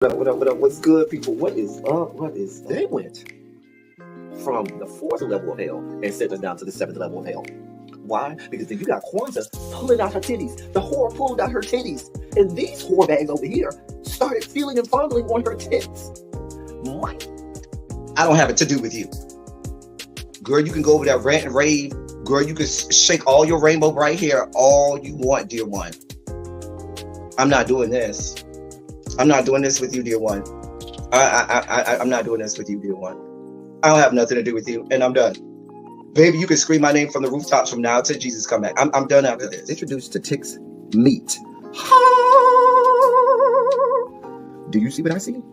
What's good, people? What is up? What is they went from the fourth level of hell and sent us down to the seventh level of hell. Why? Because then you got Kwanzaa pulling out her titties. The whore pulled out her titties. And these whore bags over here started feeling and fondling on her tits. Mike. I don't have it to do with you. Girl, you can go over there, rant and rave. Girl, you can shake all your rainbow bright hair all you want, dear one. I'm not doing this. I'm not doing this with you, dear one. I'm not doing this with you, dear one. I don't have nothing to do with you, and I'm done. Baby, you can scream my name from the rooftops from now till Jesus come back. I'm done after this. Introduced to Tick's Meat. Do you see what I see?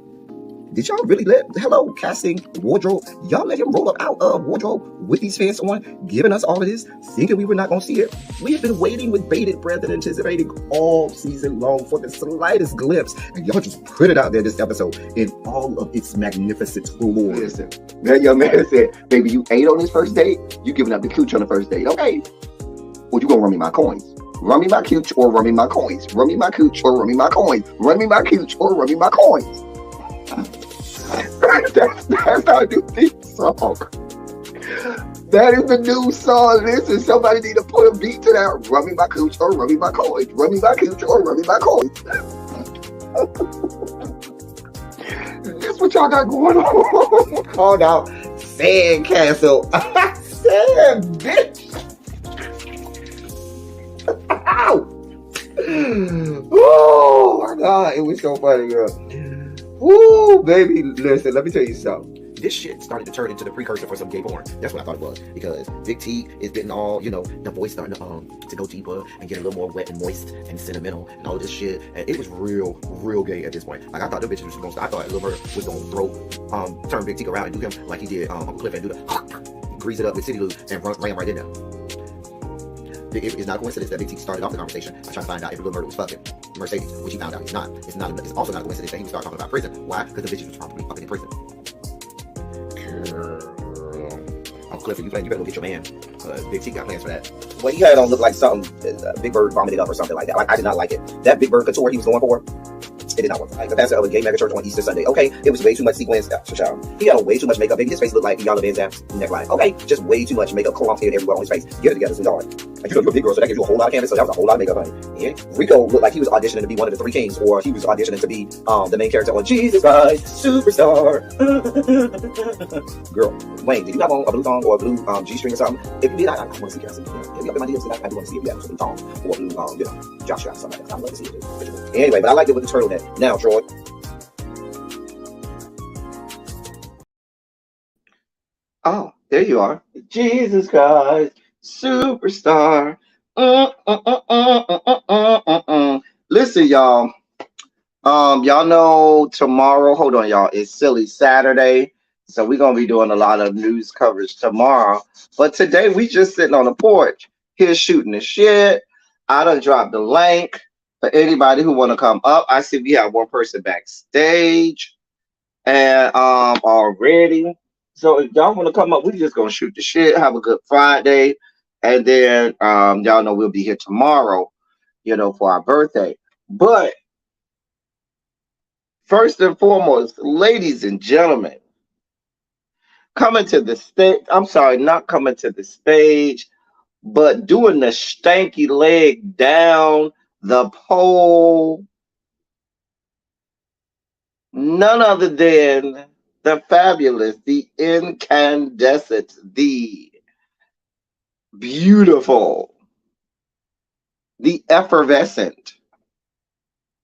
Did y'all really hello, casting, wardrobe, y'all let him roll up out of wardrobe with these fans on, giving us all of this, thinking we were not going to see it? We have been waiting with bated breath and anticipating all season long for the slightest glimpse, and y'all just put it out there this episode in all of its magnificent glory. Listen, that young man said, baby, you ate on this first date, you giving up the cooch on the first date, okay? Well, you gonna run me my coins. Run me my cooch or run me my coins. Run me my cooch or run me my coins. Run me my cooch or run me my coins. That's our new theme song. That is the new song. Listen, somebody need to put a beat to that. Run me my cooch or run me my coins. Run me my cooch or run me my coins. That's what y'all got going on. Called out Sandcastle. Sand, bitch. Ow. Oh my God, it was so funny, girl. Woo, baby, listen, let me tell you something. This shit started to turn into the precursor for some gay porn. That's what I thought it was. Because Big T is getting all, the voice starting to go deeper and get a little more wet and moist and sentimental and all this shit. And it was real gay at this point. Like, I thought the bitches was going to, I thought Lil Bird was going to turn Big T around and do him like he did Uncle Cliff and do the grease it up with City Lou and ran right in there. It's not a coincidence that Big T started off the conversation by trying to find out if Lil Murder was fucking Mercedes, which he found out he's not. It's also not a coincidence that he would start talking about prison. Why? Because the bitches was probably fucking in prison. Girl. Uncle Clifford, you better go get your man. Big T got plans for that. Well, he had it on look like something Big Bird vomited up or something like that. Like, I did not like it. That Big Bird couture he was going for, it did not work. Like the pastor of a gay mega church on Easter Sunday. Okay, it was way too much sequins. He had way too much makeup. Baby, his face looked like Yala Van Zap's neckline. Okay, just way too much makeup, clumped everywhere on his face. Get it together, sweetheart. And you're a big girl, so that gives you a whole lot of canvas. So that was a whole lot of makeup, honey. Yeah. Rico looked like he was auditioning to be one of the three kings, or he was auditioning to be the main character on Jesus Christ Superstar. Girl, Wayne, did you have on a blue thong or a blue G-string or something? If you did, I want to see it. If you have my DMs, I do want to see if you have a blue thong or a blue, jock strap or something like that. I'd love to see it too. Anyway, but I liked it with the turtleneck. Now, Troy. Oh, there you are. Jesus Christ, superstar. Listen, y'all. Y'all know tomorrow. Hold on, y'all. It's Silly Saturday, so we're gonna be doing a lot of news coverage tomorrow. But today we just sitting on the porch here shooting the shit. I done dropped the link for anybody who want to come up. I see we have one person backstage, and already. So if y'all want to come up, we just gonna shoot the shit, have a good Friday, and then y'all know we'll be here tomorrow, for our birthday. But first and foremost, ladies and gentlemen, coming to the stage. I'm sorry, not coming to the stage, but doing the stanky leg down the pole. None other than the fabulous, the incandescent, the beautiful, the effervescent,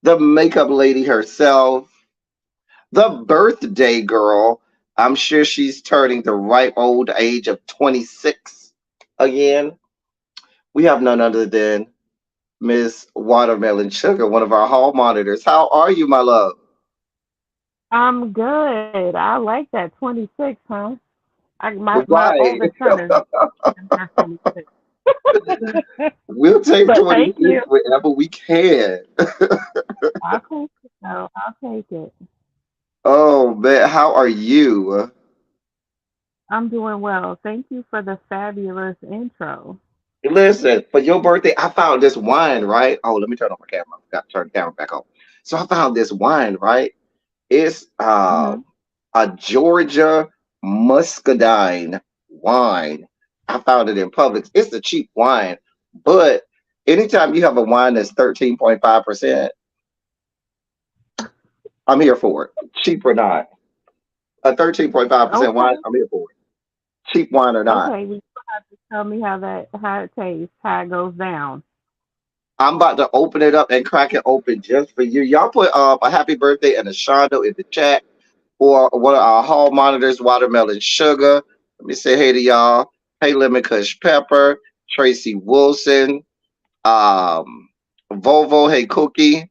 the makeup lady herself, the birthday girl. I'm sure she's turning the ripe old age of 26 again. We have none other than Miss Watermelon Sugar, one of our hall monitors. How are you, my love? I'm good. I like that 26, huh? My Right. oldest son is 26. We'll take But 26 thank you. whenever we can. I'll take it, though. I'll take it. Oh, man, how are you? I'm doing well. Thank you for the fabulous intro. Listen, for your birthday, I found this wine, right? Oh, let me turn on my camera. I forgot to turn the camera back on. So I found this wine, right? It's Hmm. a Georgia muscadine wine. I found it in Publix. It's a cheap wine, but anytime you have a wine that's 13.5%, I'm here for it. Cheap or not. A 13.5% wine, Okay. I'm here for it. Cheap wine or not. Okay. Well, you have to tell me how it tastes, how it goes down. I'm about to open it up and crack it open just for you. Y'all put a happy birthday and a shondo in the chat for one of our hall monitors, watermelon sugar. Let me say hey to y'all. Hey, Lemon Kush Pepper, Tracy Wilson, um, Volvo, hey Cookie.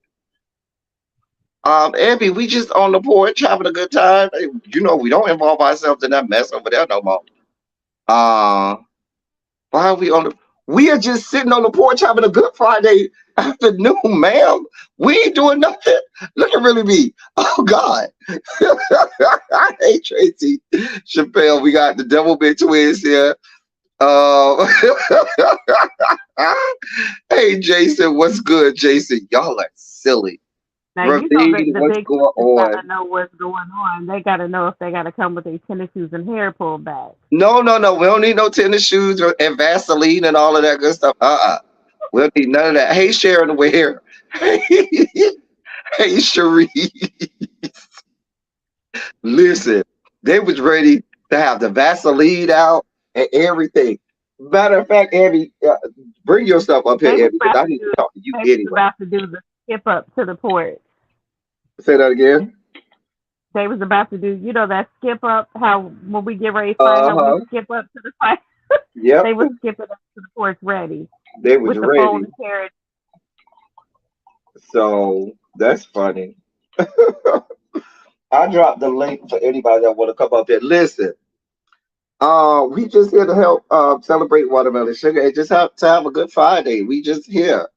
Abby, we just on the porch having a good time. Hey, you know, we don't involve ourselves in that mess over there no more. Uh, why are we on the? We are just sitting on the porch having a good Friday afternoon, ma'am. We ain't doing nothing. Look at really me. Oh God. Hey Tracy, Chappelle, we got the Devil Bit Twins here. Uh, hey Jason, what's good, Jason? Y'all are silly. Now you know that Ravine, the what's big going sisters gotta on? know what's going on. They gotta know if they gotta come with their tennis shoes and hair pulled back. No, no, no. We don't need no tennis shoes and Vaseline and all of that good stuff. We don't need none of that. Hey, Sharon Ware. Hey, Cherie. Listen, they was ready to have the Vaseline out and everything. Matter of fact, Abby, bring your stuff up They here, was Abby, because about I to need to do. talk to you They was anyway. about to do the skip up to the porch. Say that again. They was about to do. You know that skip up. How when we get ready to fight, how we Uh-huh. skip up to the fight. Yep. They was skipping up to the porch ready They was with the ready. folding chairs. So that's funny. I dropped the link for anybody that want to come up here. Listen, we just here to help celebrate watermelon sugar and just have to have a good Friday. We just here.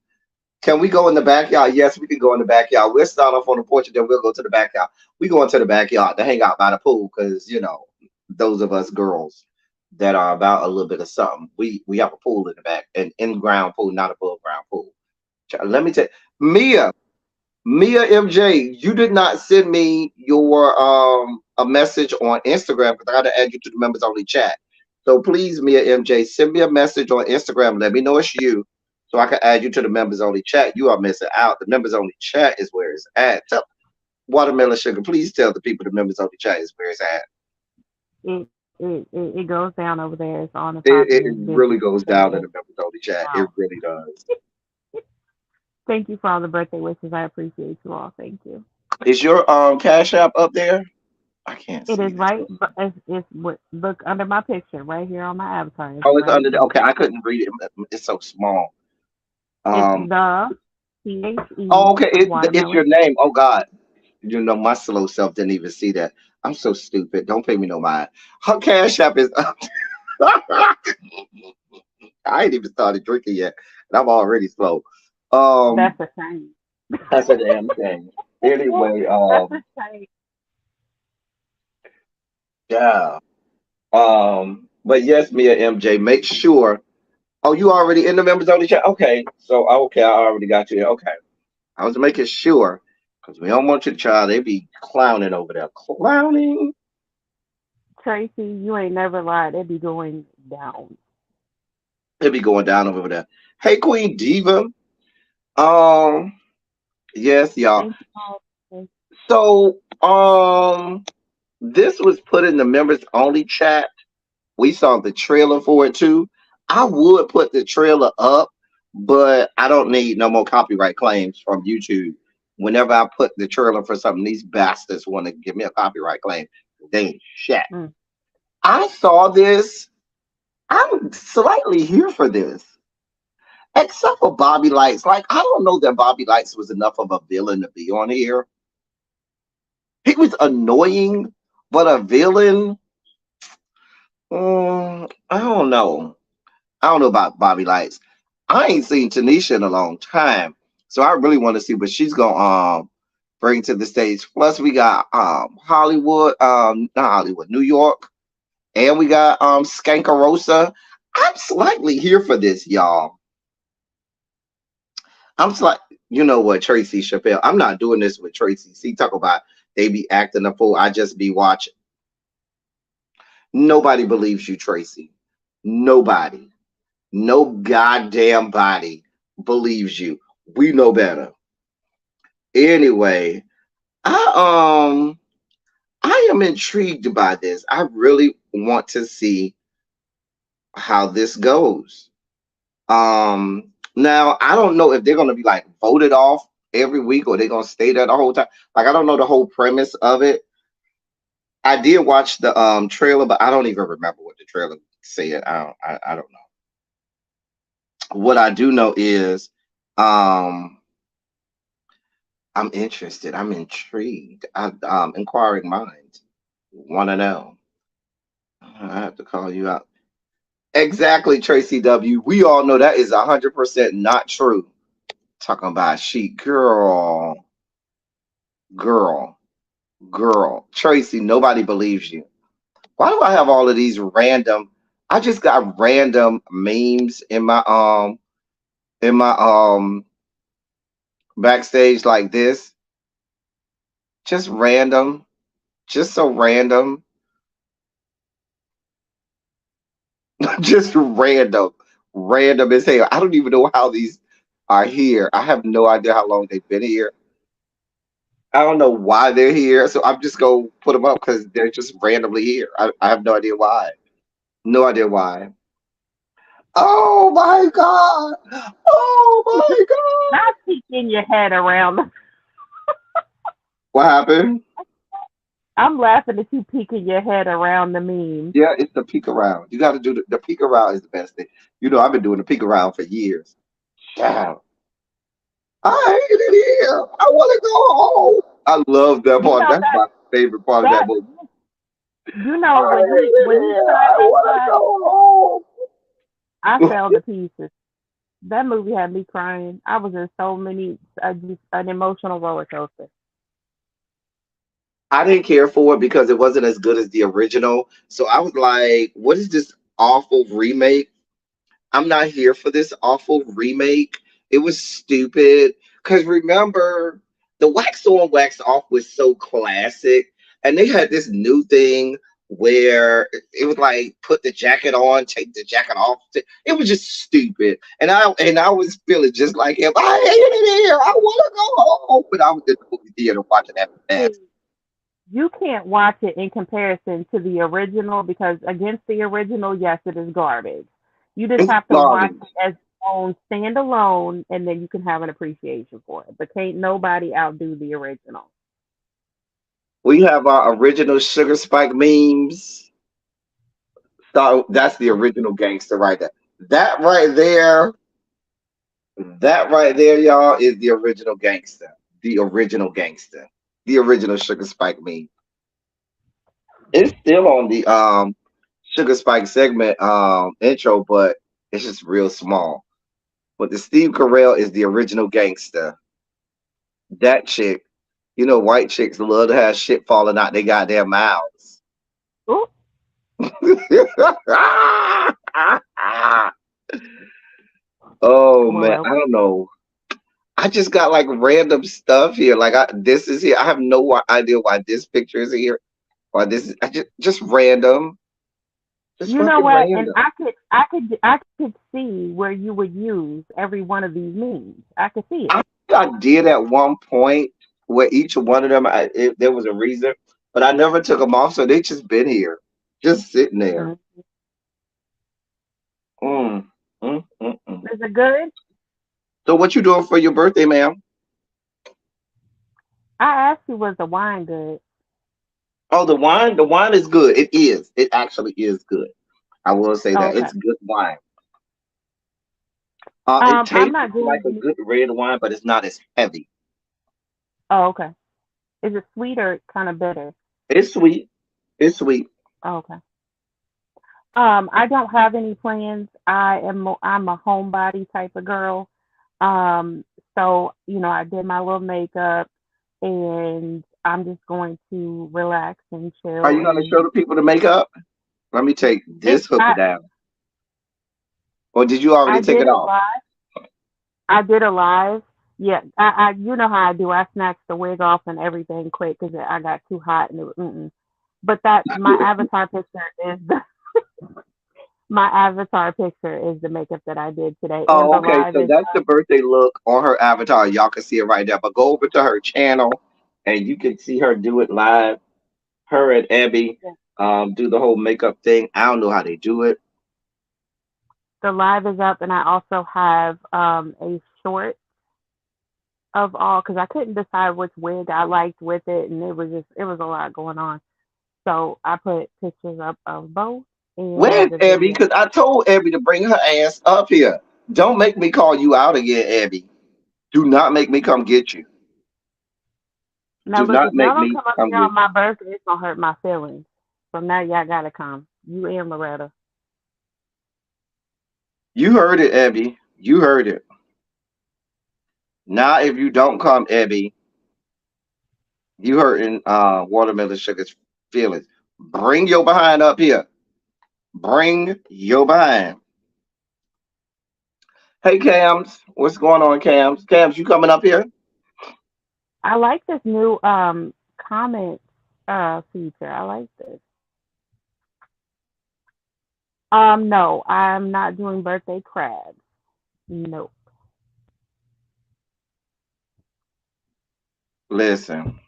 Can we go in the backyard? Yes, we can go in the backyard. We'll start off on the porch and then we'll go to the backyard. We go into the backyard to hang out by the pool because those of us girls that are about a little bit of something. We have a pool in the back, an in-ground pool, not above ground pool. Let me tell you, Mia MJ, you did not send me your a message on Instagram because I got to add you to the members only chat. So please, Mia MJ, send me a message on Instagram. Let me know it's you, so I can add you to the members only chat. You are missing out. The members only chat is where it's at. Tell Watermelon Sugar, please tell the people the members only chat is where it's at. It goes down over there. It's on and It popping. It's really busy. goes So down in it's the members only chat. It out. really does. Thank you for all the birthday wishes. I appreciate you all. Thank you. Is your Cash App up there? I can't It see is this. right. But look under my picture right here on my avatar. It's Oh, it's right under the. there. Okay, I couldn't read it. It's so small. It's Um. the THE Oh, okay. It's watermelon. your name. Oh God. My slow self didn't even see that. I'm so stupid. Don't pay me no mind. Her cash app is up. I ain't even started drinking yet, and I'm already slow. Um, That's a shame. that's a damn thing. Anyway, That's a shame. yeah. But yes, Mia MJ, make sure. Oh, you already in the members only chat? Okay. So okay, I already got you there. Okay. I was making sure because we don't want you to try. They be clowning over there. Clowning. Tracy, you ain't never lied. It be going down. They be going down over there. Hey, Queen Diva. Um, yes, y'all. Thank you all. So, this was put in the members only chat. We saw the trailer for it too. I would put the trailer up, but I don't need no more copyright claims from YouTube. Whenever I put the trailer for something, these bastards want to give me a copyright claim. They ain't shit. Mm. I saw this. I'm slightly here for this. Except for Bobby Lights. Like, I don't know that Bobby Lights was enough of a villain to be on here. He was annoying, but a villain. I don't know. I don't know about Bobby Lights. I ain't seen Tanisha in a long time, so I really want to see what she's gonna bring to the stage. Plus, we got Hollywood, not Hollywood, New York, and we got Skankarosa. I'm slightly here for this, y'all. I'm like, you know what, Tracy Chappelle. I'm not doing this with Tracy. See, talk about They be acting a fool. I just be watching. Nobody believes you, Tracy. Nobody. No goddamn body believes you. We know better. Anyway, I I am intrigued by this. I really want to see how this goes. Now I don't know if they're gonna be like voted off every week or they're gonna stay there the whole time. Like I don't know the whole premise of it. I did watch the trailer, but I don't even remember what the trailer said. I don't know. What I do know is um I'm interested. I'm intrigued. Inquiring minds want to know. I have to call you out. Exactly, Tracy W. We all know that is 100% not true. Talking about she, girl, girl. Tracy, nobody believes you. Why do I have all of these random? I just got random memes in my backstage like this. Just random, just so random, just random as hell. I don't even know how these are here. I have no idea how long they've been here. I don't know why they're here, so I'm just gonna put them up because they're just randomly here. I have no idea why. No idea why. Oh my god! Oh my god! Not peeking your head around. What happened? I'm laughing at you peeking your head around the meme. Yeah, it's the peek around. You got to do the peek around is the best thing. You know, I've been doing the peek around for years. Damn, I hate it here. I want to go home. I love that You part. know That's my favorite part of that that movie. you know I hate when it he here. tried I that want to part, go I home. fell to pieces. That movie had me crying. I was in so many just an emotional roller coaster. I didn't care for it because it wasn't as good as the original. So I was like, what is this awful remake? I'm not here for this awful remake. It was stupid. Because remember, the wax on, wax off was so classic. And they had this new thing where it was like put the jacket on, take the jacket off. It was just stupid. And I was feeling just like him. I hate it here. I want to go home. But I was in the movie theater watching that mess. See, you can't watch it in comparison to the original because against the original, yes, it is garbage. You just It's have to watch garbage. it as its own standalone, and then you can have an appreciation for it. But can't nobody outdo the original. We have our original Sugar Spike memes. So that's the original gangster right there. That right there, that right there, y'all, is the original gangster. The original gangster. The original Sugar Spike meme. It's still on the Sugar Spike segment intro, but it's just real small. But the Steve Carell is the original gangster. That chick, you know, white chicks love to have shit falling out their goddamn mouths. Ooh, Oh man, well, I don't know. I just got like random stuff here. Like this is here. I have no idea why this picture is here. Why this is just random. Just you know fucking what? And random. I could see where you would use every one of these memes. I could see I it. think I did at one point where each one of them there was a reason, but I never took them off, so they just been here, just sitting there. Mm. Mm, mm. Is it good? So what you doing for your birthday, ma'am? I asked you, was the wine good? Oh, the wine is good. It is. It actually is good. I will say Oh, that okay. it's good wine. It I'm tastes not like doing a any. good red wine, but it's not as heavy. Oh, okay. Is it sweet or kind of bitter? It's sweet. It's sweet. Oh, okay. I don't have any plans. I'm a homebody type of girl. So I did my little makeup, and I'm just going to relax and Are chill. you gonna And show the people the makeup? Let me take it, this hooker down. Or did you already I take did it a off? live. I did a live, Yeah, I you know how I do. I snatched the wig off and everything quick because I got too hot and it was, mm-mm. But that my avatar picture is the my avatar picture is the makeup that I did today, and Oh, the okay. live So is that's the birthday look on her avatar. Y'all can see it right there. But go over to her channel and you can see her do it live. Her and Abby yeah, do the whole makeup thing. I don't know how they do it. the live is up, and I also have a short of all because I couldn't decide which wig I liked with it, and it was a lot going on. So I put pictures up of both and Where's the Abby? video. Because I told Abby to bring her ass up here. Don't make me call you out again, Abby. Do not make me come get you. Now Do look, not if y'all make don't me come up come here get on you. my birthday, it's gonna hurt my feelings. So now y'all gotta come. You and Loretta. You heard it, Abby. You heard it. Now, if you don't come, Abby, you hurting Watermelon Sugar's feelings. Bring your behind up here. Bring your behind. Hey, Cams. What's going on, Cams? Cams, you coming up here? I like this new comment feature. I like this. No, I'm not doing birthday crabs. Nope. Listen.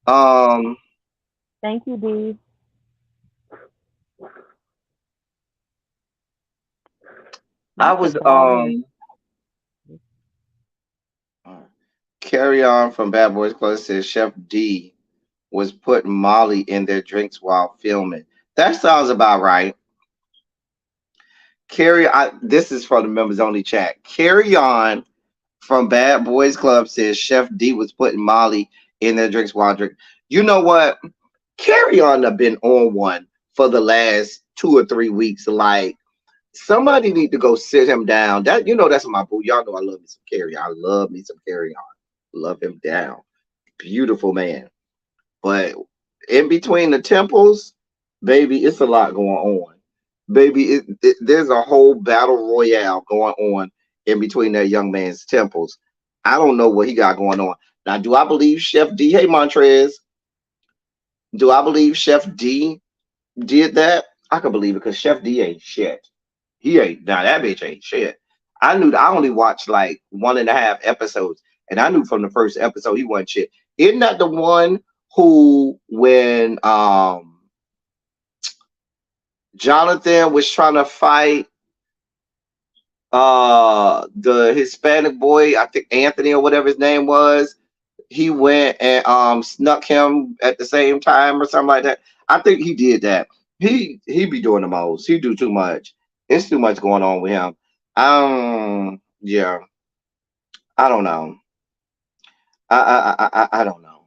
Um, Thank you, D. I Not the was bald head. Carry on from Bad Boys Club says Chef D was putting Molly in their drinks while filming. That sounds about right. This is for the members only chat. Carry on from Bad Boys Club says Chef D was putting Molly in their drinks while drinking. You know what? Carry on have been on one for the last 2 or 3 weeks. Like somebody need to go sit him down. That's my boo. Y'all know I love me some Carry On. I love me some Carry On. Love him down. Beautiful man. But in between the temples, baby, it's a lot going on. Baby, there's a whole battle royale going on in between that young man's temples. I don't know what he got going on. Now, do I believe Chef D? Hey, Montrez, do I believe Chef D did that? I can believe it because Chef D ain't shit. He ain't. Now that bitch ain't shit. I only watched like 1.5 episodes, and I knew from the first episode he wasn't shit. Isn't that the one who, when Jonathan was trying to fight the Hispanic boy, I think Anthony or whatever his name was, he went and snuck him at the same time or something like that. I think he did that. He be doing the most. He do too much. It's too much going on with him. Yeah, I don't know. I don't know.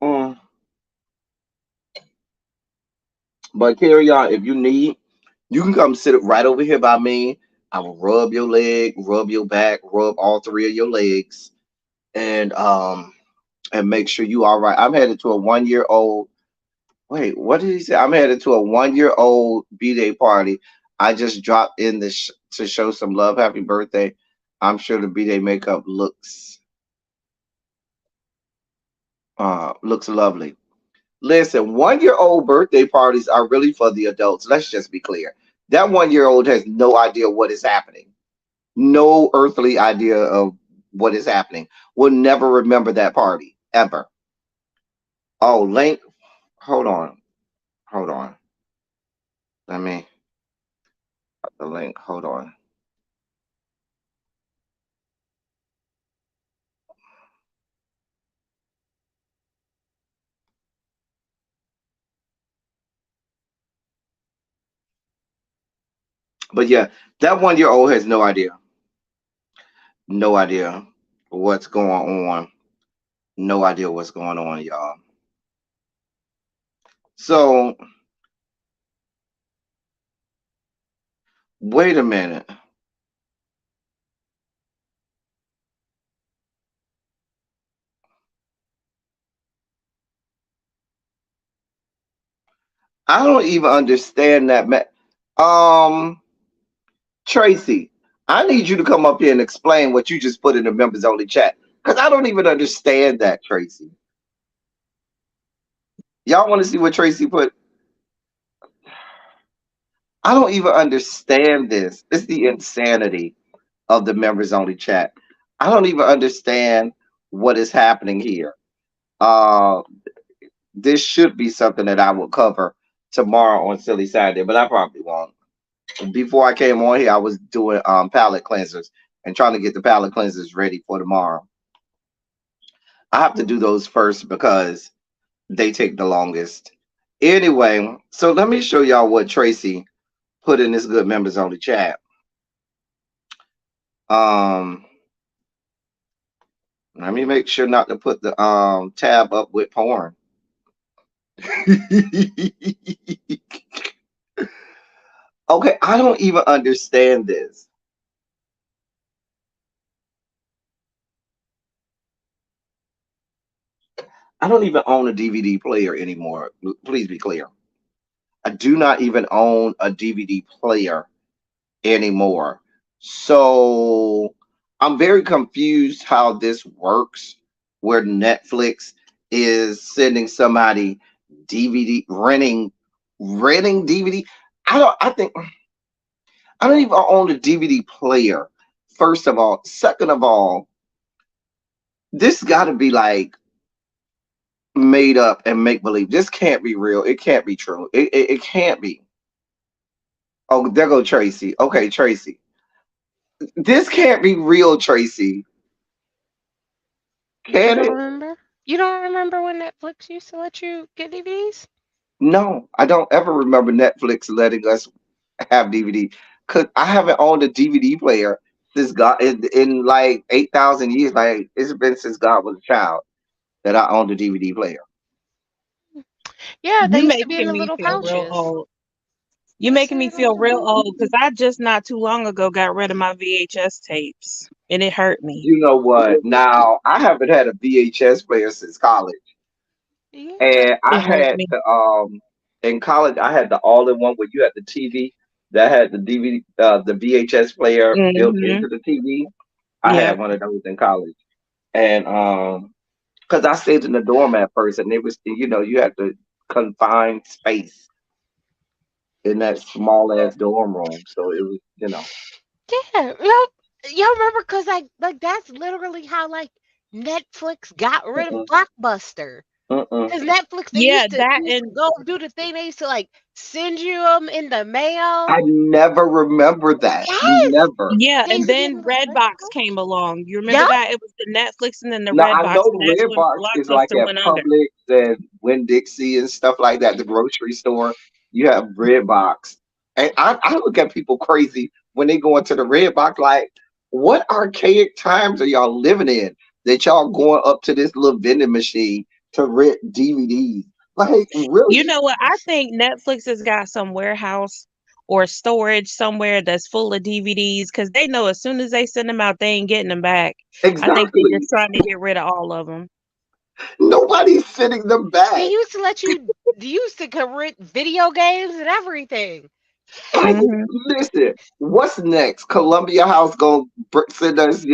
Mm. But carry on. If you need, you can come sit right over here by me. I will rub your leg, rub your back, rub all three of your legs, and make sure you all right. I'm headed to a 1 year old. Wait, what did he say? I'm headed to a 1 year old b-day party. I just dropped in to show some love. Happy birthday! I'm sure the b-day makeup looks lovely. Listen, 1 year old birthday parties are really for the adults. Let's just be clear. That 1 year old has no idea what is happening. No earthly idea of what is happening. Will never remember that party ever. Oh, Link, hold on, hold on. Let me the link. Hold on. But yeah, that 1 year old has no idea. No idea what's going on. No idea what's going on, y'all. So wait a minute. I don't even understand that. Um, Tracy, I need you to come up here and explain what you just put in the members only chat. Because I don't even understand that, Tracy. Y'all want to see what Tracy put? I don't even understand this. It's the insanity of the members only chat. I don't even understand what is happening here. Uh, this should be something that I will cover tomorrow on Silly Saturday, but I probably won't. Before I came on here, I was doing palette cleansers and trying to get the palette cleansers ready for tomorrow. I have to do those first because they take the longest. Anyway, so let me show y'all what Tracy put in this good members only chat. Um, Let me make sure not to put the tab up with porn. Okay, I don't even understand this. I don't even own a DVD player anymore. Please be clear. I do not even own a DVD player anymore. So I'm very confused how this works, where Netflix is sending somebody DVD renting DVD. I don't even own a DVD player. First of all, second of all, this got to be like made up and make believe. This can't be real. It can't be true. It can't be. Oh, there go Tracy. Okay, Tracy. This can't be real, Tracy. You Can don't it? remember? You don't remember when Netflix used to let you get DVDs? No, I don't ever remember Netflix letting us have DVD. Cause I haven't owned a DVD player since God in like 8,000 years. Like it's been since God was a child that I owned a DVD player. Yeah, they You used to be in making the me little feel real pouches. old. You They used to making be me in the feel little real pouches. old because I just not too long ago got rid of my VHS tapes and it hurt me. You know what? Now I haven't had a VHS player since college, Yeah. and I It hurt had me. the in college I had the all-in-one where you had the TV that had the DVD, the VHS player built Mm-hmm. into the TV. I Yep. had one of those in college, and because I stayed in the dorm at first, and it was you had to confined space in that small ass dorm room, so it was Yeah. Y'all remember cause like that's literally how like Netflix got rid of mm-mm, Blockbuster. mm-mm. Cause Netflix they Yeah, used to that they used to and go do the thing, they used to like send you them in the mail. I never remember that. Yes. Never. yeah, They and used to be in then the little Redbox mail. came along. You remember Yup. that? It was the Netflix and then the Now I Redbox, know and that's when Redbox is like Blockbuster at went under. Publix and Winn Dixie and stuff like that. The grocery store, you have Redbox, and I look at people crazy when they go into the Redbox. Like, what archaic times are y'all living in that y'all going up to this little vending machine to rent DVDs? Like, You really? know what? I think Netflix has got some warehouse or storage somewhere that's full of DVDs because they know as soon as they send them out, they ain't getting them back. I think they're Exactly. just trying to get rid of all of them. Nobody's sending them They back. used to let you they used to rent video games and everything. I, Yes. Hmm. listen, what's next? Columbia House gonna send us,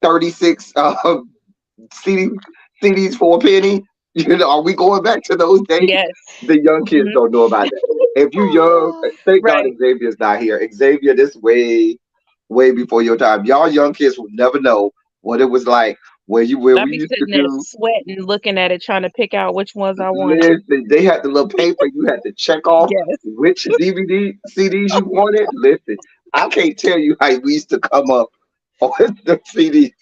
36 CD, CDs for a penny. Are we going back to those days? Yes. The young kids Hmm. don't know about that. If you young, Oh, thank God Right. Xavier's not here. Xavier, this way, way before your time. Y'all young kids will never know what it was like where I'll we be used to sitting there do. sweating, looking at it, trying to pick out which ones I wanted. Listen, they had the little paper you had to check off Yes. which DVD CDs you wanted. Listen, I can't tell you how we used to come up on the CD.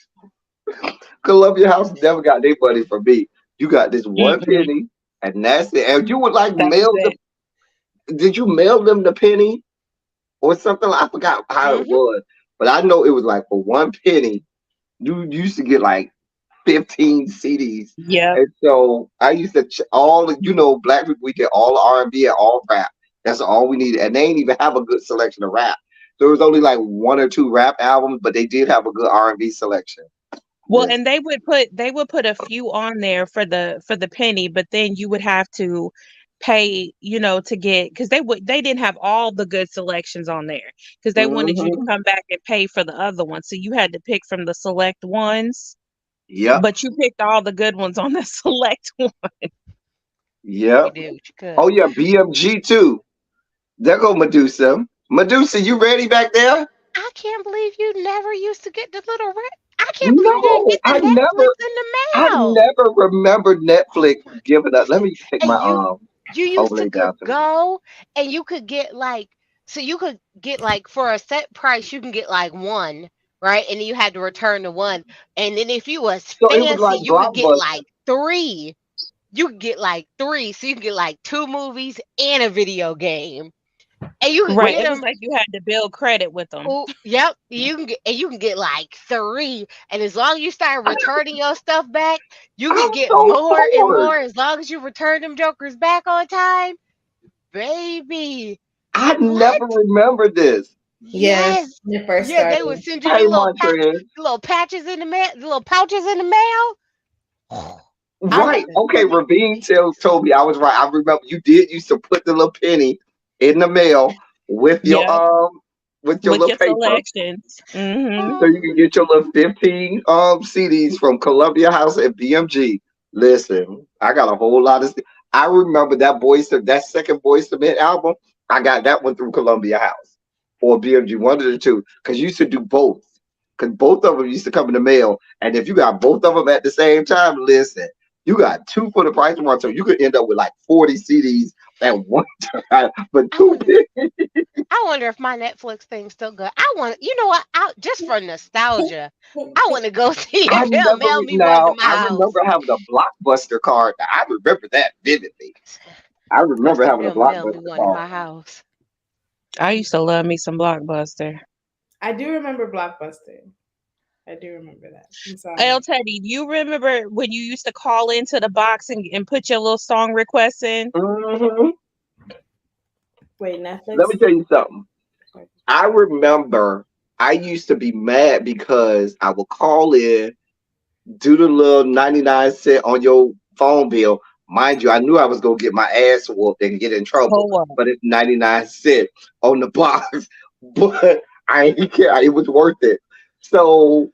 Columbia House never got their money from me. You got this one Mm-mm. penny, and that's it. And you would like That was mail the. it. Did you mail them the penny or something? I forgot how it mhm. was, but I know it was like for one penny, you used to get like 15 CDs. Yep. And so I used to black people we get all R&B and all rap. That's all we needed, and they ain't even have a good selection of rap. There was only like one or two rap albums, but they did have a good R&B selection. Well, Listen, and they would put a few on there for the penny, but then you would have to pay, to get, because they didn't have all the good selections on there, because they wanted you to Mm-hmm. come back and pay for the other ones. So you had to pick from the select ones, Yep. but you picked all the good ones on the select one. Yep. You did what you could. Oh yeah, BMG too. There go Medusa. Medusa, you ready back there? I can't believe you never used to get the little I can't believe you didn't No, get the Netflix in the I mail. never remember Netflix giving up. Let me take And my you used to overlay down could to me. go and you could get like, so you could get like, for a set price you can get like one, right? And then you had to return the one. And then if you was So it was fancy, like you could get Blockbuster. like three. You could get like three. So you can get like two movies and a video game. And you could Right. get It was them. like you had to build credit with them. Oh, yep. You can get like three, and as long as you start returning your stuff back, you I'm could get so more and bored. more. As long as you return them jokers back on time, baby. I What? never remember this. Yes, Yes. when it first Yeah, they started. would send you Hey, Montrez. the little patches in the mail, the little pouches in the mail. I Right. remember. Okay, Ravine told me I was right. I remember you did used to put the little penny in the mail Yeah, with your with little your paper. selections. Mm-hmm. So you can get your little 15 CDs from Columbia House at BMG. Listen, I got a whole lot of I remember that second Boyz II Men album. I got that one through Columbia House or BMG, one of the two, because you used to do both. Because both of them used to come in the mail. And if you got both of them at the same time, listen, you got two for the price of one. So you could end up with like 40 CDs at one time. But I two wonder. I wonder if my Netflix thing's still good. I want. You know what? Just for nostalgia, I want to go see I if they'll never mail me one to now my I house. remember having a Blockbuster card. Now, I remember that vividly. I Let's remember see if having a they'll mail me Blockbuster one to card. my house. I used to love me some Blockbuster. I do remember Blockbuster. I do remember that. I'm El sorry. Teddy, do you remember when you used to call into the box and put your little song requests in? hmm Wait, Let Netflix? me tell you something. I remember I used to be mad because I would call in, do the little 99 cent on your phone bill. Mind you, I knew I was gonna get my ass whooped and get in trouble, Oh, but it's 99 cent on the box. But I didn't care. It was worth it. So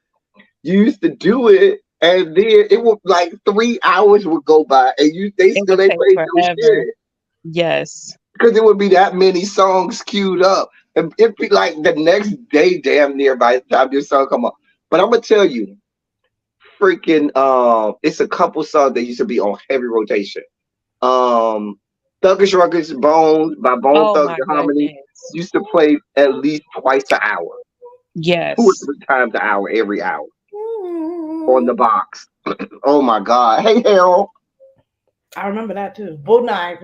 you used to do it, and then it would like 3 hours would go by, and they it still would ain't take played your forever. shit Yes. because it would be that many songs queued up, and it'd be like the next day, damn near by the time your song come up. But I'm gonna tell you, freaking, it's a couple songs that used to be on heavy rotation. Um, Thuggish Ruggish Bones by Bone Oh Thugs my and Harmony goodness. used to play at least twice an hour, two or Yes. three times an hour, every hour on the box. Oh my God! Hey Harold. I remember that too. Bull Night.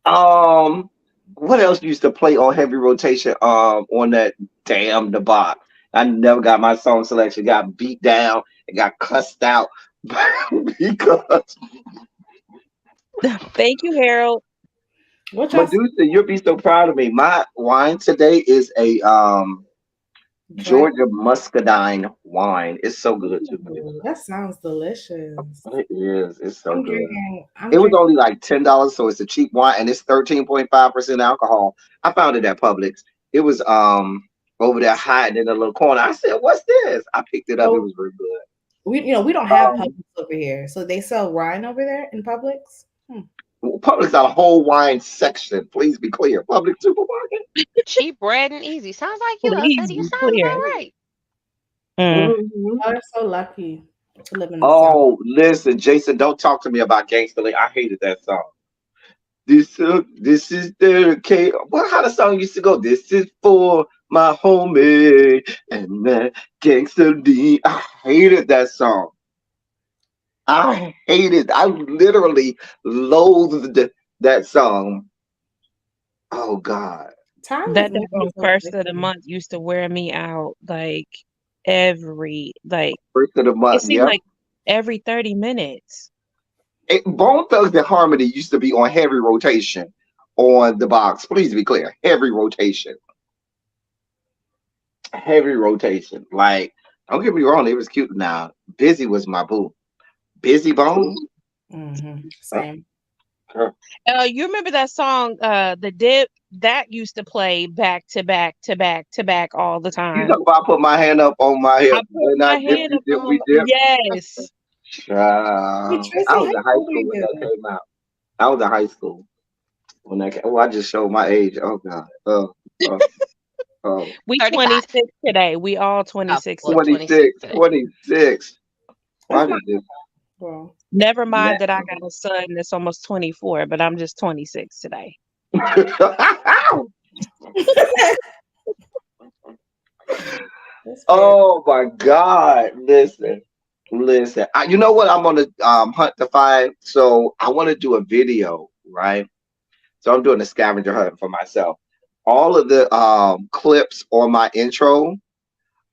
Um, what else used to play on heavy rotation? On that damn the box. I never got my song selection. Got beat down and got cussed out because Thank you, Harold. What y'all Medusa, you'll be so proud of me. My wine today is a drink? Georgia muscadine wine. It's so good too, Medusa. Ooh, that sounds delicious. It is. It's so I'm good. drinking. I'm It was drinking. only like $10, so it's a cheap wine, and it's 13.5% alcohol. I found it at Publix. It was over there hiding in a little corner. I said, "What's this?" I picked it up. It So was really good. we don't have Um, Publix over here. So they sell wine over there in Publix. Publix got a whole wine section. Please be clear. Publix supermarket. Cheap, bread, and easy. Sounds like you, El Please Teddy. You be sound clear. about right. Mm. Mhm. Oh, they're so lucky to live in the South. Oh, listen, Jason, don't talk to me about Gangsta League. I hated that song. This is dedicated. What how the song used to go? This is for my homie and that Gangsta D. I hated that song. I hated. I literally loathed that song. Oh God. Time is That moving on so first of the quickly. month used to wear me out like like First of the it month. seemed Yep. like every 30 minutes. Bone Thugs and Harmony used to be on heavy rotation on the box. Please be clear. Heavy rotation. Heavy rotation. Like, don't get me wrong, it was cute. Now, Busy was my boo. Busy Bone. Same. You remember that song, The Dip? That used to play back to back to back to back all the You time. talk about put my hand up on my I hip. put When I my dip, hand you up dip, we on, dip. yes. Hey, I Tracy, was how in high old are school when that you? came out. I was in high school when that came. Oh, I just showed my age. Oh God. Oh, oh. We 35. 26 today. We all Oh, 26 well, today. 26 26, today. 26. Why That's my did this well. Never mind that I matter? got a son that's almost 24, but I'm just 26 today. That's fair. Oh my God. Listen. You know what? I'm on the hunt to find. So I want to do a video, right? So I'm doing a scavenger hunt for myself. All of the clips on my intro,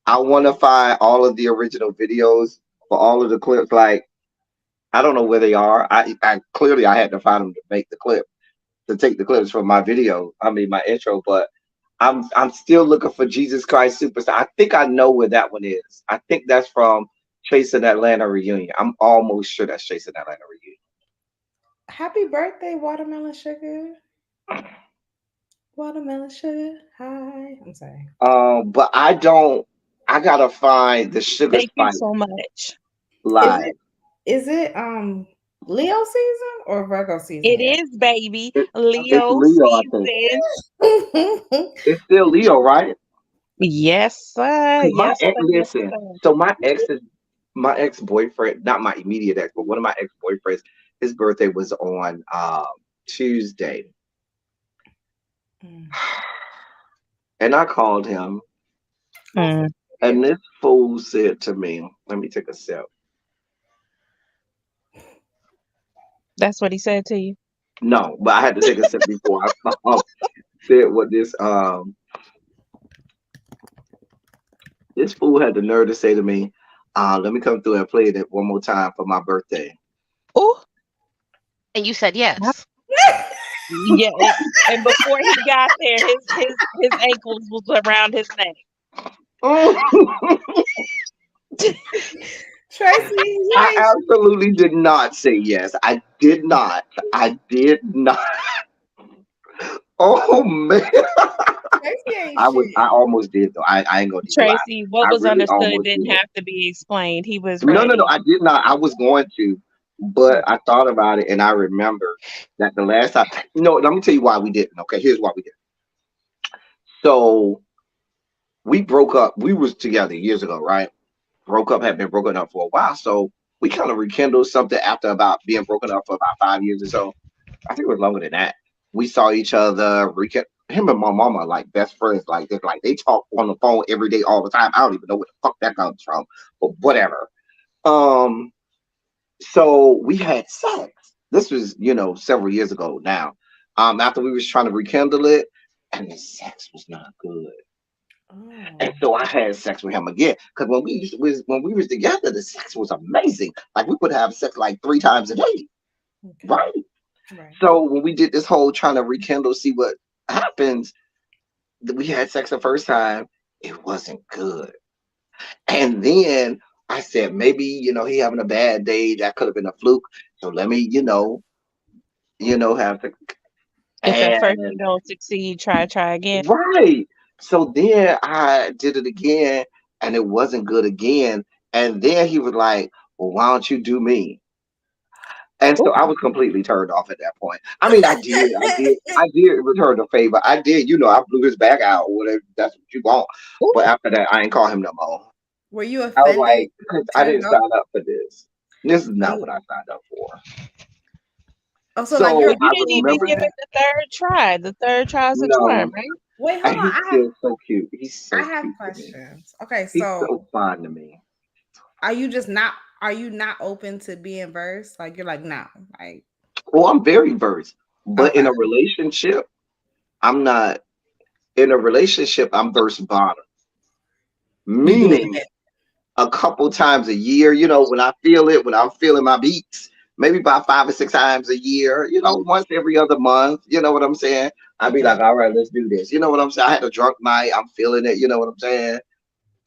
I want to find all of the original videos for all of the clips. Like I don't know where they are. I clearly I had to find them to make the clip to take the clips from my video. I mean my intro, but I'm still looking for Jesus Christ Superstar. I think I know where that one is. I think that's from Chasing Atlanta Reunion. I'm almost sure that's Chasing Atlanta Reunion. Happy birthday, watermelon sugar. Watermelon sugar. Hi. I'm sorry. But I don't. I gotta find the Sugar Thank you Spice so much. Is live. it is it Leo season or Virgo season It yet? is, baby. It's Leo Leo, I think. season. It's still Leo, right? Yes, sir. 'Cause my Yes, ex, sir. Yes, listen. sir. So my ex boyfriend, not my immediate ex, but one of my ex boyfriends. His birthday was on Tuesday, Mm. and I called him, That's so Mm, sweet. and this fool said to me, "Let me take a sip." that's what he said to you. No, but I had to take a sip before I said what this fool had the nerve to say to me. Let me come through and play it one more time for my birthday. Oh, And you said yes. yeah. And before he got there, his ankles was around his neck. Tracy, you I ain't absolutely did not say yes. I did not. I did not. Oh man, Tracy ain't shit. I almost did though. I ain't gonna even lie. Tracy, what I was really understood almost didn't did. have to be explained. He was No, no, no. ready. I did not. I was going to, but I thought about it and I remember that the last time. No, let me tell you why we didn't. Okay, here's why we didn't. So we broke up. We was together years ago, right? Broke up. Had been broken up for a while. So we kind of rekindled something after about being broken up for about 5 years or so. I think it was longer than that. We saw each other. Him and my mama are like best friends. Like they talk on the phone every day, all the time. I don't even know where the fuck that comes from, but whatever. Um, so we had sex. This was, several years ago now. After we was trying to rekindle it, and the sex was not good. Oh, And so I had sex with him again. Because when we was together, the sex was amazing. Like we would have sex like 3 times a day. okay. Right. Right. So when we did this whole trying to rekindle, see what happens, we had sex the first time, it wasn't good. And then I said, maybe, he having a bad day, that could have been a fluke. So let me, have to If at first you and don't succeed, try again. right. So then I did it again and it wasn't good again. And then he was like, well, why don't you do me? And so Ooh, I was completely turned off at that point. I mean, I did return the favor. I did, I blew his back out or whatever. That's what you want. ooh. But after that, I ain't call him no more. Were you I was offended? like, 'cause I Turned didn't off? sign up for this. This is Are not you? what I signed up for. Oh, so like So you're Well, you I didn't even remember give that. it the third try. The third try's a charm, No, right? wait, hold and on. he's still so cute. He's I so have cute to me. questions. Okay, He's so so fun to me. are you not open to being versed? Like you're like, no. Like, Well, I'm very versed, but okay. in a relationship, I'm not. In a relationship, I'm versed bottom. You doing Meaning, it. a couple times a year, when I feel it, when I'm feeling my beats, maybe about 5 or 6 times a year, once every other month, you know what I'm saying? I'd be Okay. like, all right, let's do this. You know what I'm saying? I had a drunk night, I'm feeling it, you know what I'm saying?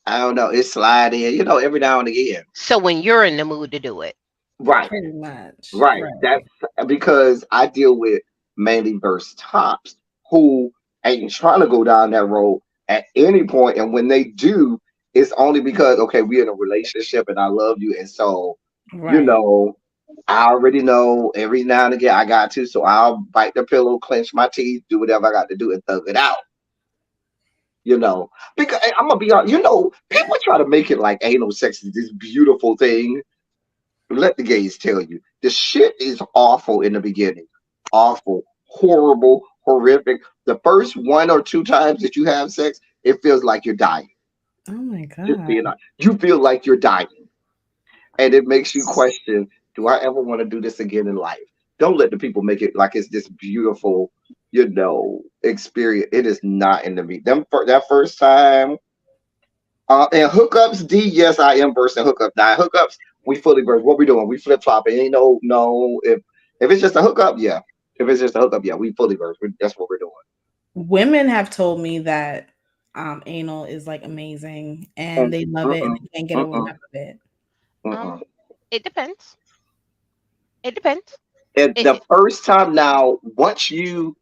I don't know, it's sliding, every now and again. So when you're in the mood to do it. Right. Pretty much. Right. Right. That's because I deal with mainly verse tops who ain't trying to go down that road at any point, and when they do, it's only because okay, we're in a relationship and I love you, and so you Right. know, I already know every now and again I got to, so I'll bite the pillow, clench my teeth, do whatever I got to do, and thug it out. You know, because I'm gonna be honest, people try to make it like anal sex is this beautiful thing. Let the gays tell you the shit is awful in the beginning, awful, horrible, horrific. The first one or two times that you have sex, it feels like you're dying. Oh my Just God. being honest, you feel like you're dying, and it makes you question: do I ever want to do this again in life? Don't let the people make it like it's this beautiful, experience. It is not in the meat. That first time. And hookups, D, yes, I am versing hookup. Now hookups, we fully verse. What we doing? We flip flopping. Ain't no. If it's just a hookup, yeah. If it's just a hookup, yeah, we fully verse. That's what we're doing. Women have told me that anal is like amazing and they love it and Mm-mm, they can't get enough mm-mm, of it. mm-mm. Um, it depends. It depends. And the It first time, now, once you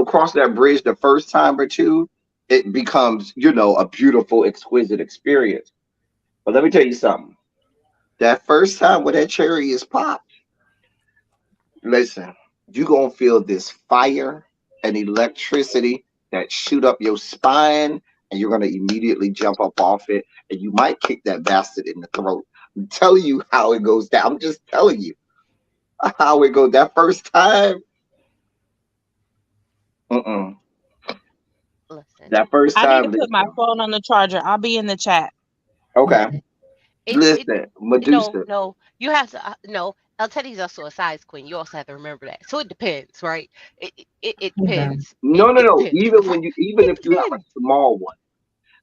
cross that bridge, the first time or two, it becomes a beautiful, exquisite experience. But let me tell you something. That first time when that cherry is popped. Listen, you gonna feel this fire and electricity that shoot up your spine, and you're gonna immediately jump up off it, and you might kick that bastard in the throat. I'm telling you how it goes down. I'm just telling you how it goes. That first time, mm-mm. listen. That first I need to time, put my listen. phone on the charger. I'll be in the chat. Okay, Listen. It listen, no, Medusa. no. You have to no. Teddy's also a size queen. You also have to remember that. So it depends, right? It Okay. depends. It, No, no, it no. depends. Even It if you have a depends. small one,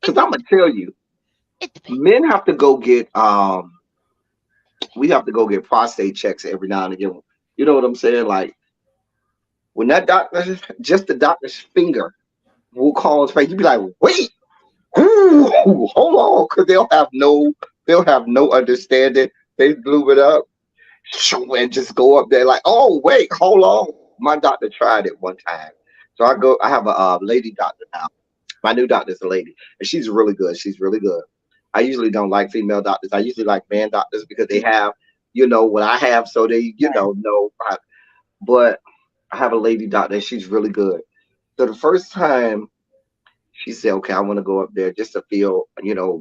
It because I'm gonna tell you, it depends. men have to go get we have to go get prostate checks every now and again. You know what I'm saying? Like when that doctor, just the doctor's finger will cause pain. You be like, wait, ooh, hold on, because they'll have no understanding. They blew it up and just go up there like, oh wait, hold on. My doctor tried it one time, so I have a lady doctor now. My new doctor's a lady, and she's really good. She's really good. I usually don't like female doctors. I usually like man doctors because they have, what I have, so they, know. But I have a lady doctor, and she's really good. So the first time she said, "Okay, I want to go up there just to feel,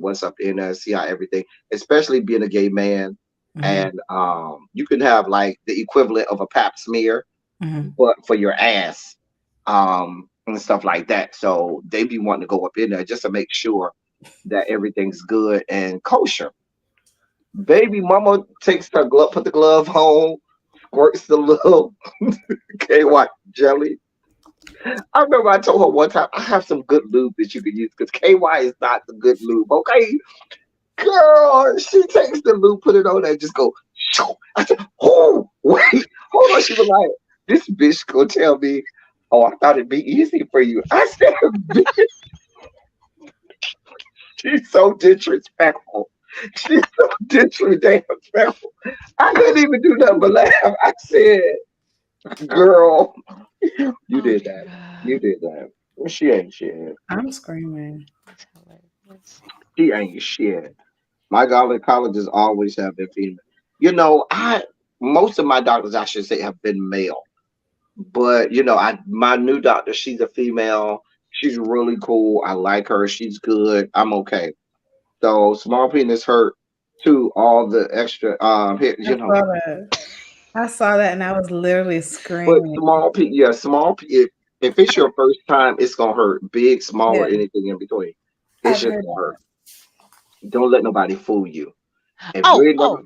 what's up in there, see how everything, especially being a gay man, Mhm. and you can have like the equivalent of a Pap smear, Mhm. but for your ass, and stuff like that. So they be wanting to go up in there just to make sure that everything's good and kosher. Baby mama takes her glove, put the glove on, squirts the little KY jelly. I remember I told her one time, I have some good lube that you can use because KY is not the good lube. Okay, girl, she takes the lube, put it on there, and just go. Shoo. I said, oh, wait, hold on. She was like, this bitch gonna tell me, oh, I thought it'd be easy for you. I said, bitch, she's so disrespectful. She's so disrespectful. I couldn't even do nothing but laugh. I said, girl, you Oh did dear that. You God. did that. She ain't shit. I'm screaming. That's hilarious. She ain't shit. My colleges always have been female. I most of my doctors, I should say, have been male. But I my new doctor, she's a female. She's really cool. I like her. She's good. I'm okay. So small penis hurt too. All the extra hit, I saw that. I saw that and I was literally But screaming. small p, yeah, small p. If it's your first time, it's gonna hurt. Big, small, Yeah, or anything in between, it's I've just heard gonna hurt. that. Don't let nobody fool you. If you Oh, ain't never, oh,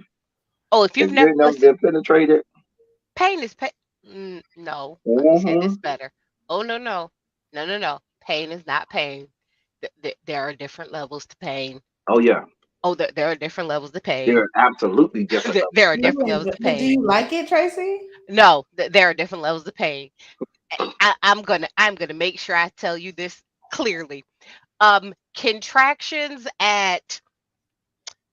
oh, if if you've you never ain't never listen, been penetrated, pain is pain. No, let me say hmm this better. Oh no, no, no, no, no. Pain is not pain. There are different levels to pain. oh yeah, Oh, there are different levels to there pain. are absolutely different levels. There are Yeah, different levels to but do pain. you like it, Tracy? No, there are different levels of pain. I'm gonna make sure I tell you this clearly. Contractions at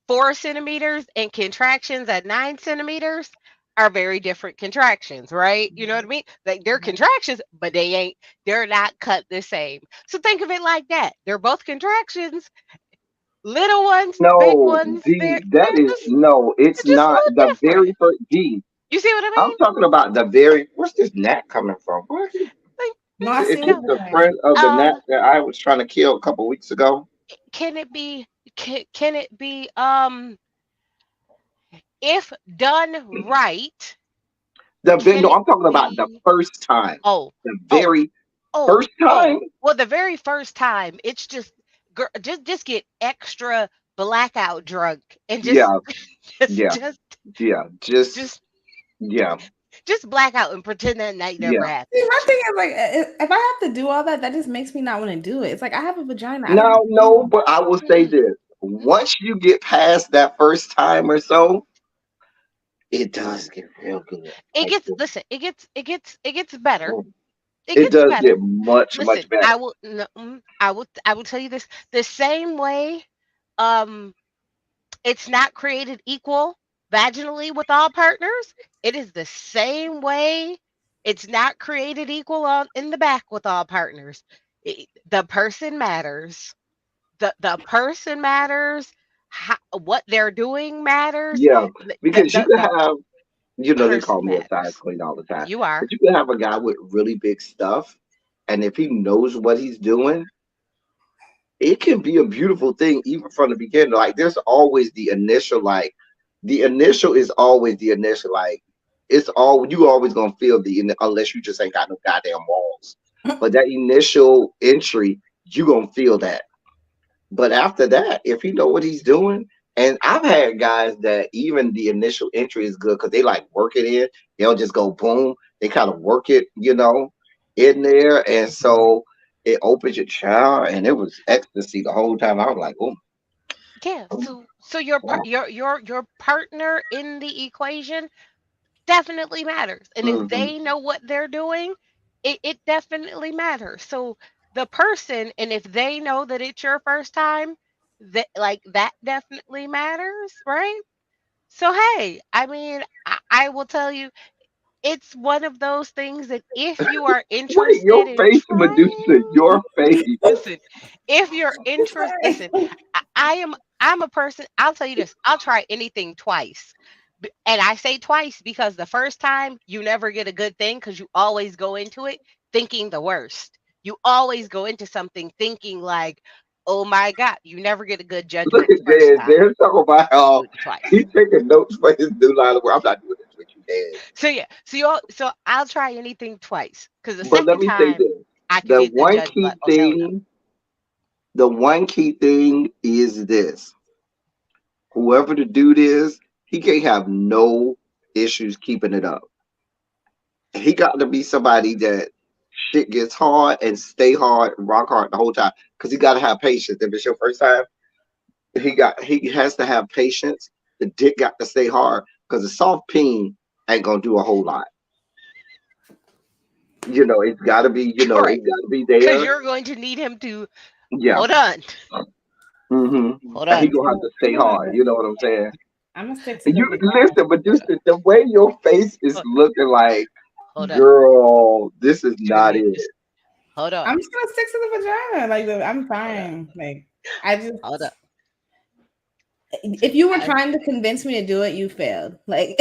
4 centimeters and contractions at 9 centimeters are very different contractions, right? You know what I mean? Like they're contractions, but they're not cut the same. So think of it like that. They're both contractions, little ones, big No, ones. D, that is no, it's They're just a not little the different. very first D. You see what I I'm mean? talking about the very. Where's this gnat coming from? What? Like, No, I Is see you this what know, you're the saying. friend of the gnat that I was trying to kill a couple weeks ago? can it be? Can it be? If done right, No, can it I'm talking about the be? first time. Oh, The oh, very oh, first time. well, the very first time, it's just just get extra blackout drunk and just Yeah, just yeah, just yeah. Just just yeah, just black out and pretend that night never yeah. See, happened. my thing is like, if I have to do all that, that just makes me not want to do it. It's like I have a vagina. I don't have Now, to do no, all but I will say Mm-mm, this: mm-mm. once you get past that first time or so, it does get real good. It Like, gets listen. It gets better. mm, It it gets does better. get much, Listen, much better. I will. No, I will tell you this the same way. Um, it's not created equal vaginally with all partners. It is the same way. It's not created equal in the back with all partners. The person matters. The person matters. What they're doing matters. Yeah, The, the, because you the, can the have, they call person me a size matters. queen all the time, You are. but you can have a guy with really big stuff, and if he knows what he's doing, it can be a beautiful thing even from the beginning. Like, there's always the initial, like, the initial is always the initial, like, it's all you always gonna feel unless you just ain't got no goddamn walls. that. But that initial entry, you gonna feel that. But after that, if he know what he's doing, and I've had guys that even the initial entry is good because they like work it in. They'll just go boom. They kind of work it, in there, and so it opens your child, and it was ecstasy the whole time. I was like, oh, Yeah. oh, So your wow. your partner in the equation definitely matters. And if Hmm. they know what they're doing, it definitely matters. So the person, and if they know that it's your first time, that definitely matters, right? So hey, I mean, I will tell you, it's one of those things that if you are Wait, interested your in face, Medusa, trying, your face. listen, if you're interested, listen, I'm a person, I'll tell you this, I'll try anything twice. And I say twice because the first time you never get a good thing because you always go into it thinking the worst. You always go into something thinking like, oh my God, you never get a good Look judgment the at first Dan. time. Dan's talking about You do how it twice. he's taking notes for his new line of work. I'm not doing this with you, Dan. So yeah, so I'll try anything twice because the But let second me say time this: I could the get the one judge, but key oh hell no. thing, the one key thing is this: whoever the dude is, he can't have no issues keeping it up. He got to be somebody that shit gets hard and stay hard, rock hard the whole time. Because he got to have patience. If it's your first time, he has to have patience. The dick got to stay hard because the soft peen ain't gonna do a whole lot. It's got to be, Correct. it's got to be Because there. you're going to need him to Yeah. hold on, Hmm. hold And he on, gonna have to stay hard. You know what I'm saying? I'm gonna stick to And the you vagina. listen, but hold on, the way your face is hold, looking like, hold on. girl, this is You're gonna not need it. this. Hold on, I'm just gonna stick to the vagina. Like I'm hold on, fine. Like I just, hold on. if you were I trying to convince me to do it, you failed. Like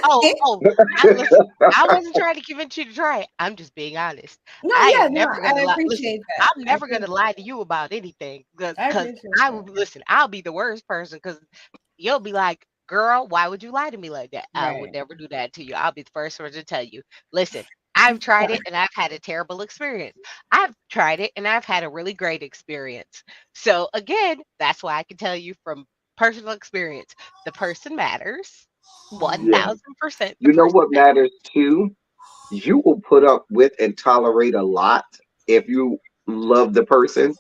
oh, I listen. I wasn't trying to convince you to try it. I'm just being honest. no, I yeah, am no, never I gonna lie. Listen, appreciate that. I'm I never gonna appreciate, lie to you about anything I because appreciate I that. will listen. I'll be the worst person because you'll be like, "Girl, why would you lie to me like that?" I would Right. never do that to you. I'll be the first one to tell you. Listen, I've tried it and I've had a terrible experience. I've tried it and I've had a really great experience. So again, that's why I can tell you from personal experience, the person matters. One Yeah. thousand percent, the You know person what matters. matters too? You will put up with and tolerate a lot if you love the person.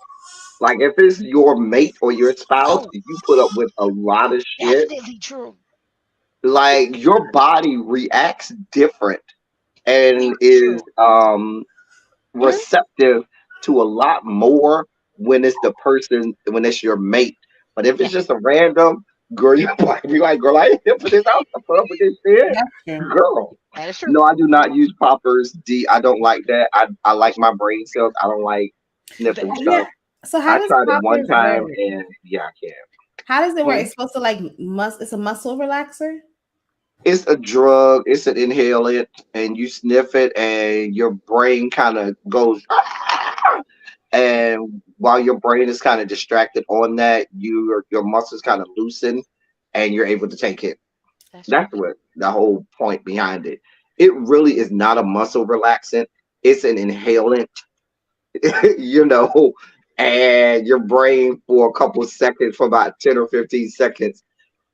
Like, if it's your mate or your spouse, Oh, if you put up with a lot of shit, definitely true. like, your body reacts different Very and is true. Mhm. receptive to a lot more when it's your mate. But if Yeah. it's just a random, Girl, you might be like, girl, I ain't here for this. I was put up with this shit. That's true. Girl. That is true. No, I do not use poppers. I don't like that. I like my brain cells. I don't like sniffing Yeah. stuff. So how I does tried it one poppers work? time and yeah, I can't. How does it work? Hmm. It's supposed to like it's a muscle relaxer. It's a drug. It's an inhalant, and you sniff it, and your brain kind of goes. "Ah!" And while your brain is kind of distracted on that, your muscles kind of loosen, and you're able to take it. That's true. That's what the whole point behind it. It really is not a muscle relaxant. It's an inhalant, you know, and your brain for a couple seconds, for about 10 or 15 seconds,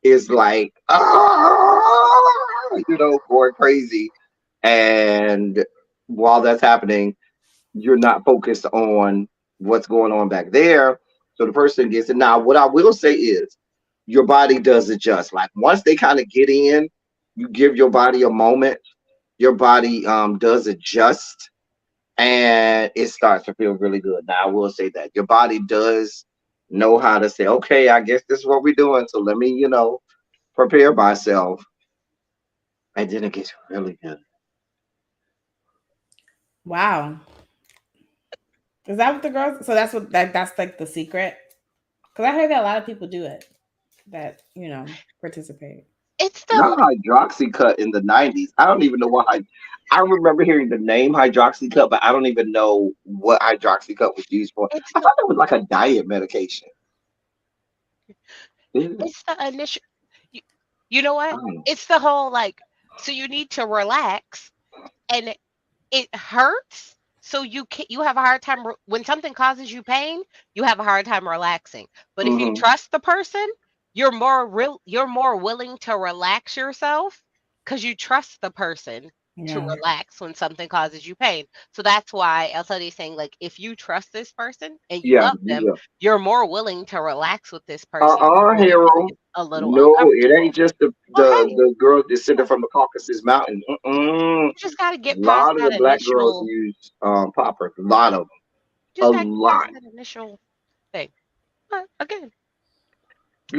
is like, going crazy. And while that's happening, you're not focused on what's going on back there. So the person gets it. Now, what I will say is your body does adjust. Like once they kind of get in, you give your body a moment, your body does adjust and it starts to feel really good. Now, I will say that your body does know how to say, okay, I guess this is what we're doing. So let me, prepare myself. And then it gets really good. Wow. Is that what the girls? So that's like the secret. Because I heard that a lot of people do it. That participate. It's Not the hydroxycut in the 90s. I don't even know what I remember hearing the name hydroxycut, but I don't even know what hydroxycut was used for. it's I the thought it was like a diet medication. Isn't it? it's the initial. You, you know I what? don't know. It's the whole like. So you need to relax, and it hurts. So you have a hard time when something causes you pain. You have a hard time relaxing. But if you Hmm. trust the person, You're more willing to relax yourself because you trust the person to Yeah. relax when something causes you pain. So that's why LTD is saying like if you trust this person and you Yeah, love you them, will. you're more willing to relax with this person even when Hero. it's a little No, it uncomfortable. ain't just the Well, the, hey, the girl descended from the Caucasus Mountain. Mm-mm. you just got to A get past lot of the that black girls initial. use poppers. A lot of them. You A just got to get past lot. that initial thing. But again,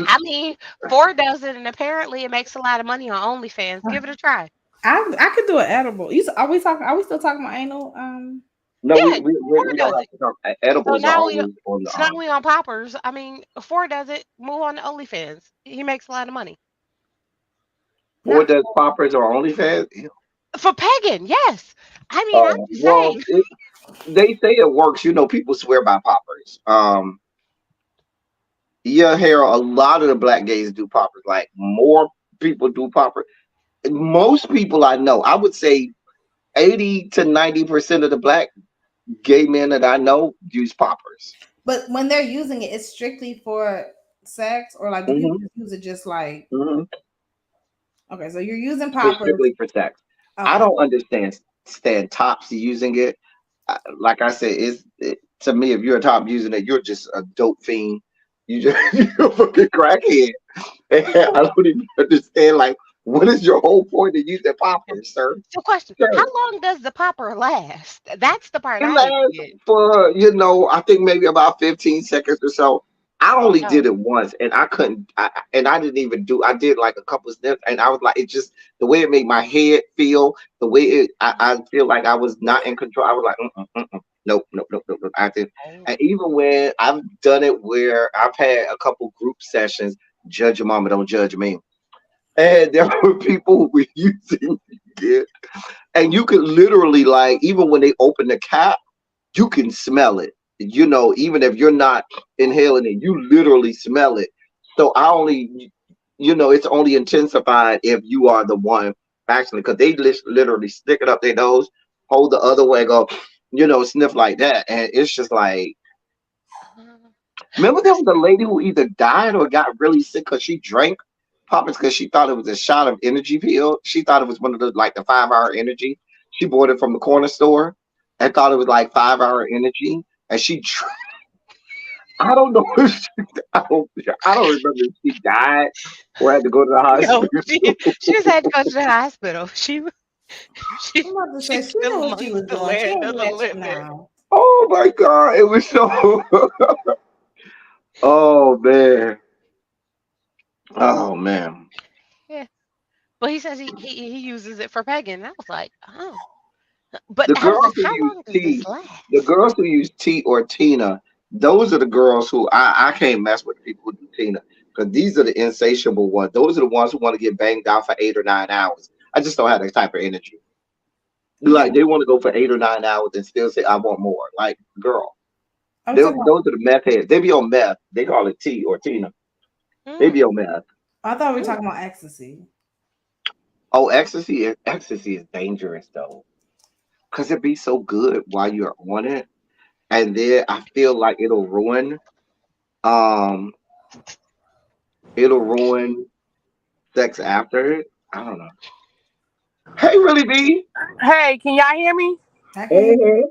I mean, Ford does it, and apparently it makes a lot of money on OnlyFans. Give it a try. I could do an edible. Are we talking? Are we still talking about anal? No, Yeah, Ford we don't does have it. to talk. So Edibles are now we always on the so now we on poppers. I mean, Ford does it. Move on to OnlyFans. He makes a lot of money Or Not does poppers or OnlyFans? Ew. for pegging. Yes, I mean I'm just Well, saying. they say it works. People swear by poppers. Yeah, Harold. A lot of the black gays do poppers. Like more people do poppers. Most people I know, I would say 80 to 90% of the black gay men that I know use poppers. but when they're using it, it's strictly for sex, or like do people Hmm. just use it just like Hmm. okay? So you're using It's poppers. strictly for sex. I Okay. don't understand stand tops using it. Like I said, to me, if you're a top using it, you're just a dope fiend. You're a fucking crackhead. And I don't even understand. Like, what is your whole point of using poppers, sir? So question: how Sir, long does the popper last? That's the part it I need to lasts get. for I think maybe about 15 seconds or so. I only Oh, did it once, and I couldn't. And I didn't even do. I did like a couple steps, and I was like, it just the way it made my head feel, the way I feel like I was not in control. I was like, nope, nope, nope, nope, nope. I did. oh, And even when I've done it, where I've had a couple group sessions, judge your mama, don't judge me. And there were people who were using it, and you could literally like, even when they open the cap, you can smell it. Even if you're not inhaling it, you literally smell it. So I only, it's only intensified if you are the one actually, because they literally stick it up their nose, hold the other way, go, sniff like that, and it's just like. uh, Remember, there was a lady who either died or got really sick because she drank poppers because she thought it was a shot of energy pill. She thought it was one of the like the 5 hour energy. She bought it from the corner store and thought it was like 5 hour energy. And I don't know if I don't remember if she died or had to go to the no, she hospital. she just had to go to the hospital. She I'm about to say she's she still knew what she amongst was the doing. She land ain't of do the that shit living. now. Oh my god, it was so. Oh man, Oh man. Yeah. But he says he uses it for pegging. And I was like, oh. But The I was girls like, who how use long does this T, the last? girls who use T or Tina, those are the girls who I can't mess with the people who do Tina because these are the insatiable ones. Those are the ones who want to get banged out for 8 or 9 hours. I just don't have that type of energy. Yeah. Like they want to go for 8 or 9 hours and still say I want more. Like girl, I'm talking about, those are the meth heads. They be on meth. They call it T or Tina. They Mm, be on meth. I thought we were mm. talking about ecstasy. Oh, ecstasy is dangerous though, cause it be so good while you're on it, and then I feel like um it'll ruin sex after it. I don't know. Hey, really B? Hey, can y'all hear me? I can hear Mhm.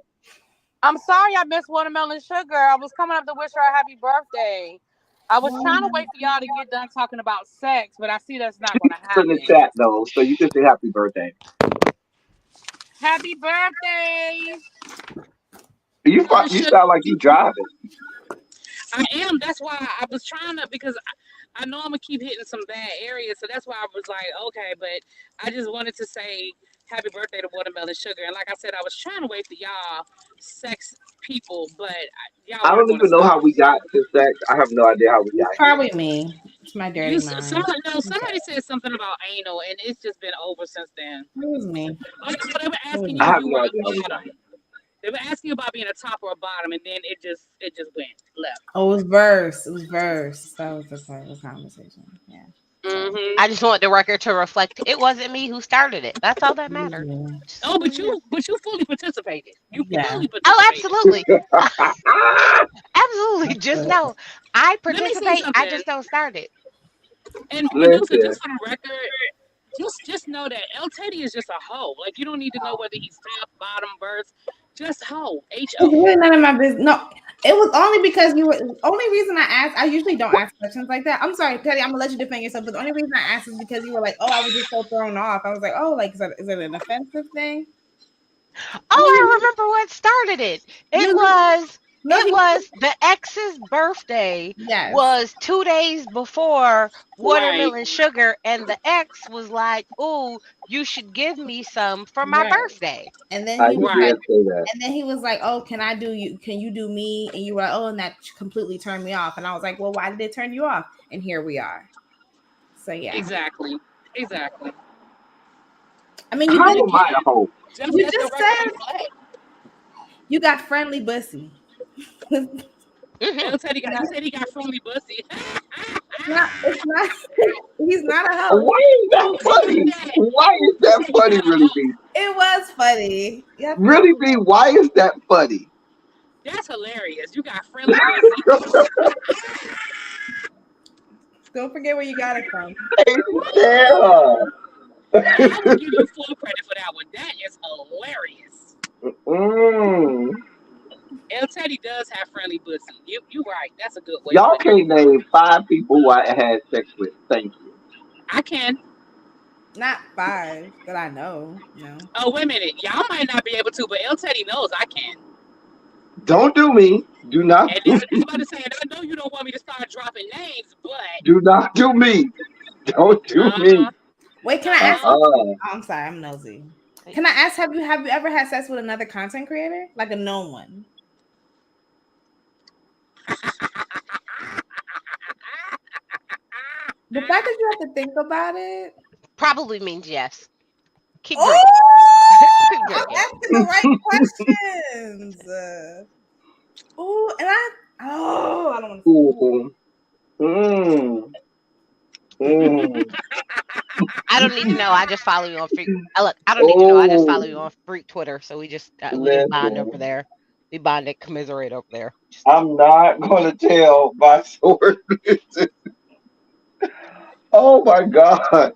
I'm sorry I missed Watermelon Sugar. I was coming up to wish her a happy birthday. I was trying to wait for y'all to get done talking about sex, but I see that's not going to In the happen. chat though, so you can say happy birthday. Happy birthday, You Melon you Sugar. sound like you driving. I am. That's why I was trying to, because I know I'm going to keep hitting some bad areas. So that's why I was like, okay, but I just wanted to say happy birthday to Watermelon Sugar. And like I said, I was trying to wait for y'all sex people, but y'all I weren't don't going to even know stop. how we got to sex. I have no idea how we you. got here. Probably me. It's my dirty mind. I'm sorry. Somebody said something about anal, and it's just been over since then. It was me. Oh, no, they were It was asking I you if me. have you no were a idea how we got bottom. They were asking you about being a top or a bottom, and then it just went left. Oh, it was verse. It was verse. That was the part of the conversation. Yeah. Sorry. Hmm. I just want the record to reflect it wasn't me who started it. That's all that It was mattered. me. Just Oh, so you know. but you fully participated. You Yeah. fully Oh, participated. absolutely. here. Absolutely. Just But know I Let me say participate. I something. just don't start it. And Medusa, Listen, just for the record, just know that El Teddy is just a hoe. Like you don't need to know whether he's top, bottom, birth. Just hoe. it's Ho. really none of my business. No, it was only because you were. Only reason I asked. I usually don't ask questions like that. I'm sorry, Teddy. I'm gonna let you defend yourself. But the only reason I asked is because you were like, "Oh, I was just so thrown off." I was like, "Oh, like is it an offensive thing?" Oh, I You, remember what started it. you It just was no. it He was the ex's birthday yes. was 2 days before Right. Watermelon Sugar, and the ex was like, "Oh, you should give me some for my Right. birthday." And then I he he was Right. like, did say that. and then he was like, "Oh, can I do you? Can you do me?" And you were like, "Oh," and that completely turned me off. And I was like, "Well, why did it turn you off?" And here we are. So yeah. Exactly. Exactly. I mean, How And am I a again, hoe? just you let the just record said reflect. you got friendly bussy. Hmm. He said he got friendly pussy. It's not. He's not a hoe. Why is that Who said funny? that? Why is Who that said he funny, not a really hoe? B? It was funny. You have to Really B? Why is that funny? That's hilarious. You got friendly pussy. don't forget where you got it from. Hey, Sarah. Now I will give you full credit for that one. That is hilarious. mm. El Teddy does have friendly pussy. You right. That's a good way of Y'all putting it. can't name 5 people who I had sex with. Thank you. I can. Not five that I know. No. Oh, wait a minute. Y'all might not be able to, but El Teddy knows I can. Don't do me. Do not And do I'm about to say, and I know you don't want me to start dropping names, but do not do me. Don't do me. uh-huh, Wait, can I ask? uh-huh. Uh-uh. Oh, I'm sorry, I'm nosy. Can I ask? Have you ever had sex with another content creator, like a known one? The fact that you have to think about it. Probably means yes. Keep drinking. Oh, Keep I'm drinking. asking the right questions. I don't want to say. Ooh. Mm. Mm. I don't need to know. I just follow you on freak. Look, I don't need to know. I just Oh, follow you on freak Twitter. So we just bond over listen. there. We bond and commiserate over there. Just I'm not gonna tell my source. Oh my God.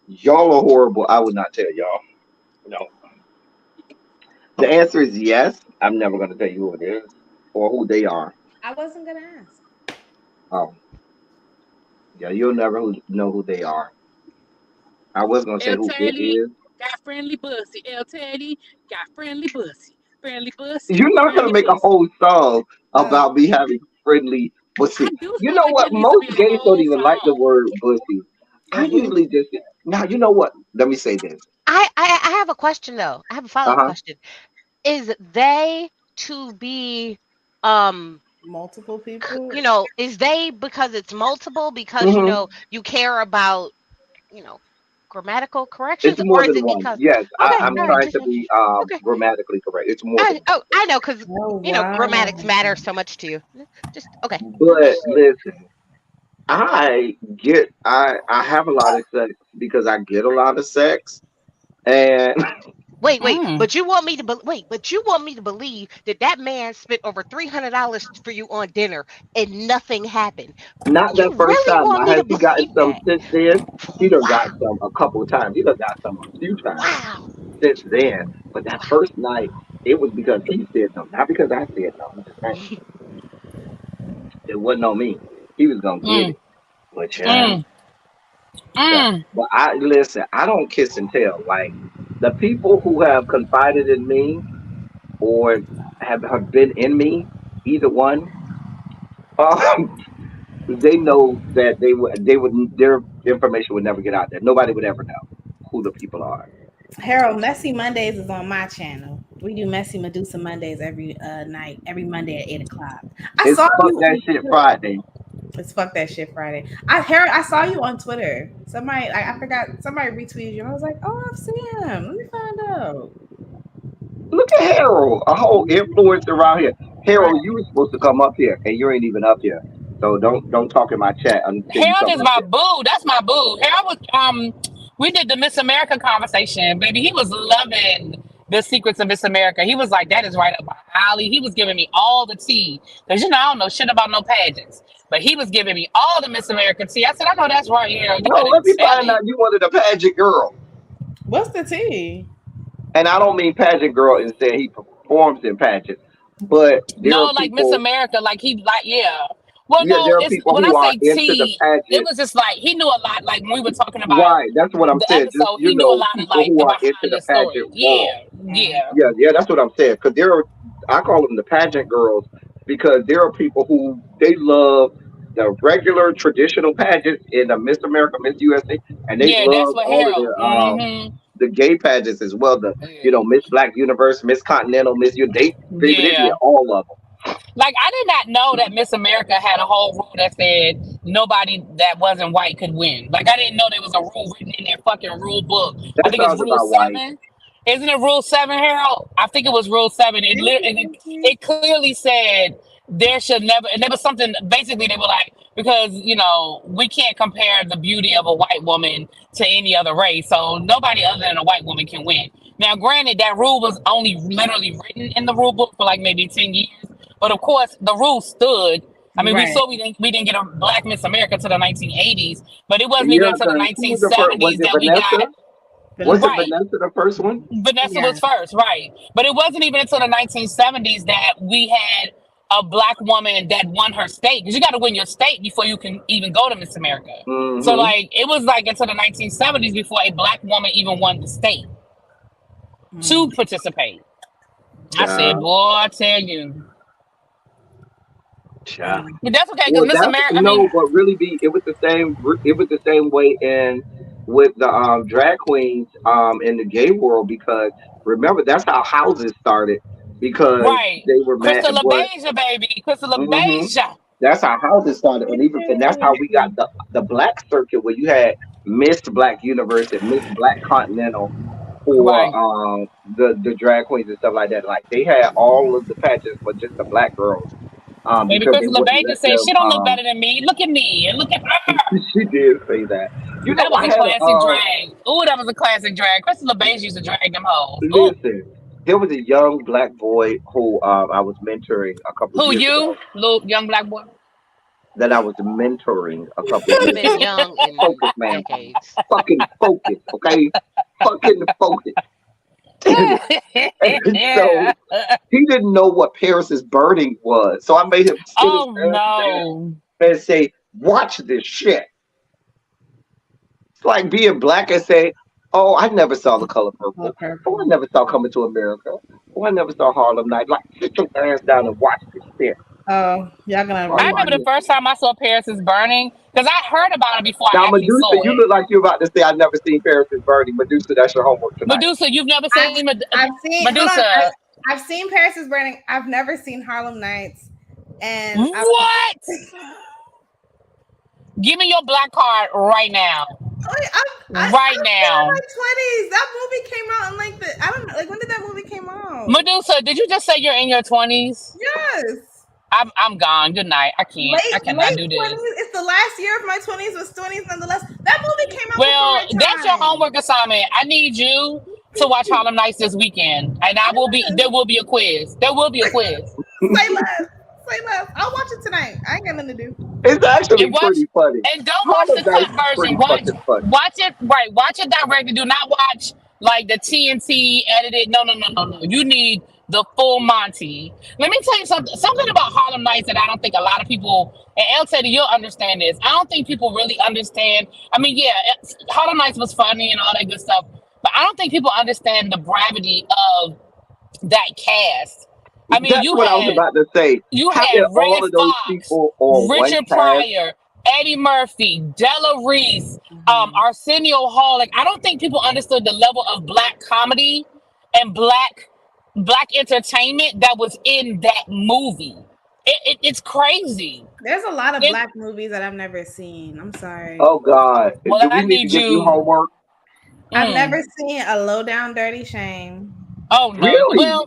Y'all are horrible. I would not tell y'all. No. The answer is yes. I'm never gonna tell you who it is or who they are. I wasn't gonna ask. Oh, yeah, you'll never know who they are. I was gonna say El who it Teddy is. got friendly pussy. El Teddy got friendly pussy. Friendly pussy. You're not gonna Friendly make a pussy. whole song Uh, about me having friendly Well, I see, do you feel know like what? that needs to be Most a gays don't whole even like the song. word pussy. I usually just now. You know what? Let me say this. I have a question though. I have a Uh follow-up huh. question. Is they to be um Multiple people. is they because it's multiple because Hmm. you care about, you know, grammatical It's corrections, or more is than it one. because Yes, okay, I'm all right, trying just to making be sure. Okay. grammatically correct. It's more than one. I know because Oh grammatics wow. matter so much to you. Just okay. But listen, I have a lot of sex because I get a lot of sex, and Wait, Mm. but you want me to but you want me to believe that that man spent over $300 for you on dinner and nothing happened. not You that first really time. want Now, me has to he gotten believe some that? since then? He done got Wow. some a couple of times. He done got some a few times Wow. since then. But that Wow. first night, it was because he said no, not because I said no. I'm just saying it wasn't on me. He was gonna get Mm. it. But yeah, Mm. yeah. Mm. But I listen. I don't kiss and tell. Like the people who have confided in me or have been in me, either one. Um, they know that they would their information would never get out there. Nobody would ever know who the people are. Harold, Messy Mondays is on my channel. We do Messy Medusa Mondays every night, every Monday at 8 o'clock. I It's saw fuck you that on shit Twitter. Friday. It's fuck that shit Friday. Harold, I saw you on Twitter. Somebody, I forgot. Somebody retweeted you, and I was like, oh, I've seen him. Let me find out. Look at Harold, a whole influencer around here. Right. Harold, you were supposed to come up here, and you ain't even up here. So don't talk in my chat until you Harold come is up my here. boo. That's my boo. Harold was we did the Miss America conversation, baby. He was loving the secrets of Miss America. He was like, that is right up my alley. He was giving me all the tea. Because I don't know shit about no pageants. But he was giving me all the Miss America tea. I said, I know that's right, Harold. You No, better let me tell find it. out you wanted a pageant girl, What's the tea? and I don't mean pageant girl and say he performs in pageants, but there No, are like Miss people. America, like he like yeah. Well, Yeah, no, there are it's people when I who are say into the T, it pageant. was just like he knew a lot. Like when we were talking about Right, that's what I'm the saying. Just episode, he knew a lot of people like who the are into behind the the story. pageant world. Yeah, yeah. Yeah, yeah, that's what I'm saying. Because there are, I call them the pageant girls because there are people who they love the regular traditional pageants in the Miss America, Miss USA, and they Yeah, that's love what all of Harold. the gay pageants as well. The Miss Black Universe, Miss Continental, Miss U. They baby, they did Yeah. all of Like I did not know that Miss America had a whole rule that said nobody that wasn't white could win. Like I didn't know there was a rule written in their fucking rule book. them. I That think it's sounds rule about right. 7. Isn't it rule 7, Harold? I think it was rule 7. It clearly said there should never, and there was something basically they were like, because we can't compare the beauty of a white woman to any other race, so nobody other than a white woman can win. Now granted, that rule was only literally written in the rule book for like maybe 10 years, but of course the rule stood. I mean, we Right. saw we didn't get a black Miss America to the 1980s, but it wasn't even Yeah, until the because who was the first? Was 1970s it that we got Vanessa? Was it Vanessa. right. Vanessa the first one? Vanessa Yeah. was first, right? But it wasn't even until the 1970s that we had a black woman that won her state, because you got to win your state before you can even go to Miss America. So Mm-hmm. like it was like until the 1970s before a black woman even won the state to Mm. participate. I said, Child, boy, I tell you, child. but that's okay because Well, Miss that's America. I no, mean, but really, it was the same. It was the same way in with the drag queens in the gay world because remember that's how houses started because right? they were mad. Crystal But LaBeija, baby, Crystal hmm LaBeija. that's how houses started, and that's how we got the black circuit where you had Miss Black Universe and Miss Black Continental for Right. the drag queens and stuff like that. Like they had all of the patches for just the black girls Baby, because they Crystal wouldn't LaBeija let said them she don't look better than me. Look at me and look at her. she did say that. You know, That was I a had classic drag. Ooh, that was a classic drag. Crystal LaBeija used to drag them hoes. Ooh, listen. There was a young black boy who I was mentoring a couple of who years you, ago. little young black boy? That I was mentoring a couple You of haven't years been ago. young in Focus, man. decades. Fucking focus, okay? Fucking focus. And so he didn't know what Paris's burning was. So I made him sit his Oh ass no. there and say, "Watch this shit." It's like being black and say, "Oh, I never saw the color Color purple. Oh, I purple. never saw Coming to America. Oh, I never saw Harlem Night." Like, sit your ass down and watch this shit. Oh, y'all gonna I Right, remember the right. rewind. first time I saw Paris is Burning because I heard about it before I Now, actually Medusa, saw you it. look like you're about to say I've never seen Paris is Burning. Medusa, that's your homework tonight. Medusa, you've never seen I've seen. Hold on. Medusa. I've seen Paris is Burning. I've never seen Harlem Nights, and What? Give me your black card right now. Right I'm still in now. my 20s. That movie came out in like I don't know, like when did that movie came out? Medusa, did you just say you're in your 20s? Yes. I'm gone. Good night. I can't. I Late cannot do 20s. this. It's the last year of my 20s was 20s nonetheless. That movie came out before Well, my that's your time. homework assignment. I need you to watch Harlem Nights this weekend, and I will be. There Yes. will be a quiz. There will be a quiz. Say less. Say less. I'll watch it tonight. I ain't got nothing to do. It's actually And watch. pretty funny. And don't watch Harlem the cut Nights is version. pretty Watch. fucking funny. Watch it. Right. Watch it directly. Do not watch like the TNT edited. No. No. No. No. No. You need the full Monty. Let me tell you something. Something about Harlem Nights that I don't think a lot of people. And El Teddy, you'll understand this. I don't think people really understand. I mean, yeah, Harlem Nights was funny and all that good stuff, but I don't think people understand the gravity of that cast. I mean, That's what I was about to say. you Having had all Red of those Fox, people on one Richard cast, Pryor, Eddie Murphy, Della Reese, Arsenio Hall. Like, I don't think people understood the level of black comedy and black entertainment that was in that movie. It's crazy. There's a lot of It, black movies that I've never seen. I'm sorry. oh God, well, do we I need to need give you you. homework? I've Mm, never seen A Low Down Dirty Shame. oh no. Really?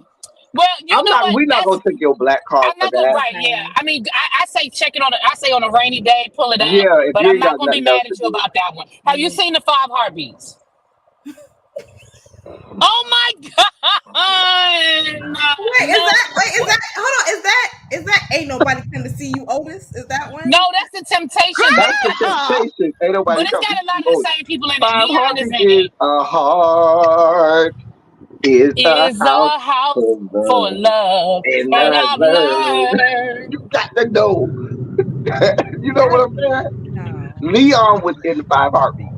Well, you I'm know not. what? We're not That's gonna take your black card I'm for not gonna that. right, yeah. I mean, I say check it on. I say on a rainy day, pull it up. Yeah, if But you I'm ain't not got gonna be nothing else mad to at you do. about that one. Have you seen the Five Heartbeats? Oh my god! Wait, No, is that hold on, is that Ain't Nobody Come to See You, Otis? Is that no, one? that's the Temptations. That's the temptation. Ain't But nobody it's come to got a see lot you. of the Oh, same people in it. Five Leon is Heartbeats in is it. a heart, is a Is house a house for for love, love, and and I've I've learned. learned. You got to know. You know what I'm saying? No. Leon was in the Five Heartbeats.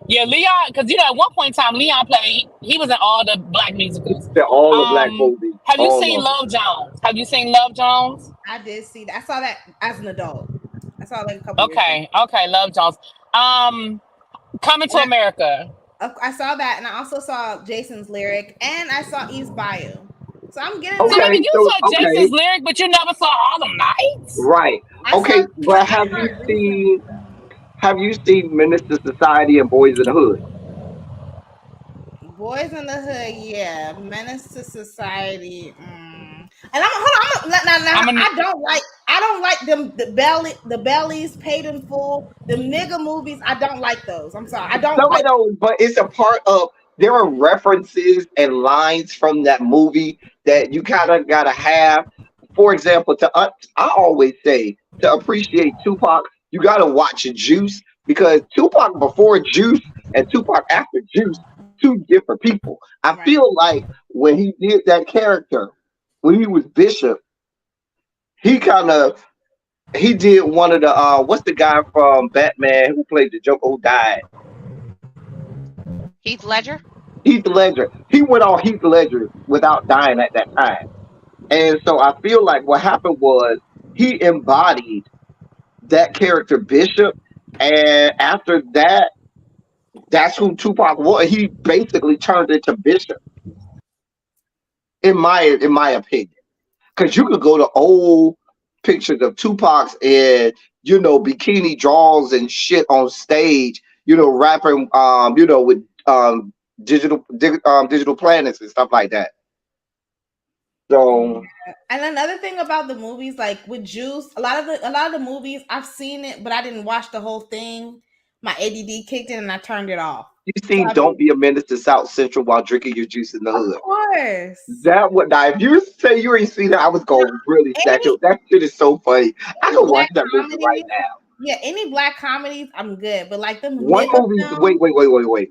Yeah, Leon, because at one point in time, Leon played. He was in all the black musicals. They're all the black movies, Have you all seen of them. Love Jones? Have you seen Love Jones? I did see that. I saw that as an adult. I saw it like a couple years ago. Okay, Love Jones. Coming to And America. I saw that, and I also saw Jason's Lyric, and I saw East Bayou. So I'm getting So, like baby, Okay, you so saw okay, Jason's Lyric, but you never saw Harlem Nights? right. I saw Okay, but I saw it recently. have you seen Minister Society and Boys in the Hood? Boys in the Hood, yeah. Menace to Society. And I'm hold on. Now, I'm a I don't like them the bellies paid in full. The nigga movies, I don't like those. I'm sorry. I don't Some of like those, but it's a part of. There are references and lines from that movie that you kind of gotta have. For example, I always say to appreciate Tupac, you gotta watch Juice because Tupac before Juice and Tupac after Juice, two different people. I right. feel like when he did that character, when he was Bishop, he kind of he did one of the what's the guy from Batman who played the Joker who died? Heath Ledger. Heath Ledger. He went on Heath Ledger without dying at that time. And so I feel like what happened was he embodied that character Bishop. And after that, that's who Tupac was. He basically turned into Bishop, in my opinion. Because you could go to old pictures of Tupac's and bikini draws and shit on stage, rapping with digital planets and stuff like that. So And another thing about the movies, like with Juice, a lot of the movies I've seen it, but I didn't watch the whole thing. My ADD kicked in and I turned it off. you So seen Don't Be a Menace to South Central while drinking your juice in the of hood. course. That would now if you say you ain't seen that, I was gonna really snatch Any you. That shit is so funny. I any can watch black that movie right comedies, now. yeah, any black comedies, I'm good. But like the One nigga movie, film,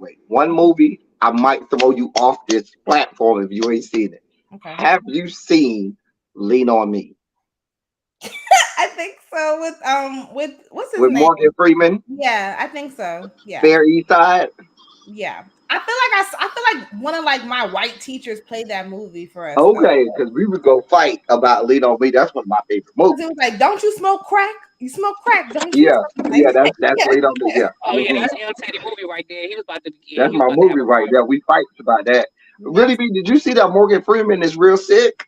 wait. One movie, I might throw you off this platform if you ain't seen it. okay. Have you seen Lean on Me I think so with what's his with name? Morgan Freeman, Yeah, I think so. Yeah. Fair East Side? Yeah, I feel like one of like my white teachers played that movie for us. Okay, because we would go fight about Lean on Me. That's one of my favorite movies. It was like, don't you smoke crack? You smoke crack, don't you? Yeah, that's Lean on Me. Yeah. Oh yeah, that's El Teddy movie right there. He was about to. Yeah, That's he was my about to have movie a right party. there. We fight about that. Really, B, did you see that Morgan Freeman is real sick?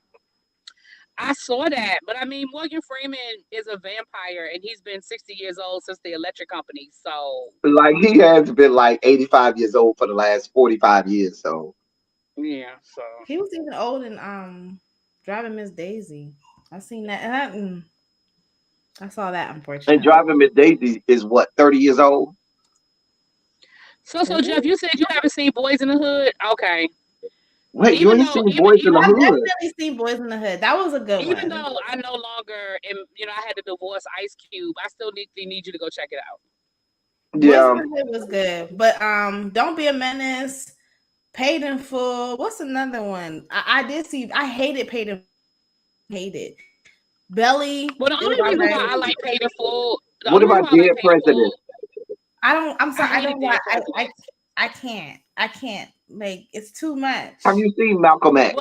I saw that, but I mean, Morgan Freeman is a vampire, and he's been 60 years old since the electric company. So Like he has been like 85 years old for the last 45 years. So yeah, so he was even old in Driving Miss Daisy. I seen that, and I saw that. Unfortunately, and Driving Miss Daisy is what 30 years old. So Jeff, you said you haven't seen Boys in the Hood. Okay. Wait, you ain't seen Boys in the I've Hood? definitely seen Boys in the Hood. That was a good one. Even though I no longer am, I had to divorce Ice Cube, I still need you to go check it out. Yeah, Boys in the Hood was good, but Don't Be a Menace, Paid in Full. What's another one? I did see. I hated Paid in. Hated Belly. Well, the only reason why I like Paid in Full. What about Dead President? I'm sorry. I don't like. I can't. I can't. Like, it's too much. Have you seen Malcolm X?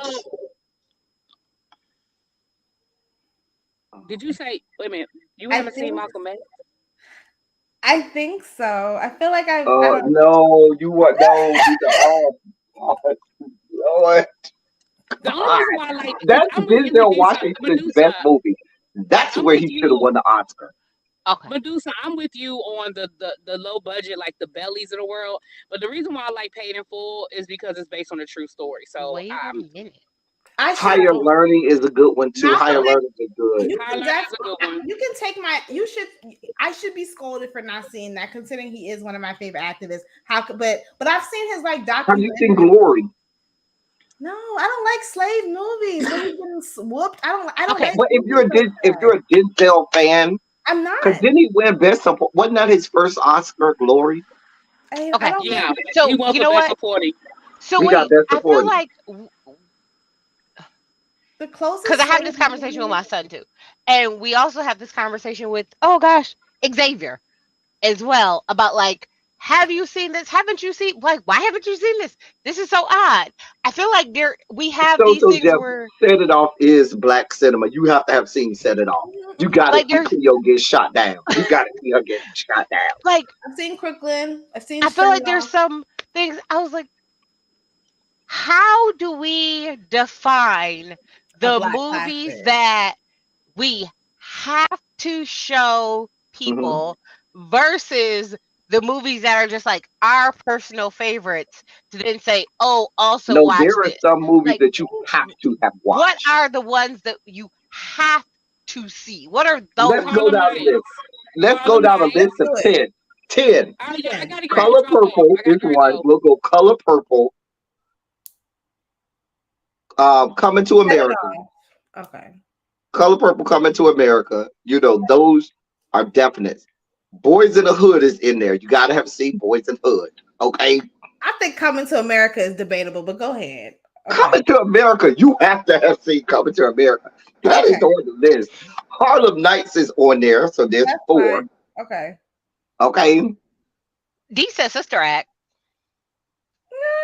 Well, did you say? Wait a minute. You haven't seen Malcolm X? I think so. I feel like I. No, you what? No, Lord. The only reason why I like that's Denzel Washington's best movie. That's where he should have won the Oscar. Okay. Medusa, I'm with you on the low budget, like the Bellies of the world. But the reason why I like Paid in Full is because it's based on a true story. So wait a minute. Higher Learning is a good one too. Higher Learning is good. You can take my. You should. I should be scolded for not seeing that, considering he is one of my favorite activists. But I've seen his like documentary. Have you seen Glory? No, I don't like slave movies. When he's getting whooped, I don't. Okay, but if you're a Denzel fan, I'm not. Because didn't he win Best Support? Wasn't that his first Oscar, Glory? Okay, yeah. So he won you for know Best what? Supporting. So We wait, got Best I feel Supporting. like the closest, because I have this conversation with my son too, and we also have this conversation with Xavier as well about like, have you seen this? Haven't you seen, like, why haven't you seen this? This is so odd. I feel like we have these things Jeff, where Set It Off is black cinema. You have to have seen Set It Off. You got to see Cleo get shot down. You got to see her get shot down. Like, I've seen Crooklyn. I've seen. I feel like there's some things I was like, how do we define the movies that we have to show people versus the movies that are just like our personal favorites to then say, also watch there are this. some movies that you have to have watched. What are the ones that you have to see? What are those? Let's go down a list. Let's go down a list of 10. 10. Color Purple is one. We'll go Color Purple. Coming to America. Okay. Color Purple, Coming to America. You know, those are definite. Boys in the Hood is in there. You gotta have seen Boys in the Hood. Okay. I think Coming to America is debatable, but go ahead. Okay. Coming to America, you have to have seen Coming to America. That is on the list. Harlem Nights is on there, so there's 4. Fine. Okay. Okay. D said Sister Act.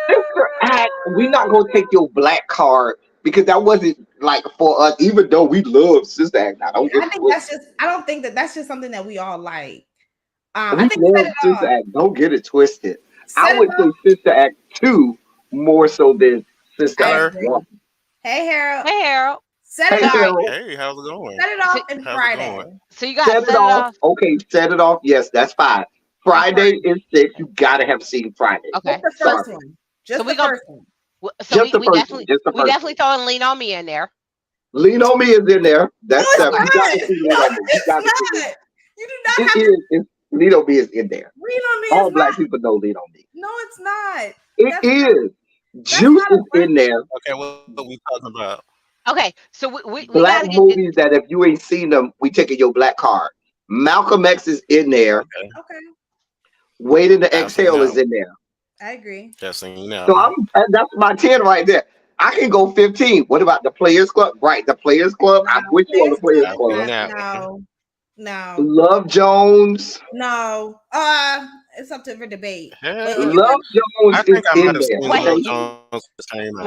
Sister Act, we're not gonna take your black card because that wasn't like for us, even though we love Sister Act. I don't think that's just something that we all like. We I think love Sister Act. Don't get it twisted. I would say Sister Act 2 more so than Sister Act 1. Hey Harold. Hey Harold. Set it off. Hey, how's it going? Set it off and Friday. So you got Set It Off. Okay, Set It Off. Yes, that's 5. Friday is 6. You gotta have seen Friday. Okay. Just the first one. Just the first one. So we definitely throwing Lean on Me in there. Lean on Me is in there. That's no, 7. You gotta see Lean on Me. You gotta see it. You do not have Lean on Me is in there. Lean on Me. All black people know Lean on Me. No, it's not. It is. Juice is in there. Okay, what are we talking about? Okay, so we black gotta get movies that if you ain't seen them, we taking your black card. Malcolm X is in there. Okay. Waiting to Exhale is in there. I agree. Just so you know. So that's my 10 right there. I can go 15. What about the Players Club? Right, the Players Club. I'm with you on the Players Club. No. Love Jones. No. it's up to for debate. But Hell, if you Love Jones I is think I in might have there. seen Okay, Love Wait, Jones when it came out.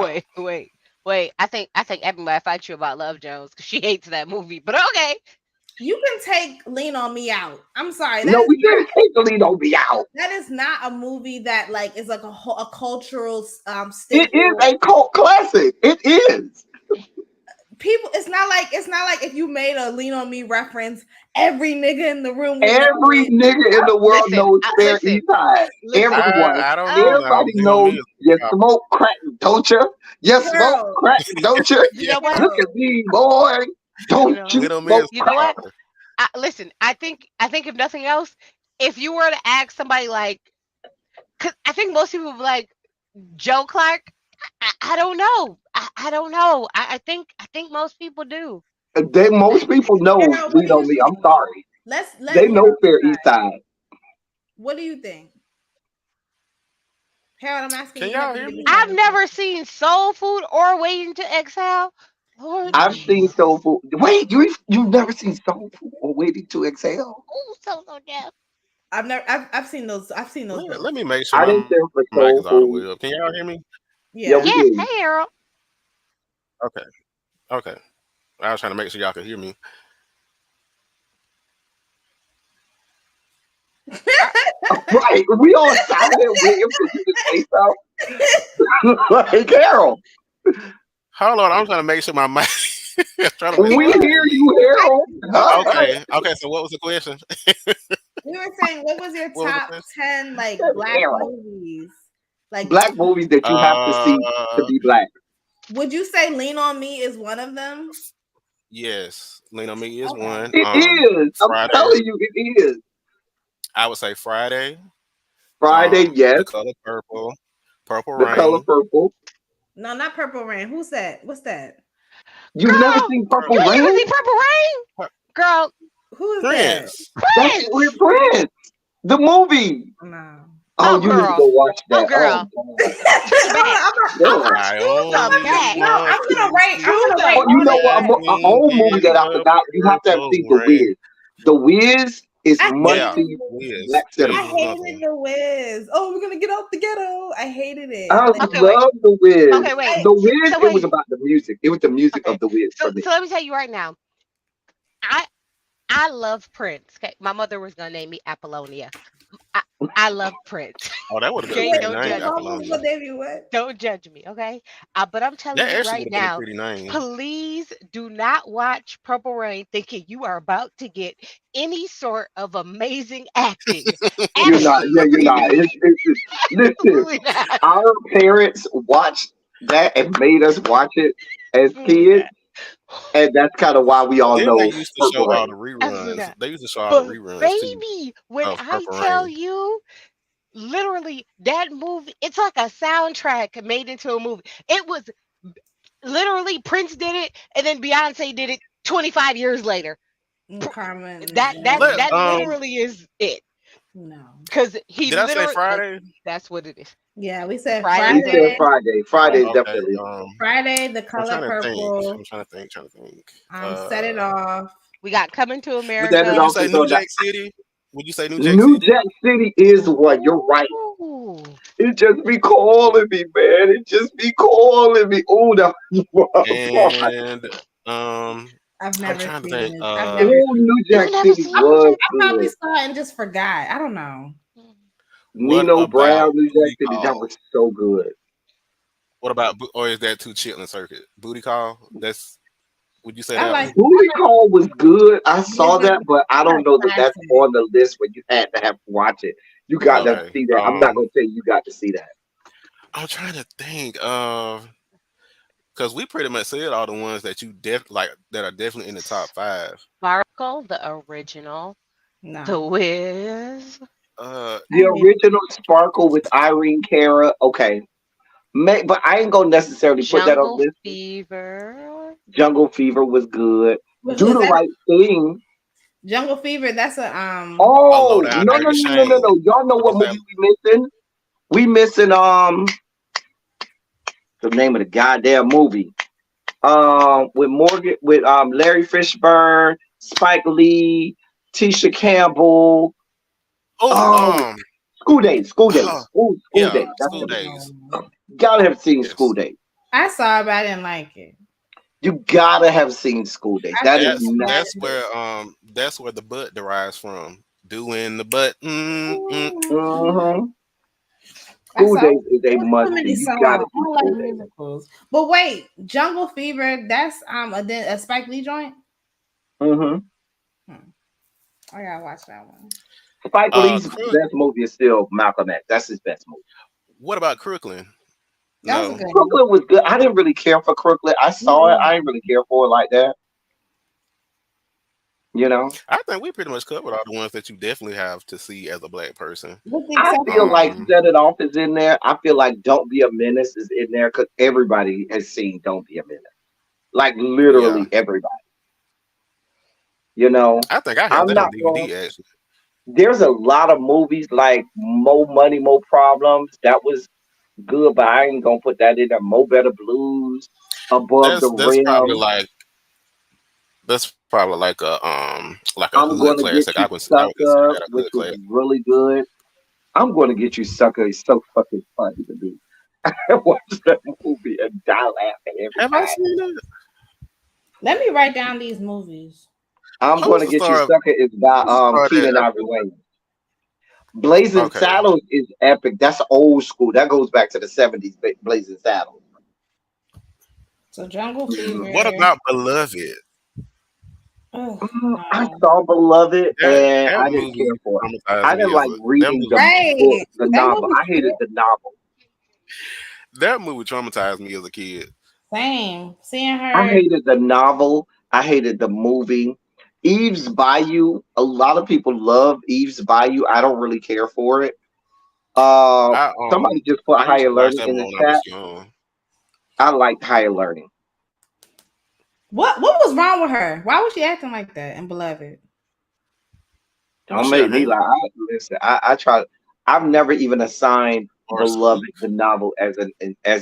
wait. I think everybody fights you about Love Jones because she hates that movie. But okay. you can take Lean on Me out. I'm sorry. no, we can't take the lead on me out. That is not a movie that like is like a cultural It is staple. a cult classic. It is. People, it's not like if you made a Lean on Me reference, every nigga in the room would know Every it. nigga in the world Listen, knows Fair East Side. Everyone. I don't know now. Everybody Lean on Me knows is you pop. smoke crack, don't you? You smoke Harold, crack, don't you? You know what? Look at me, boy. Don't know, you Lean on Me smoke is You know crack? what? pop. Listen, I think if nothing else, if you were to ask somebody like, cause I think most people would be like Joe Clark. I don't know. I don't know. I think most people do. Most people know Harold, what Lean do on you Me. think? I'm sorry. Let They know Harold Fair decide. East Side. What do you think? Harold, I'm asking Can you. y'all hear me? I've never seen Soul Food or Waiting to Exhale. Lord I've seen Jesus. Soul Food. Wait, you've never seen Soul Food or Waiting to Exhale? Ooh, so deaf. I've seen those. I've seen those. Let me make sure I my didn't care for mic Soul is all the Food. way up. Can y'all hear me? Yeah, we Yeah. Yes, did. hey Harold. Okay. Okay. I was trying to make sure y'all could hear me. Right. We all sat there waiting for you to say something. Like, Carol, Hold on, I'm trying to make sure my mic. I'm trying to make we sure y'all can hear hear me. you, Harold. Okay. Okay. So what was the question? We were saying, what was your What was the top question? 10 like black Harold. movies? Like, Black movies that you have to see to Uh, be black. would you say Lean on Me is one of them? yes. Lean on Me is Okay. one. It is. I'm Friday. telling you, it is. I would say Friday. Friday, yes. The Color Purple. Purple The Color Rain. Purple. No, not Purple Rain. Who's that? What's that? You've never Girl, seen Pur- Purple you ain't never Rain? seen Purple Rain? Girl, Who is that? Prince. That's Prince. with Prince. The movie. No. Oh, Oh you need to girl. go watch Oh that. Oh, girl. God. To the back. Girl. I To the only back. No, I'm want gonna to write. I'm see gonna To write Oh, the you all know that what? back. down. An everything old movie in that I the forgot. You have to have purple seen The rain. Wiz. The Wiz is I must Yeah. see hated. Wiz. black Wiz cinema. I is another hated one. the Wiz. Oh, we're gonna get out the ghetto. I hated it. I Like, Okay, wait. love The Wiz. Okay, wait. The Wiz, So it was wait. about the music. It was the music Okay. of The Wiz for me. So let me tell you right now. I I love Prince. Okay. My mother was gonna name me Apollonia. I, I love Prince. Oh, that would have been a Okay, wait, pretty don't name, your judge me. mama was Apollonia. gonna name you what? Don't judge me, okay? But I'm telling That you actually right would have been a now, pretty name. please do not watch Purple Rain thinking you are about to get any sort of amazing acting. You're not. Yeah, you're Absolutely, not. Listen, absolutely not. our parents watched that and made us watch it as Absolutely kids, not. and that's kind of why we all Then they know used to Purple show all Rain. the Absolutely reruns. not. They used to show all the But reruns too baby, when of I Purple tell Rain. you, literally, that movie, it's like a soundtrack made into a movie. It was literally Prince did it, and then Beyonce did it 25 years later. Carmen. Let That literally is it. No. Because he did I say literally Friday? that's what it is. Yeah, we said Friday's We in said it. Friday. Friday. Friday is Oh, okay. definitely. Friday, The I'm Color trying to think. Purple. I'm trying to think. Trying to think. Set It Off. We got Coming to Set It Would you America. Off say is New on the Jack City? Would you say New Jack New City? Jack City is one. You're right. Ooh. It just be calling me, man. It just be calling me. Oh, the And I've I'm never trying to seen think. it. I've never. oh, New You've Jack never City seen New was Jack I probably good. saw it and just forgot. I don't know. What Nino about Brown, New Jack Booty City, that Call? was so good. What about or is that too chitlin circuit? Booty Call? That's would you say I that like. one? Booty Call was good. I saw It's a, that, but I don't know that that's classic. on the list where you had to have to watch it. You got to Okay. see that. I'm not gonna tell you got to see that. I'm trying to think of because we pretty much said all the ones that you like that are definitely in the top five. Sparkle, the original. The No. Wiz. Uh, The original Sparkle with Irene Cara, okay. But I ain't gonna necessarily put that on Jungle this. Fever. Jungle Fever was good. Do Is the that right thing. Jungle Fever? That's a a low Oh down no no dirty no no no shame. no! Y'all know Would you what say movie we missing? We missing the name of the goddamn movie. With Morgan with Larry Fishburne, Spike Lee, Tisha Campbell. oh Oh, School Days. School Days. School Yeah, Days. That's School what it Days. is. Gotta have seen School Yes. Days. I saw it, but I didn't like it. You gotta have seen School Days. I That is seen it, but I necessary. That's where the butt derives from. Doing the butt. Mm-hmm. I School saw Days is a there's must so see. many You songs. gotta I see don't School like Days. musicals. But wait, Jungle Fever, that's a Spike Lee joint. Mm-hmm. I gotta watch that one. Spike Lee's Crook. best movie is still Malcolm X. That's his best movie. What about Crooklyn? That was a No. good one. Crooklyn was good. I didn't really care for Crooklyn. I saw it. I didn't really care for it like that. You know, I think we pretty much covered all the ones that you definitely have to see as a black person. With the I exception feel like Um, Set It Off is in there. I feel like Don't Be a Menace is in there because everybody has seen Don't Be a Menace. Like yeah, literally everybody. You know, I think I have I'm that on not wrong. DVD actually. There's a lot of movies like More Money, More Problems. That was good, but I ain't gonna put that in there. Mo Better Blues, Above the That's probably Rim. like like a I'm hood gonna get classic. you I would consider Sucker, that a which hood was classic. really good. I'm gonna get you Sucker is so fucking funny to me. I watch that movie and die laughing every Have I time. seen that? let me write down these movies. I'm Who's gonna the get you star of Sucker is by who's the star of Keenan that? Ivory Wayans. Blazing Okay. Saddles is epic. That's old school. That goes back to the 70s. Blazing Saddles. So Jungle Mhm. What Fever. about Beloved? Oh I no. saw Beloved and That I didn't care movie for it. traumatized I me didn't as like a that reading the movie book, Right. the That novel. movie I hated the novel. that movie traumatized me as a kid. same. Seeing I her. hated the novel. I hated the movie. Eve's Bayou. A lot of people love Eve's Bayou. I don't really care for it. Somebody just put I used higher to watch learning that in the one when I was chat. young. I liked higher learning. What was wrong with her? Why was she acting like that in Beloved? Was Don't she a make me hater? lie. Listen, I try. I've never even assigned Or a Beloved spook? the novel as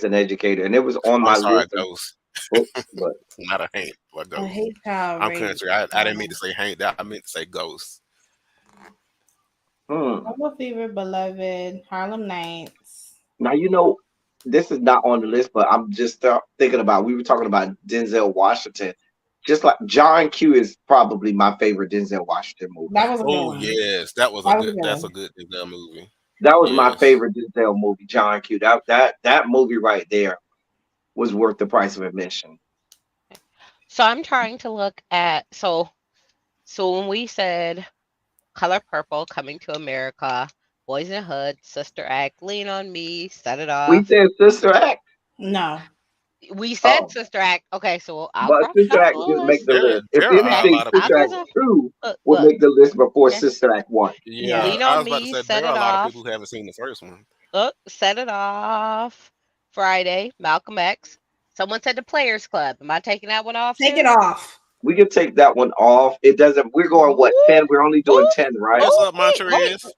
an educator, and it was on I'm my sorry, list of Ghost. books. But Not a haint, but I Ghost. hate child I'm rape. country. I didn't mean to say haint. That I meant to say Ghost. hmm. Jungle Fever, Beloved, Harlem Nights. Now this is not on the list, but I'm just thinking about. We were talking about Denzel Washington. Just like John Q is probably my favorite Denzel Washington movie. That was a good Oh one. yes, That was a good that's a one. good Denzel movie. That was my Yes. favorite Denzel movie, John Q. That movie right there was worth the price of admission. So I'm trying to look at so when we said Color Purple, Coming to America, Boys in the Hood, Sister Act, Lean on Me, Set It We Off. said Sister Act. No. We said Oh, Sister Act. Okay, so I'll but cross it Sister off Act the didn't make list. the list. If There are a Okay, anything, lot of I'll Sister people. cross Act it off. 2 would Look, make the list before okay. Sister Act 1. Yeah, Lean I on was about to Me, say there Set are It a lot of people Off. who haven't seen the first one. Look, Set It Off. Friday, Malcolm X. Someone said the Players Club. Am I taking that one off Take it too? off. We can take that one off. It doesn't. We're going what, Ooh, 10? We're only doing ooh, 10, right? What's ooh, up, wait. Montrez?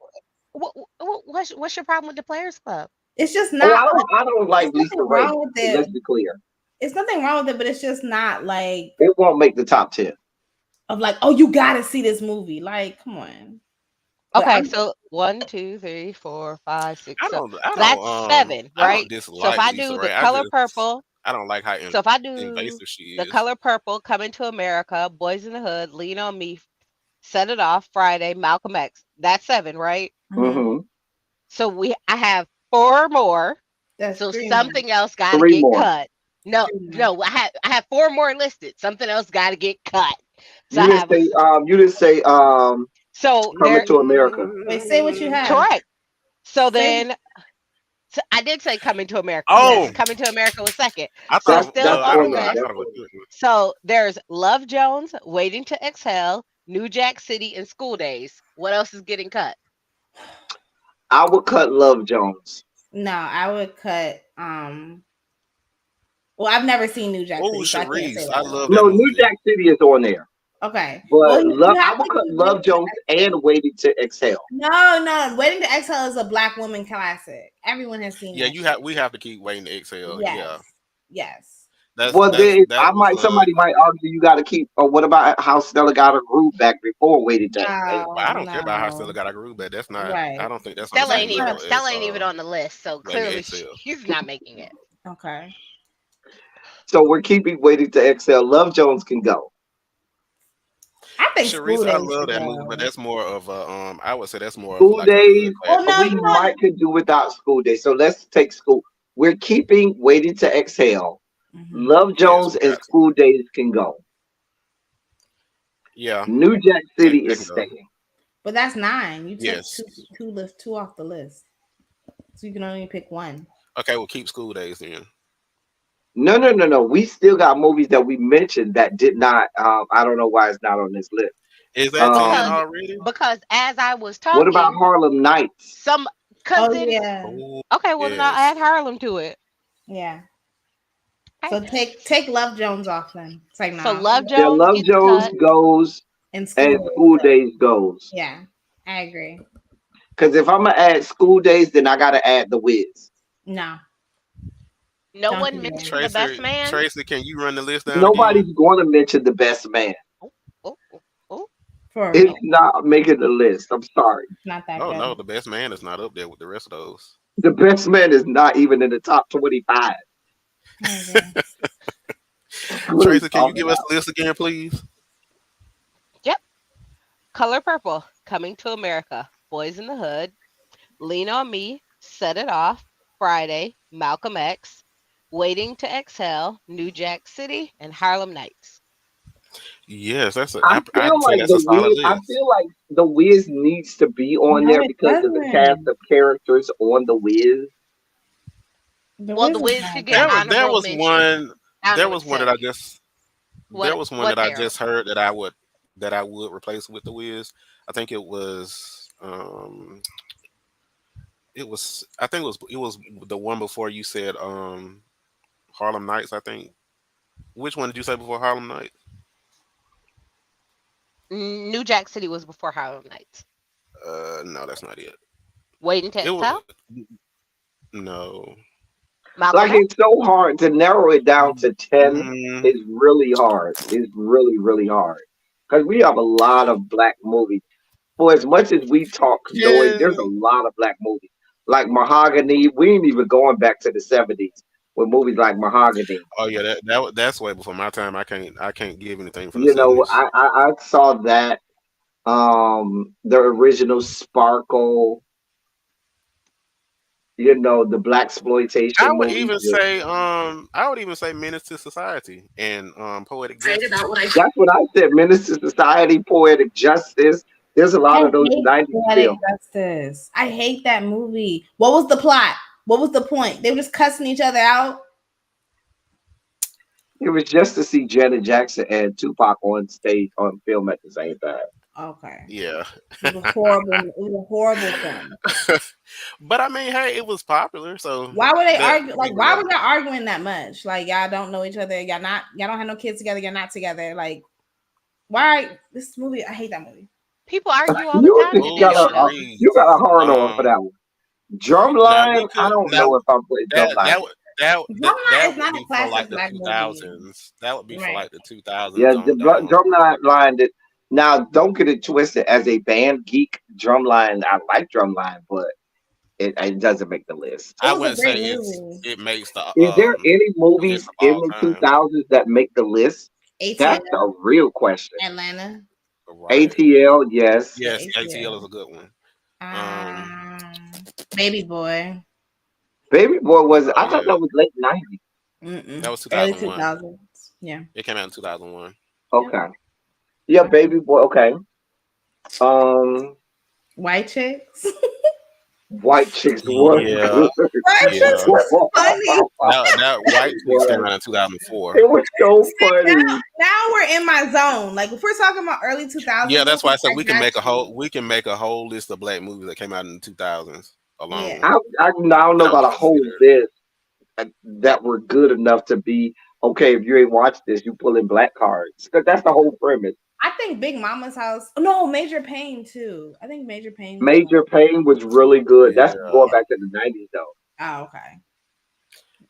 What's your problem with the Players Club? It's just Oh, not like I don't like it's Lisa nothing Ray. wrong with Let's it. be clear. It's nothing wrong with it, but it's just not like It won't make the top 10. of like, oh, you gotta see this movie. Like, come on. But Okay, I'm so 1, 2, 3, 4, 5, 6, 7. I So that's don't 7, I don't right? So if dislike I Lisa do the Ray. color purple, I don't like how so if I do invasive she the is. color purple, Coming to America, Boys in the Hood, Lean on Me, Set It Off, Friday, Malcolm X. That's 7, right? Mm-hmm. So I have 4 more. that's So 3 more. something else got to 3 get more. cut. No, 3 more. no, I have 4 more listed. Something else got to get cut. So You I didn't have say so Coming there to America. Wait, say what you have. correct. So Say then so I did say Coming to America. yes. Yes, Coming to America was second. I So thought That's still I on the on don't know. there. I list. thought That's it was on there. good. So there's Love Jones, Waiting to Exhale, New Jack City, and School Days. What else is getting cut? I would cut Love Jones. No, I would cut well, I've never seen New Jack Oh, City, so I can't say Sharice, that I one. love that No, New movie. Jack City is on there. Okay. Well, But you I have would to cut keep Love Waiting to Jones Exhale. and Waiting to Exhale. No, Waiting to Exhale is a black woman classic. Everyone has seen Yeah, that shit. we have to keep waiting to exhale. Yes. Yeah, Yes. Well, then that was somebody might argue you got to keep. Or what about how Stella got her groove back before Waiting to Exhale? Well, I No, don't care about how Stella no. got a groove, but that's not. I Right. don't think that's on the Stella That's same ain't even not level as Stella ain't even on the list, so Waiting to clearly Exhale. she's not making it. okay. So we're keeping Waiting to Exhale. Love Jones can go. I think Sharice, School I Days love should that movie, but go. that's more of a I would say that's more of School like a hood Days. Well, classic. no, We you know what? might could do without School Days. So let's take school. We're keeping Waiting to Exhale. Mhm. Love Yes, Jones we and got to. School Days can go. Yeah, New Jack they, City they is can go. staying. But that's 9. You took Yes. two off the list, so you can only pick one. Okay, we'll keep School Days then. No, no, no, no. We still got movies that we mentioned that did not. I don't know why it's not on this list. Is that 10 Because Um, already? as I was what about talking, Harlem Nights? some because Oh then yeah, Oh, okay, well then I'll yes. add Harlem to it. yeah. Okay. So take Love Jones off then. It's like So nah, Love Yeah, Jones Love gets Jones cut. goes and School and Days School go. Days goes. Yeah, I agree. Because if I'm gonna add School Days, then I gotta add The Wiz. No, No don't one do that. mentioned the best man. Tracy, can you run the list down again? Nobody's going to mention The Best Man. Oh, oh, oh, oh. For It's real, No. not making the list. I'm sorry. it's not that Oh no, good. the best man is not up there with the rest of those. The Best Man is not even in the top 25. I agree. What are we Tracy, can you talking give us about? the list again, please? Yep. Color Purple, Coming to America, Boys in the Hood, Lean on Me, Set It Off, Friday, Malcolm X, Waiting to Exhale, New Jack City, and Harlem Nights. Yes, I I'd feel say like that's a solid I list. feel like the Wiz needs to be on No, there it because of the cast doesn't. of characters on the Wiz. The Well, the Wiz is Wiz not could get There, good. there honorable was mention. one. There Honorable was one that I mention. just. There What? was one What that I Harold? just heard that I would replace with the Wiz. I think it was. It was. I think it was the one before you said Harlem Nights. I think. Which one did you say before Harlem Nights? New Jack City was before Harlem Nights. No, that's not it. Waiting to It was Exhale, no. Malcolm Like X. it's so hard to narrow it down to 10 Mm, is really hard. It's really, really hard. Because we have a lot of black movies. For as much as we talk noise, there's a 10. lot of black movies. Like Mahogany, we ain't even going back to the 70s with movies like Mahogany. Oh yeah, that's way before my time. I can't give anything from the You know, 70s. I saw that. The original Sparkle, the black exploitation movies. I would even say Menace to Society and Poetic Right Justice. about what I That's what I said. Minister Society, Poetic Justice. There's a lot I of those hate 90s Poetic films. Justice. I hate that movie. What was the plot? What was the point? They were just cussing each other out. It was just to see Janet Jackson and Tupac on stage on film at the same time. Okay. Yeah. It was horrible. It was a horrible film. But I mean, hey, it was popular, so Why were they that argue? Like, why were y'all arguing that much? Like, y'all don't know each other. Y'all don't have no kids together. You're not together. Like, why this movie? I hate that movie. People argue all the You time just today, Oh, got though. you got a Cherise. hard on for that one. Now we Drumline, I could don't now know if I'm putting that Drumline. that would- that that Drumline that is would not a be for like classic the black two movie, thousands. That would be for right? like the 2000s Yeah, the on down. Drumline line did. Now, don't get it twisted. As a band geek, Drumline, I like Drumline, but it doesn't make the list. It I was a wouldn't great say movie. it makes Is there any the list movies of in all the time. 2000s that make the list? That's ATL, a real question. Atlanta. Right. ATL, yes. Yeah, Yes, ATL is ATL. a good one. Um. Baby Boy. Baby Boy was, Oh I thought yeah, that was late 90s. that was Early 2001. 2000s. Yeah. It came out in 2001. Yep. Okay. Yeah, Baby Boy, okay. Um, White Chicks. White Chicks was Yeah, good. White Chicks yeah. was funny. That White Chicks came Boy, out in 2004. it was so See, funny. now we're in my zone. Like if we're talking about early 2000s Yeah, that's why I movies, said I got you. we can make a whole list of black movies that came out in the 2000s Yeah. alone. I don't know That would about be a whole considered. list that were good enough to be okay. If you ain't watched this, you pull in black cards because that's the whole premise. I think Big Mama's House. No, Major Payne too. I think Major Payne was. Major Pain was really good. That's going Yeah. back to the 90s though. Oh, okay.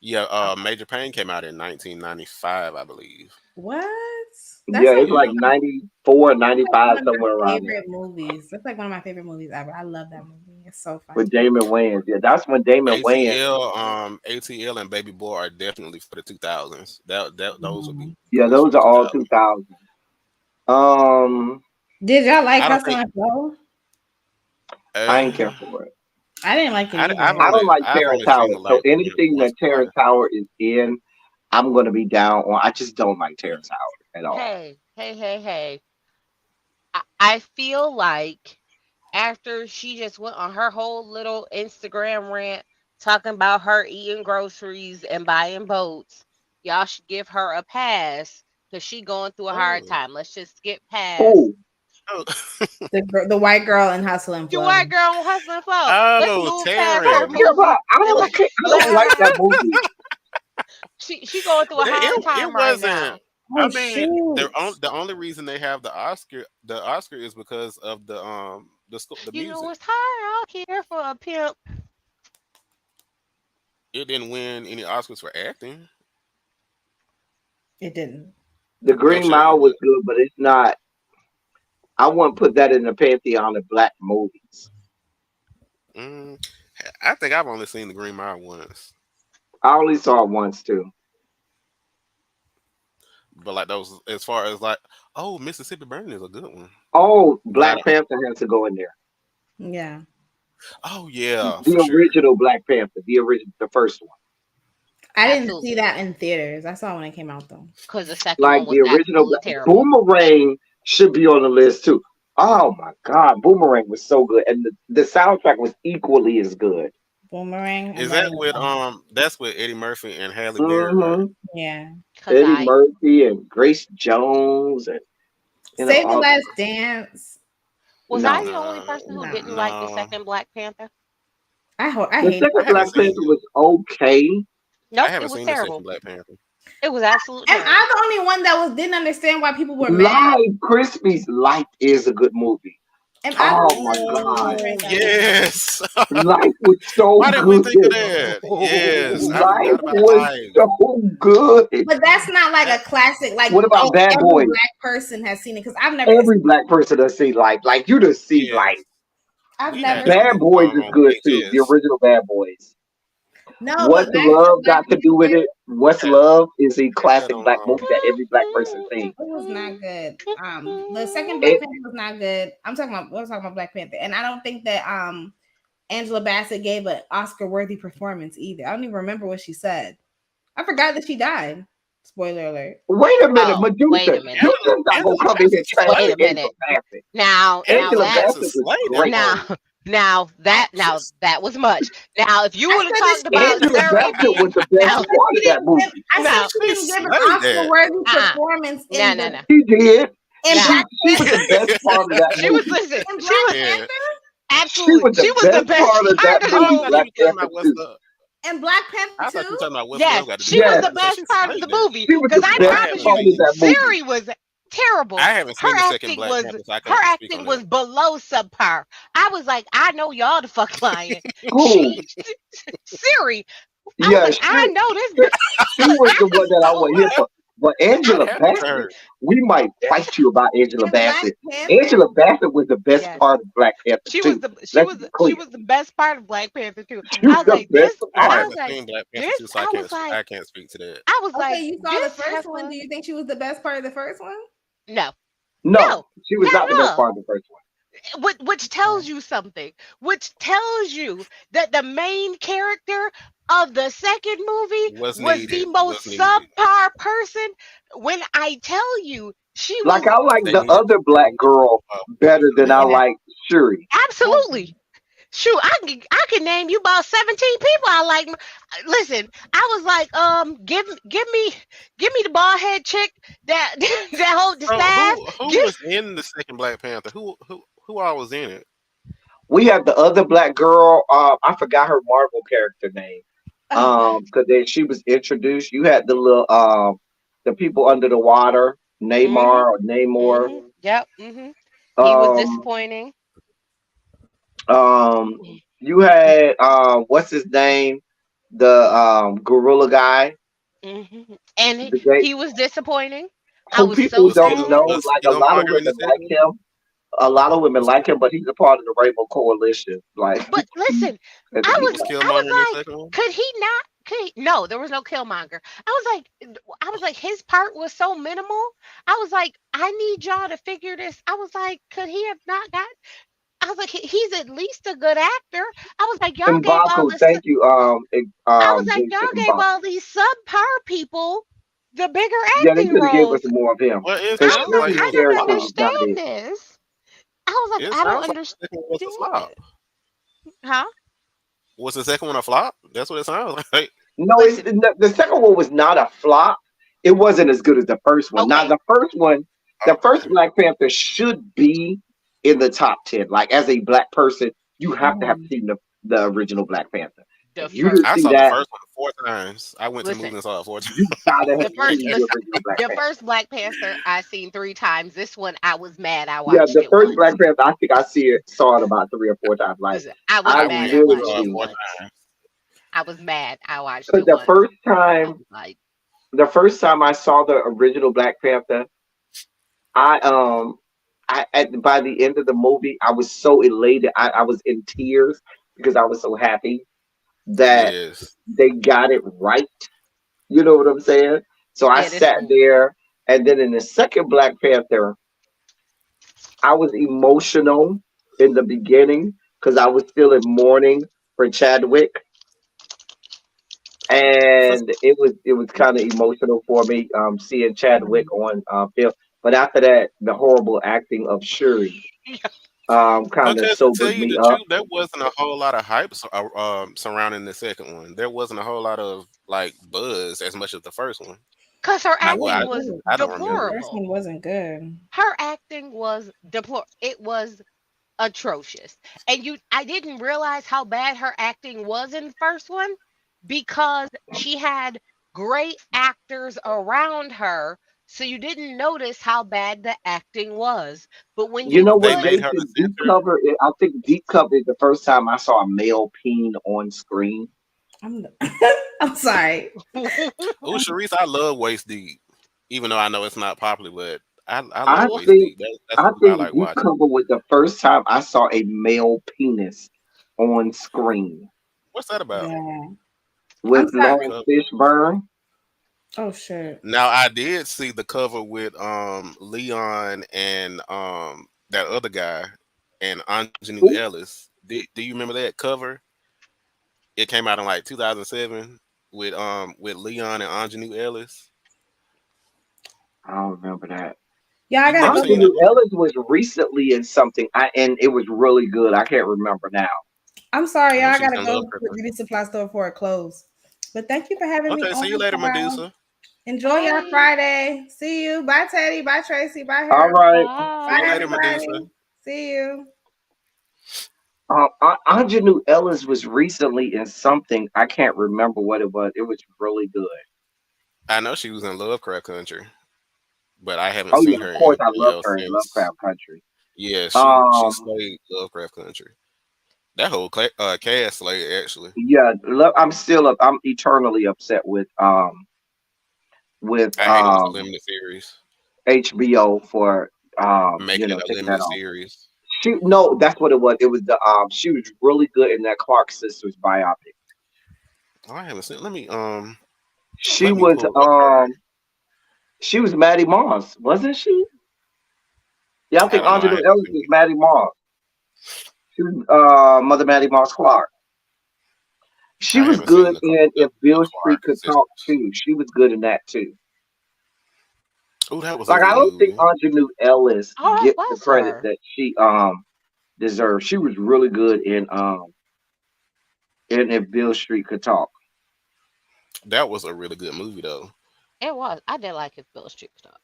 Yeah, Major Payne came out in 1995, I believe. What? Yeah, That's like it's like Yeah. 94, one 95, of somewhere my around there. favorite movies. That's like one of my favorite movies ever. I love that movie. It's so With funny. Damon Wayans. Yeah, that's when Damon Wayans. ATL, and Baby Boy are definitely for the 2000s. Those would be Mhm. Yeah, movies for those the are all 2000s. 2000. Um, Did y'all like I don't Hustle think. and Flow? I ain't Uh, care for it. I didn't like it I've either. I don't only like I've Terrence only seen Howard. the So like one anything once that or Terrence twice. Howard is in, I'm gonna be down on. I just don't like Terrence Howard at all. Hey. I feel like after she just went on her whole little Instagram rant talking about her eating groceries and buying boats, y'all should give her a pass because she going through a hard Oh, time. Let's just skip past Who? oh, The white girl in Hustle and the Flow. white girl on Hustle and Flow. Let's oh, move past I her don't care Terrence. about. movie I and don't care. I don't like that movie. she going through a hard It time right wasn't. now. I Oh mean, shoot! the only reason they have the Oscar is because of the You know music. it's hard out here for a pimp. It didn't win any Oscars for acting. It didn't. The No Green shade, Mile but was good, but it's not. I wouldn't put that in the pantheon of black movies. mm, I think I've only seen the Green Mile once. I only saw it once too. But like those, as far as like, oh, Mississippi Burning is a good one. Oh, But I Black don't. Panther has to go in there. Yeah, Oh yeah, The for sure. original Black Panther, the original, the first one. I didn't see Absolutely. that in theaters. I saw it when it came out though. Because the second Like one was the original absolutely Black terrible. Boomerang should be on the list too. Oh my God, Boomerang was so good, and the soundtrack was equally as good. Boomerang. I'm Is that writing it with down. That's with Eddie Murphy and Halle Berry, right? hmm Yeah. Because Eddie I Murphy and Grace Jones, and Save the all. Last Dance. was I No, the only person who No, didn't like the No, second Black Panther? I the hate second I that haven't Black movie. seen Panther it. was okay. I Nope, it haven't was seen the second terrible. Black Panther. It was absolute Am terrible. I the only one that didn't understand why people were mad? Life, Crispy's Life is a good movie. Am I the Oh only my person who didn't God, understand Oh that movie? yes. Life was so Why didn't we good. think of that? Yes, I Life forgot about was live. so good. But that's not like That a classic. Like, What about oh, Bad every Boys? black person has seen it because Every black person does see Life. Like you just see yes, Life. I've we had never that seen. Bad Boys is on good too. The VHS. original Bad Boys. No, What's but back to Love Black got to do with Panther. it? What's We had, Love is a we had that classic on black movie that every black person seen. It was not good. The second Black It, Panther was not good. We're talking about Black Panther, and I don't think that Angela Bassett gave an Oscar worthy performance either. I don't even remember what she said. I forgot that she died. Spoiler alert. wait a minute, Oh, wait Medusa. a minute. You just not gonna Angela come in here Bassett Wait trashing a slayed. Angela minute. Bassett. Now Angela Angela that Bassett Bassett was slayed that great. now role. now She's that was much. Now if you I would have said that talked she about didn't. Angela Suri Bassett being was the I best now said part she of that didn't give. movie. I said now she she didn't give an slayed Oscar that. worthy uh-uh. performance No in no the no She did. in no. Black She was the Panther. best part of that She was movie. listen. In She Black was Yeah. Panther. She absolutely was the she was the best best part of that part of the Oh, I'm movie, not Black even movie. talking Panther about what's 2. the. In Black Panther I thought you were too. talking about what's Yes, love got to do she with was it. Yes, the Because best she part of the slayed that. movie she was because the I But best promise part you, of that movie. Siri was terrible. I haven't seen the Her second acting Black was Panther, so I her can't speak on acting that. was below subpar. I was like, I know y'all the fuck lying. She Who? Siri. I was Yeah, like, I know this girl. she was the one that I So was here for. But What Angela happened to Bassett, her? we might fight you about Angela In Black Bassett. Panther. Angela Bassett was the best yes. part of Black Panther She was too. the Let's be she clear. was the best part of Black Panther too. She was I was the like best this. I I part. was haven't like seen Black Panther this. too, so I can't speak to that. I was Okay, like you saw the this first one. heifer. Do you think she was the best part of the first one? No, No, no, she was not not the at best all. part of the first one. Which tells you something. Which tells you that the main character of the second movie was the Was most needed. subpar person. When I tell you, she Like was I like They the needed other they black needed girl better than I yeah, like Shuri. absolutely. Shoot, I can name you about 17 people I like. Listen, I was like, give me the bald head chick that that hold the So staff. who Give was in the second Black Panther? Who all was in it? We have the other black girl. I forgot her Marvel character name. oh, Because then she was introduced. You had the little the people under the water, mhm, Neymar or Namor. yep, mhm. He was Um, disappointing. um, you had what's his name? the gorilla guy, And the gay, he was disappointing. I who was people so Was don't sad. know, like a lot of Killmonger in the women like second one? him. A lot of women Was like him, but he's a part of the Rainbow Coalition. Like, But listen, and I he, was was I Killmonger in the was like, second one? could he not? Could he? No, there was no Killmonger. I was like, his part was so minimal. I was like, I need y'all to figure this. I was like, could he have not got? I was like, he's at least a good actor. I was like, y'all gave all M'Baku, this. thank you, I was like, Jason y'all gave M'Baku. all these subpar people the bigger Yeah, they acting could have gave us roles. more of him Well, it because I sounds was like like, it Shuri's I was a don't character flop. was not understand it. this. I was like, It I don't sounds like the understand second one was a flop. it. Huh? Was the second one a flop? That's what it sounds like. No, Listen, the second one was not a flop. It wasn't as good as the first one. Now, okay. the first one, the first Okay. Black Panther should be in the top 10. Like, as a black person, you have to have Mhm. seen the original Black Panther. The If you didn't I first, see saw the that, first one 4 times. I went to the movie listen, and saw it 4 times. you gotta the have first, seen the listen, original Black the Panther. first Black Panther I seen 3 times. This one, I was mad. I Yeah, watched the it first Black once. Panther, I think saw it about 3 or 4 times. Like, Listen, I was I I mad. went I and watched saw it it literally, 4 once. times. I was mad. I watched because it once. I was like, the first time I saw the original Black Panther, I by the end of the movie, I was so elated. I was in tears because I was so happy that Yes. they got it right. You know what I'm saying? So I yeah, this sat one. there, and then in the second Black Panther, I was emotional in the beginning because I was still in mourning for Chadwick, For, and it was kind of emotional for me seeing Chadwick on film. But after that, the horrible acting of Shuri kind of because to tell sobered you me the up. truth, there wasn't a whole lot of hype surrounding the second one. There wasn't a whole lot of like buzz as much as the first one. Because her I well, Yeah, acting was the I don't remember. first deplorable. one wasn't good. Her acting was deplorable. It was atrocious. And I didn't realize how bad her acting was in the first one because she had great actors around her. So you didn't notice how bad the acting was. But when You you know They what, put made her Jason? the center. I think Deep Cover is the first time I saw a male peen on screen. I'm I'm sorry. Oh, Sharice, I love Waist Deep, even though I know it's not popular, but I I love Waist think Deep. That's a I movie I think like Deep watching. Cover was the first time I saw a male penis on screen What's that about? Yeah. I'm with sorry. Deep Lawrence Cover. Fishburne. Oh shit. Now I did see the cover with Leon and that other guy and Anjanou Ellis. Do you remember that cover? It came out in like 2007 with Leon and Anjanou Ellis. I don't remember that. Yeah, I You've gotta never go seen to. that Anthony movie? Ellis was recently in something, and it was really good. I can't remember now. I'm sorry, I y'all. know I she's gotta in go love to her. the beauty supply store before it closes. But thank you for having me Okay, see you on, later, child. Medusa. Enjoy your Bye. Friday. See you. Bye, Teddy. Bye, Tracy. Bye, All Harold. right. See you Bye, Bye. later, Medusa. everybody. See you. Anjanou Ellis was recently in something. I can't remember what it was. It was really good. I know she was in Lovecraft Country, but I haven't Oh seen yeah, her of in course I anything love else her in since. Lovecraft Country. Yeah, she Um, slayed Lovecraft Country. That whole cast slayed actually. yeah, I'm still up. I'm eternally upset with I hate it was a limited series. HBO for Making it a taking that limited off. series. She no, that's what it was. It was the she was really good in that Clark sisters biopic. Oh, I haven't seen. She Let me was pull up her. she was Maddie Moss, wasn't she? Yeah, I I think don't know. I Angela haven't Ellis seen was it. Maddie Moss. She was Mother Maddie Moss Clark. She I was haven't seen good in the If Bill Clark Street Could talk sisters. too. She was good in that too. Oh, that was a Like I good don't think movie. Angela Ellis Oh, it gets the was credit her. that she deserves. She was really good in If Bill Street Could talk. That was a really good movie though. It was. I did like his Bill Street stuff.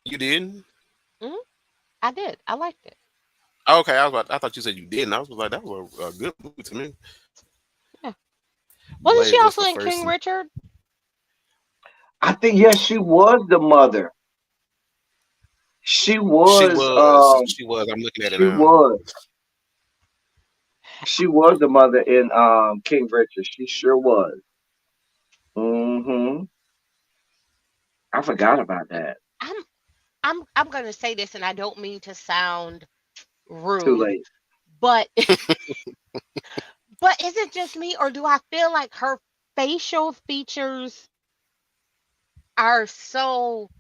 You didn't? Hmm. I did. I liked it. Okay, I thought you said you didn't. I was like, that was a good movie to me. Yeah. Wasn't Blade she was the also in first. King Richard? I think yes, she was the mother. She She was was. She was. I'm looking at it she now. was. She was the mother in King Richard. She sure was. Hmm. I forgot about that. I'm I'm gonna say this, and I don't mean to sound Too rude, late. but but is it just me, or do I feel like her facial features are so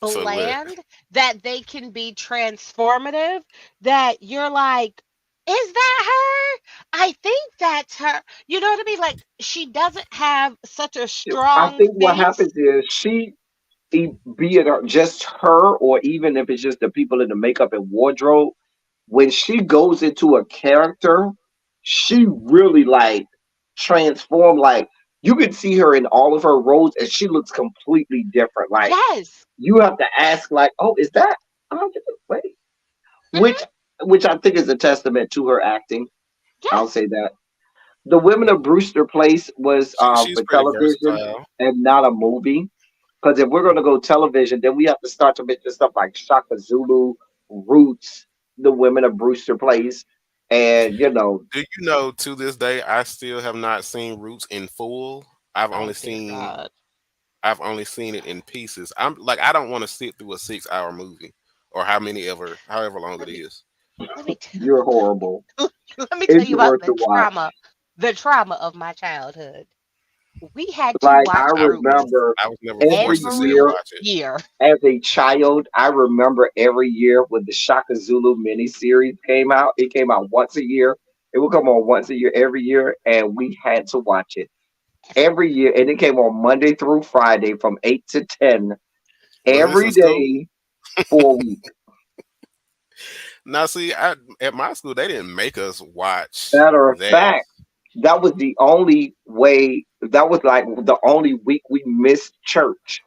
So what? bland that they can be transformative, that you're like, is that her? I think that's her. You know what I mean? Like, she doesn't have such a I strong think what happens face. is be it just her or even if it's just the people in the makeup and wardrobe, when she goes into a character, she really like transform. Like you can see her in all of her roles, and she looks completely different. Like Yes. you have to ask, like, "Oh, is that?" Oh, wait, which Hmm. which I think is a testament to her acting. I'll Yes. say that. The Women of Brewster Place was She's for pretty television versatile. and not a movie. Because if we're going to go television, then we have to start to mention stuff like Shaka Zulu, Roots, The Women of Brewster Place, and Do you know to this day I still have not seen Roots in full? I've only Oh dear seen God. I've only seen it in pieces. I'm like I don't want to sit through a 6 hour movie or however long it Let me is. let me you're horrible. let me tell It's you about worth to watch. the trauma of my childhood. We had to Like I watch I was never Roots remember I was never every forced to sit and year every watch it. year. as a child, I remember every year when the Shaka Zulu miniseries came out. It came out once a year. It would come on once a year every year, and we had to watch it every year. And it came on Monday through Friday from 8 to 10 Was this in every school? day for a week. Now, see, at my school they didn't make us watch Matter of that. fact, that was the only way. That was like the only week we missed church.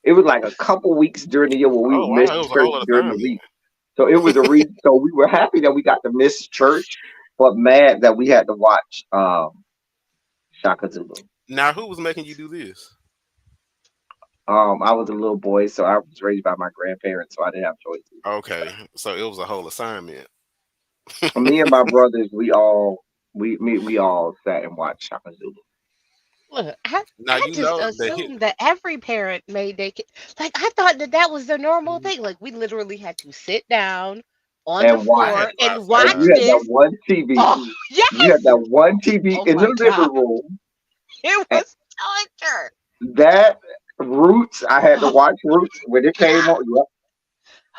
It was like a couple weeks during the year where we Oh would miss wow, it was a church whole other during the time week. then. So it was a reason. So we were happy that we got to miss church, but mad that we had to watch Shaka Zulu. Now, who was making you do this? I was a little boy, so I was raised by my grandparents, so I didn't have choices. Okay, so it was a whole assignment. Me and my brothers, we all sat and watched Shaka Zulu. Look, Now I you just know the hit. assumed that every parent made their kid, like, I thought that that was the normal thing. Like, we literally had to sit down on the And I watch. had floor to go and And watch you outside. had that this. one TV. Oh, You had yes. that one TV Oh in the my God. living room. It And was torture. that Roots, I had to watch Roots when it came on. Yep,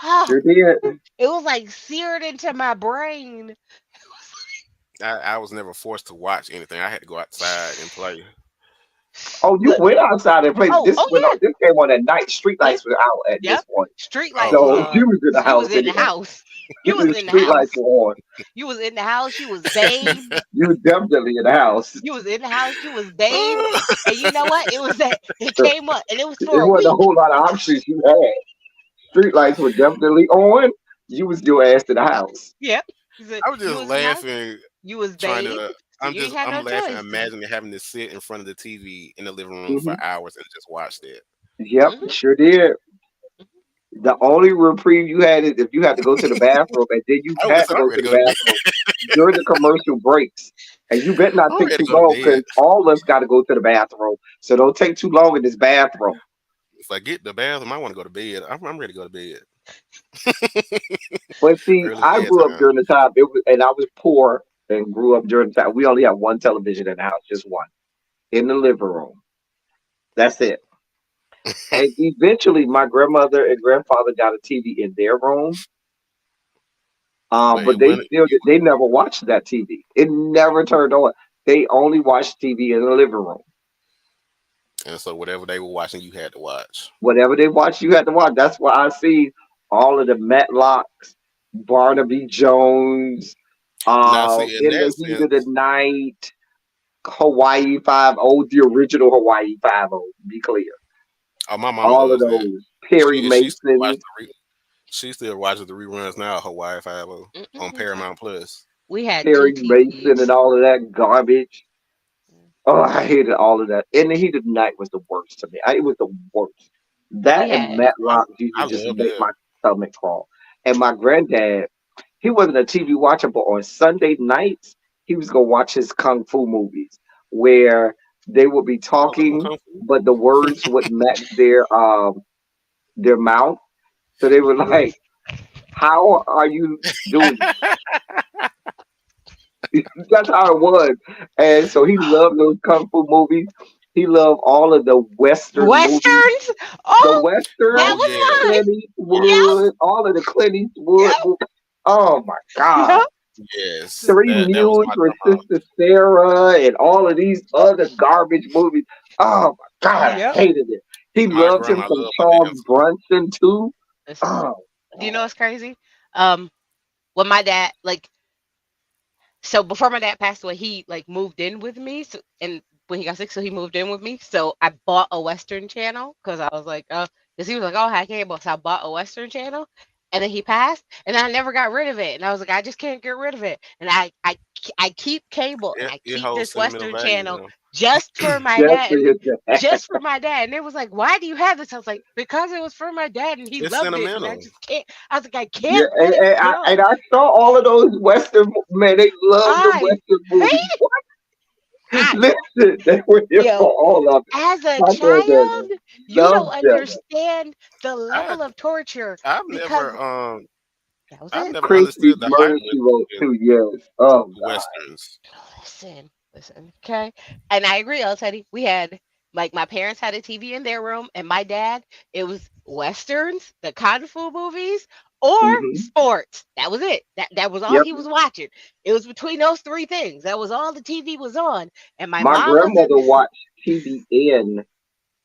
Oh, sure did. it was like seared into my brain. It I was never forced to watch anything. I had to go outside and play. Oh, you Look, went outside and played. oh, This oh went on. yeah, This came on at night. Street yeah, lights were out at yep. this point, Street lights Oh was so wow. on. you was in the You was house in the anyway. house. You was The in the street lights house. were on. You was in the house. You was bathed. You was definitely in the house. You was in the house. You was bathed. And you know what? It was that it So came up, and it was for it a wasn't a week. whole lot of options you had. Street lights were definitely on. You was your ass in the house. Yep. He said, I was you just was in the house. laughing, You was trying bathed, to. so you ain't had I'm no laughing, choice. imagining having to sit in front of the TV in the living room for Hmm. hours and just watch that. Yep, Hmm. sure did. The Hmm. only reprieve you had is if you had to go to the bathroom, and then you I would have had said to I'm go to ready the to go to bed. bathroom during the commercial breaks. And you better not I'm take ready too to go to long bed. because all of us got to go to the bathroom. So don't take too long in this bathroom. If I get the bathroom, I want to go to bed. I'm ready to go to bed. But see, Early I grew up bedtime. during the time and I was poor and grew up during the time. We only had one television in the house, just one in the living room. That's it. And eventually, my grandmother and grandfather got a TV in their room. But But it they wasn't. still they never watched that TV. It never turned on. They only watched TV in the living room. And so whatever they were watching, you had to watch. Whatever they watched, you had to watch. That's why I see all of the Matlocks, Barnaby Jones, Now, see, in In that the Heat of the sense, Night, Hawaii Five O, the original Hawaii Five O. Be clear, oh, my mama all of loves that. those Perry She still watches Masons. she still watches the reruns now. Hawaii Five O on Mm-mm. Paramount Plus. We had two Perry Mason and TVs. all of that garbage. Oh, I hated all of that. In the Heat of the Night was the worst to me. It was the worst. We That and had Matlock used I to just love make that. my stomach crawl. And my granddad, he wasn't a TV watcher, but on Sunday nights he was gonna watch his kung fu movies where they would be Oh, like my talking, kung fu. but the words would match their mouth. So they were like, "How are you doing?" That's how it was. And so he loved those kung fu movies. He loved all of the Western movies, Westerns. the Oh, Western, that Oh was yeah. mine. Clint Yep. Eastwood, all of the Clint Eastwood Yep. movies. Oh my God. Yep. Yes. Three That was Mules my with jam. Sister Sarah and all of these other garbage movies. Oh my God, I Yep. hated it. He My loved him grandma some loved my Charles damn food. Bronson too. Listen, Oh, do you know God. what's crazy? Um, when my dad like so before my dad passed away, he like moved in with me. So and when he got sick, so he moved in with me. So I bought a Western channel because I was like, because he was like, oh, I can't, so I bought a Western channel. And then he passed, and I never got rid of it. And I was like, I just can't get rid of it. And I keep cable, and I It keep holds this sentimental Western value, channel you know. just for my Just dad, for and your dad. just for my dad. And it was like, why do you have this? I was like, because it was for my dad, and he It's loved it, and I sentimental. just can't. I was like, I Yeah, can't let it and go. I saw all of those Western man. They love the I Western movies. hate What? I Listen, they were here for yo all of it. as a My granddad child, you don't loved them. understand the I level of torture I've because never that was I've it. never Christie's understood the hype Murder with, She Wrote with too. Yes. Oh God. westerns. Listen, okay? And I agree, El Teddy. We had like my parents had a TV in their room, and my dad, it was westerns, the kung fu movies, or Hmm. sports. That was it. That was all Yep. he was watching. It was between those three things. That was all the TV was on. And my My mom was in. grandmother watched TBN.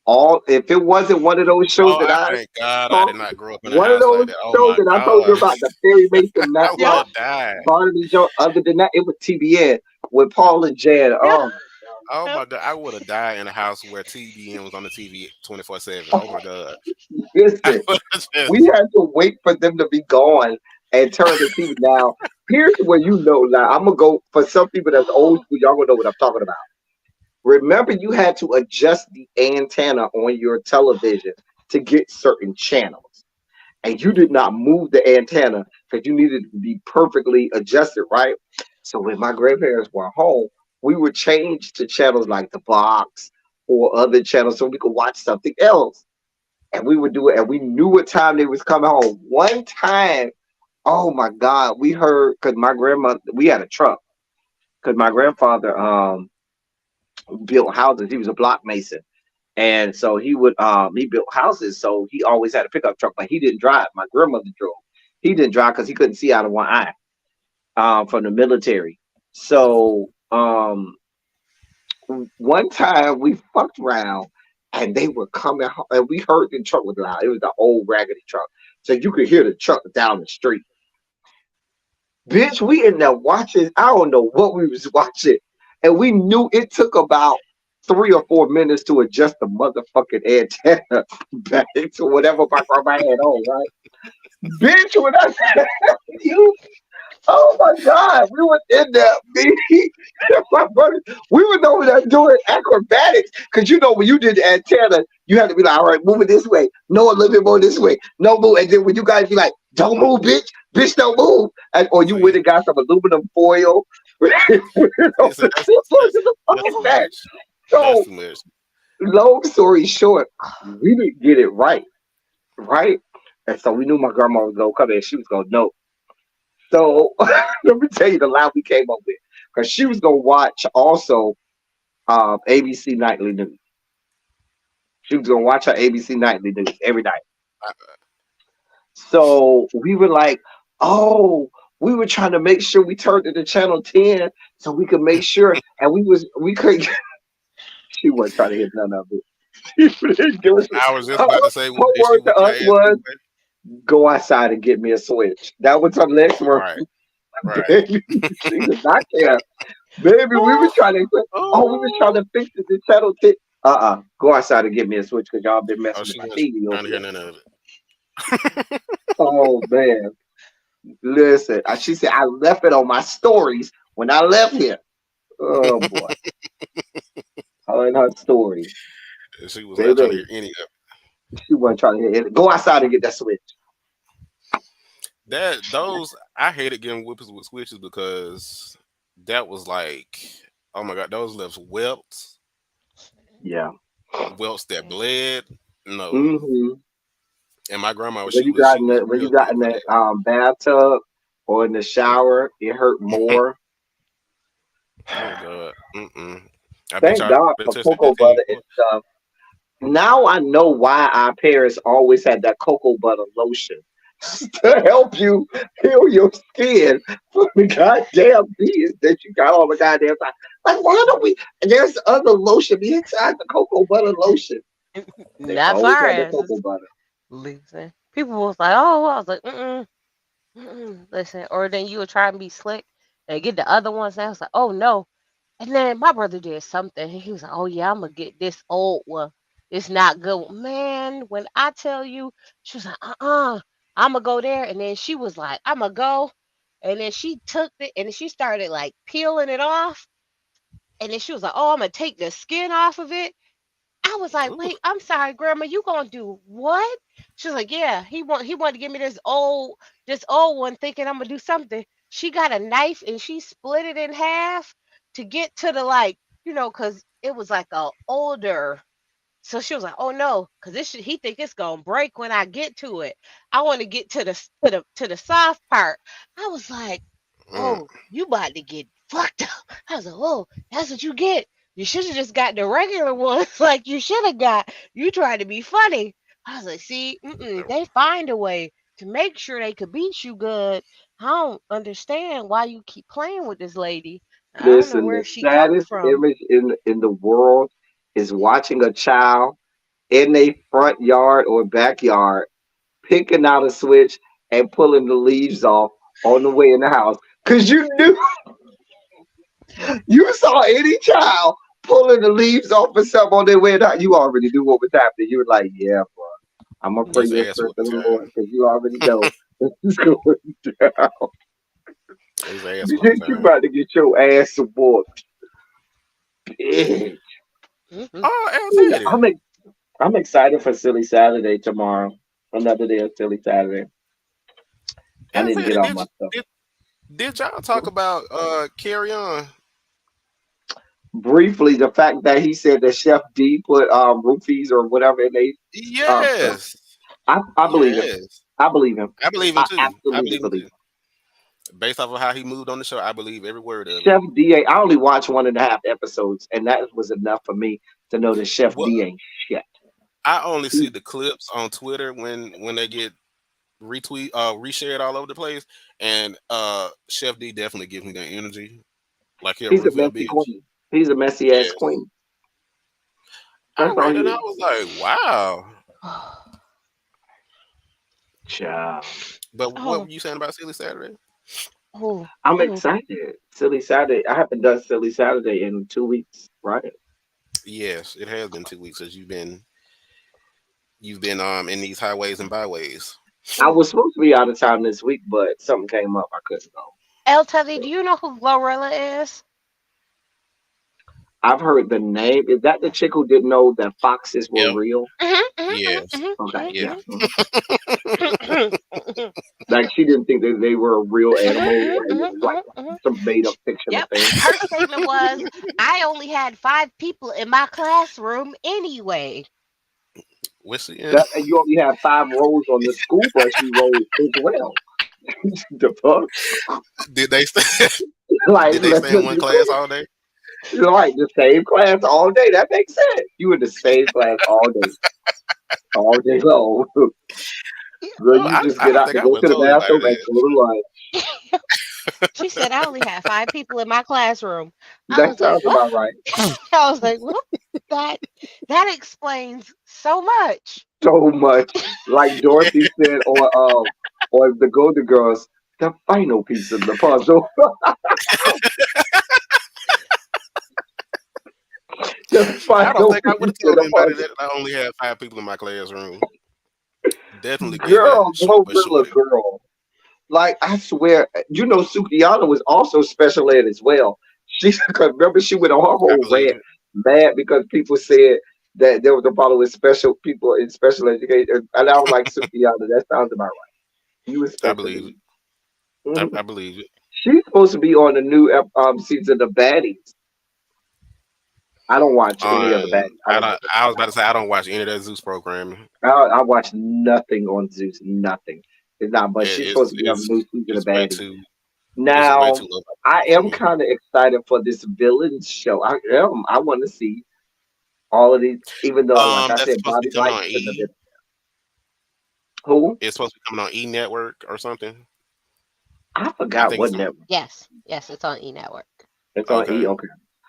All if it wasn't one of those shows Oh, that I I thank God I saw, did not grow up in a one of house like those that. Oh shows my that I told you God. about, the Perry Mason I would Yep. Matlock, have died. Barnaby Joe. Other than that, it was TBN with Paul and Jan. Yep. Oh Oh Yep. my God. I would have died in a house where TBN was on the TV 24/7. my Oh my God. God. I Listen, would have we just had to wait for them to be gone and turn the TV. Now, here's where you know. Now, I'm gonna go for some people that's old Oh, school. Y'all gonna know what I'm talking about. Remember, you had to adjust the antenna on your television to get certain channels, and you did not move the antenna because you needed to be perfectly adjusted, right? So when my grandparents were home, we would change to channels like the box or other channels so we could watch something else. And we would do it, and we knew what time they was coming home. One time, oh my God, we heard because my grandmother, we had a truck because my grandfather built houses. He was a block mason. And so he built houses, so he always had a pickup truck, but he didn't drive. My grandmother drove. He didn't drive because he couldn't see out of one eye from the military. So one time we fucked around and they were coming and we heard the truck was loud. It was an old raggedy truck. So you could hear the truck down the street. Bitch, we in there watching. I don't know what we was watching. And we knew it took about 3 or 4 minutes to adjust the motherfucking antenna back to whatever my grandma had on, right? Bitch, when I said you, oh my God, we were in there, me, and my brother, we were over there doing acrobatics. Cause you know when you did the antenna, you had to be like, all right, move it this way. No, a little bit more this way. No move. And then when you guys be like, don't move, bitch, bitch, don't move. And, or you went see. and got some aluminum foil. Put it on Listen, the that's fucking too back. much. That's So too much. long story short, we didn't get it right, right? And so we knew my grandma was gonna come in. She was gonna know. So let me tell you the lie we came up with, because she was gonna watch also ABC Nightly News. She was gonna watch her ABC Nightly News every night. So we were like, oh, we were trying to make sure we turned it to channel 10 so we could make sure, and we couldn't. She wasn't trying to hit none of it. She didn't give us. I was just Her, about to say, her did she word to whoop your us ass was, anyway? "Go outside and get me a switch." That was her next word. Right, right. Baby, she did not care. Baby, we were oh, trying to. Oh, we were trying Oh, to fix it. The channel. Go outside and get me a switch because y'all been oh, messing with she my was TV trying over to hear here. none of it. Oh man, listen. She said I left it on my stories when I left here. Oh boy, her and her stories, She was not trying to baby. hear any of it. She wasn't trying to hear it. Go outside and get that switch. those I hated getting whippers with switches because that was like, oh my god, those left Yeah. welts that bled. No, hmm and my grandma When you got she in was the when you real got thick in for that that. bathtub or in the shower, it hurt more. Oh god, mm-mm. I bet Thank y'all God been for touched cocoa that thing butter and before. stuff. Now I know why our parents always had that cocoa butter lotion to help you heal your skin from the goddamn bees that you got all the goddamn time. Like, why don't we? There's other lotion besides the cocoa butter lotion. They Not for always our had the cocoa asses. butter. Listen, people was like, "Oh," I was like, "Mm." Listen, or then you would try and be slick and get the other ones. And I was like, oh no. And then my brother did something. He was like, oh yeah, I'm gonna get this old one. It's not good. Man, when I tell you, she was like, I'm gonna go there. And then she was like, I'm gonna go. And then she took it and she started like peeling it off. And then she was like, oh, I'm gonna take the skin off of it. I was like, Ooh, wait, I'm sorry, grandma, you gonna do what? She was like, yeah, he wanted to give me this old one thinking I'm gonna do something. She got a knife and she split it in half to get to the like, cause it was like a older. So she was like, "Oh no, cause he think it's gonna break when I get to it. I want to get to the soft part." I was like, mm, "Oh, you about to get fucked up." I was like, "Oh, that's what you get. You should have just got the regular ones, like you should have got. You tried to be funny." I was like, "See, they find a way to make sure they could beat you good. I don't understand why you keep playing with this lady. I don't know Listen, where the she coming saddest from." image in the world is watching a child in a front yard or backyard picking out a switch and pulling the leaves off on the way in the house. Cause you knew you saw any child pulling the leaves off or something on their way in the house, you already knew what was happening. You were like, yeah, bro, I'm gonna pray his your ass strength whooping in the Lord time. because you already know this is going down. His ass whooping You time. about to get your ass whooped. Bitch. Hmm. Oh, Yeah, Alexander. I'm excited for Silly Saturday tomorrow. Another day of Silly Saturday. I need to get Alexander, all my stuff. did y'all talk about carry on? Briefly, the fact that he said that Chef D put roofies or whatever in they stuff. Yes. I believe him. Yes. I believe him. I believe him I too. I absolutely believe him believe too. him. Based off of how he moved on the show, I believe every word of it. Chef D ain't, I only watched 1.5 episodes, and that was enough for me to know that Chef What D ain't shit. I only see He, the clips on Twitter when they get reshared all over the place. And Chef D definitely gives me that energy. Like he'll he's a roof a messy bitch. queen. He's a messy ass Yes. queen. I That's all read he it and I is. was like, wow. Child. But what were Oh, you saying about Silly Saturday? oh, I'm oh. excited. Silly Saturday. I haven't done Silly Saturday in 2 weeks, right? Yes, it has been 2 weeks since you've been in these highways and byways. I Mm. was supposed to be out of town this week, but something came up. I couldn't go. El Tubby, do So you know who Glorilla is? I've heard the name. Is that the chick who didn't know that foxes were Yep. real? Yes. Okay, yeah. Yes. Like she didn't think that they were a real animal, and it was like some made up fictional Yep. thing. Her statement was, I only had 5 people in my classroom anyway. What's the That and you only have 5 rows on the school bus you rode as well. The fuck? did they stay Like did they let's stay in just one be class clear. all day? Like the same class all day. That makes sense. You in the same class all day long. Girl, Oh, you just I get don't out think to I go would to have the told anybody bathroom and that. go to lunch. She said, I only had 5 people in my classroom. I That was like, sounds what? about right. I was like, well, that that explains so much. So much. Like Dorothy said on the Golden Girls, the final piece of the puzzle. The I don't final think I would piece have of told the anybody puzzle. that I only had 5 people in my classroom. Definitely giving Girl, short but Glorilla shorty. girl. Like I swear, Sukiyana was also special ed as well. She cause remember she went on her I whole believe rant it. mad because people said that there was a problem with special people in special education. And I was like, Sukiyana, that sounds about right. You I expected believe me. it. Mhm. I believe it. She's supposed to be on the new season of Baddies. I don't watch any of the Baddies. I don't know. I was about to say I don't watch any of that Zeus programming. I watch nothing on Zeus. Nothing. It's not. But she's It, supposed to be on the new season of it's way Baddies. too it's way Now, too low I for am me. kind of excited for this villain show. I am. I want to see all of these, even though, like I That's said, supposed to be Bobby coming Light on shouldn't have E. been. Who? It's supposed to be coming on E Network or something. I I forgot think what it's on. network. Yes, yes, it's on E Network. It's on E. Okay. Okay.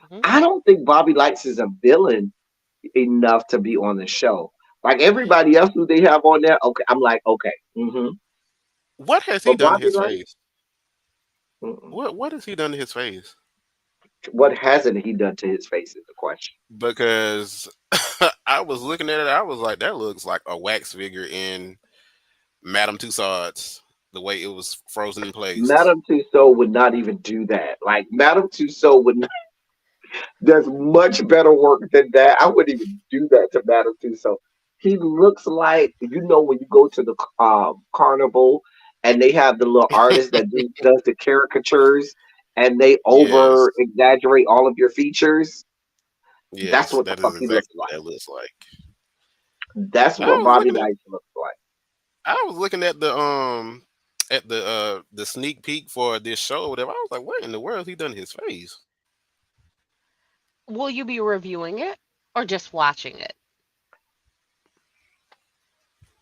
Hmm. I don't think Bobby Lights is a villain enough to be on the show. Like everybody else who they have on there, okay, I'm like, okay. What has he But done to Bobby his Lights, face? mm-mm. What has he done to his face? What hasn't he done to his face is the question. Because I was looking at it, I was like, that looks like a wax figure in Madame Tussauds, the way it was frozen in place. Madame Tussauds would not even do that. Like Madame Tussauds would not, does much better work than that. I wouldn't even do that to Madame Tussauds. He looks like when you go to the carnival and they have the little artist that does the caricatures and they Yes, over exaggerate all of your features. That's yes, what the that is fuck he looks exactly what like. that looks like. That's I what was Bobby looking at Light looks like. I was looking at the sneak peek for this show or whatever. I was like, what in the world has he done to his face? Will you be reviewing it or just watching it?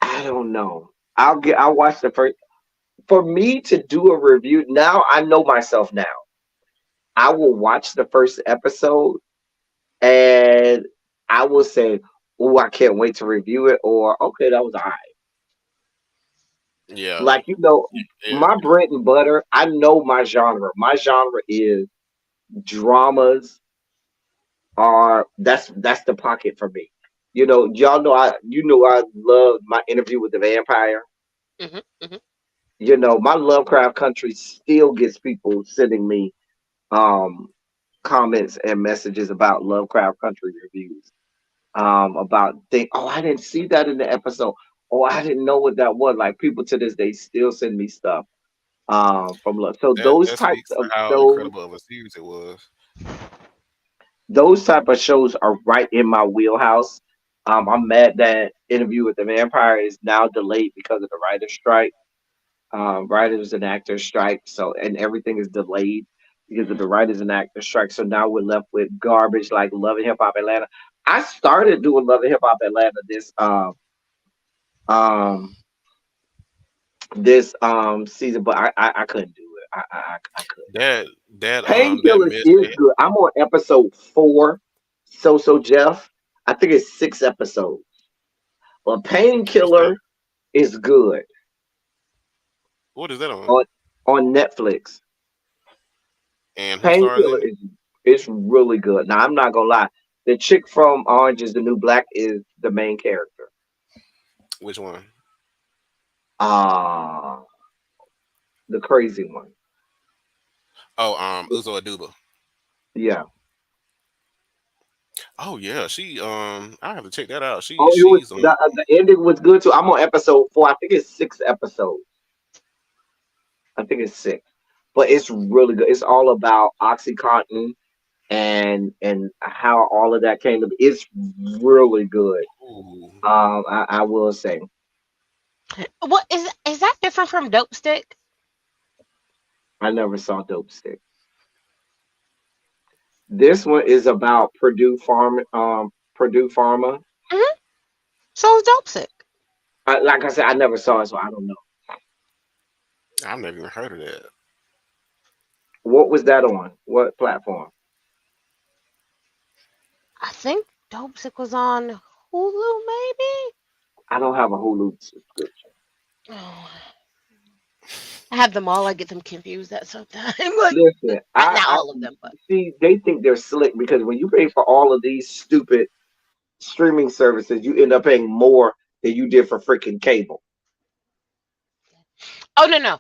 I don't know. I'll watch the first. For me to do a review now, I know myself now. I will watch the first episode and I will say, "Oh, I can't wait to review it," or "Okay, that was alright." Yeah. Like Yeah. my bread and butter. I know my genre. My genre is dramas. Are that's the pocket for me. Y'all know I love my interview with the vampire. Hmm. Hmm. My Lovecraft Country still gets people sending me um comments and messages about Lovecraft Country reviews. About oh, I didn't see that in the episode. Oh, I didn't know what that was. Like people to this day still send me stuff from Love. So those That types speaks to of how shows, incredible of a series it was. those type of shows are right in my wheelhouse. I'm mad that Interview with the Vampire is now delayed because of the writer's strike. Writers and actors strike, so and everything is delayed because of the writers and actors strike. So now we're left with garbage like Love and Hip Hop Atlanta. I started doing Love and Hip Hop Atlanta um season, but I couldn't do it. I couldn't. That Painkillers mess is they good. I'm on episode 4. So Jeff, I think it's 6 episodes. But what's that? Painkiller is good What is that on? on on Netflix. And who stars Painkiller in it? is really good. Now I'm not gonna lie. The chick from Orange is the New Black is the main character. Which one? Ah, the crazy one. Oh, Uzo Aduba. Yeah. Oh yeah, she I have to check that out. Oh, it was She's the ending was good too. I'm on episode 4. I think it's 6 episodes. I think it's 6, but it's really good. It's all about OxyContin and how all of that came to be. It's really good. ooh, I will say What is that different from Dope Stick? I never saw Dope Stick. This one is about Purdue Pharma. Hmm. So is Dope Stick. Like I said, I never saw it, so I don't know. I've never even heard of that. What was that on? What platform? I think Dope Stick was on Hulu, maybe. I don't have a Hulu subscription. Oh, I have them all. I get them confused at sometimes. Like Listen, not I all of them, but see they think they're slick because when you pay for all of these stupid streaming services, you end up paying more than you did for freaking cable. oh no, no,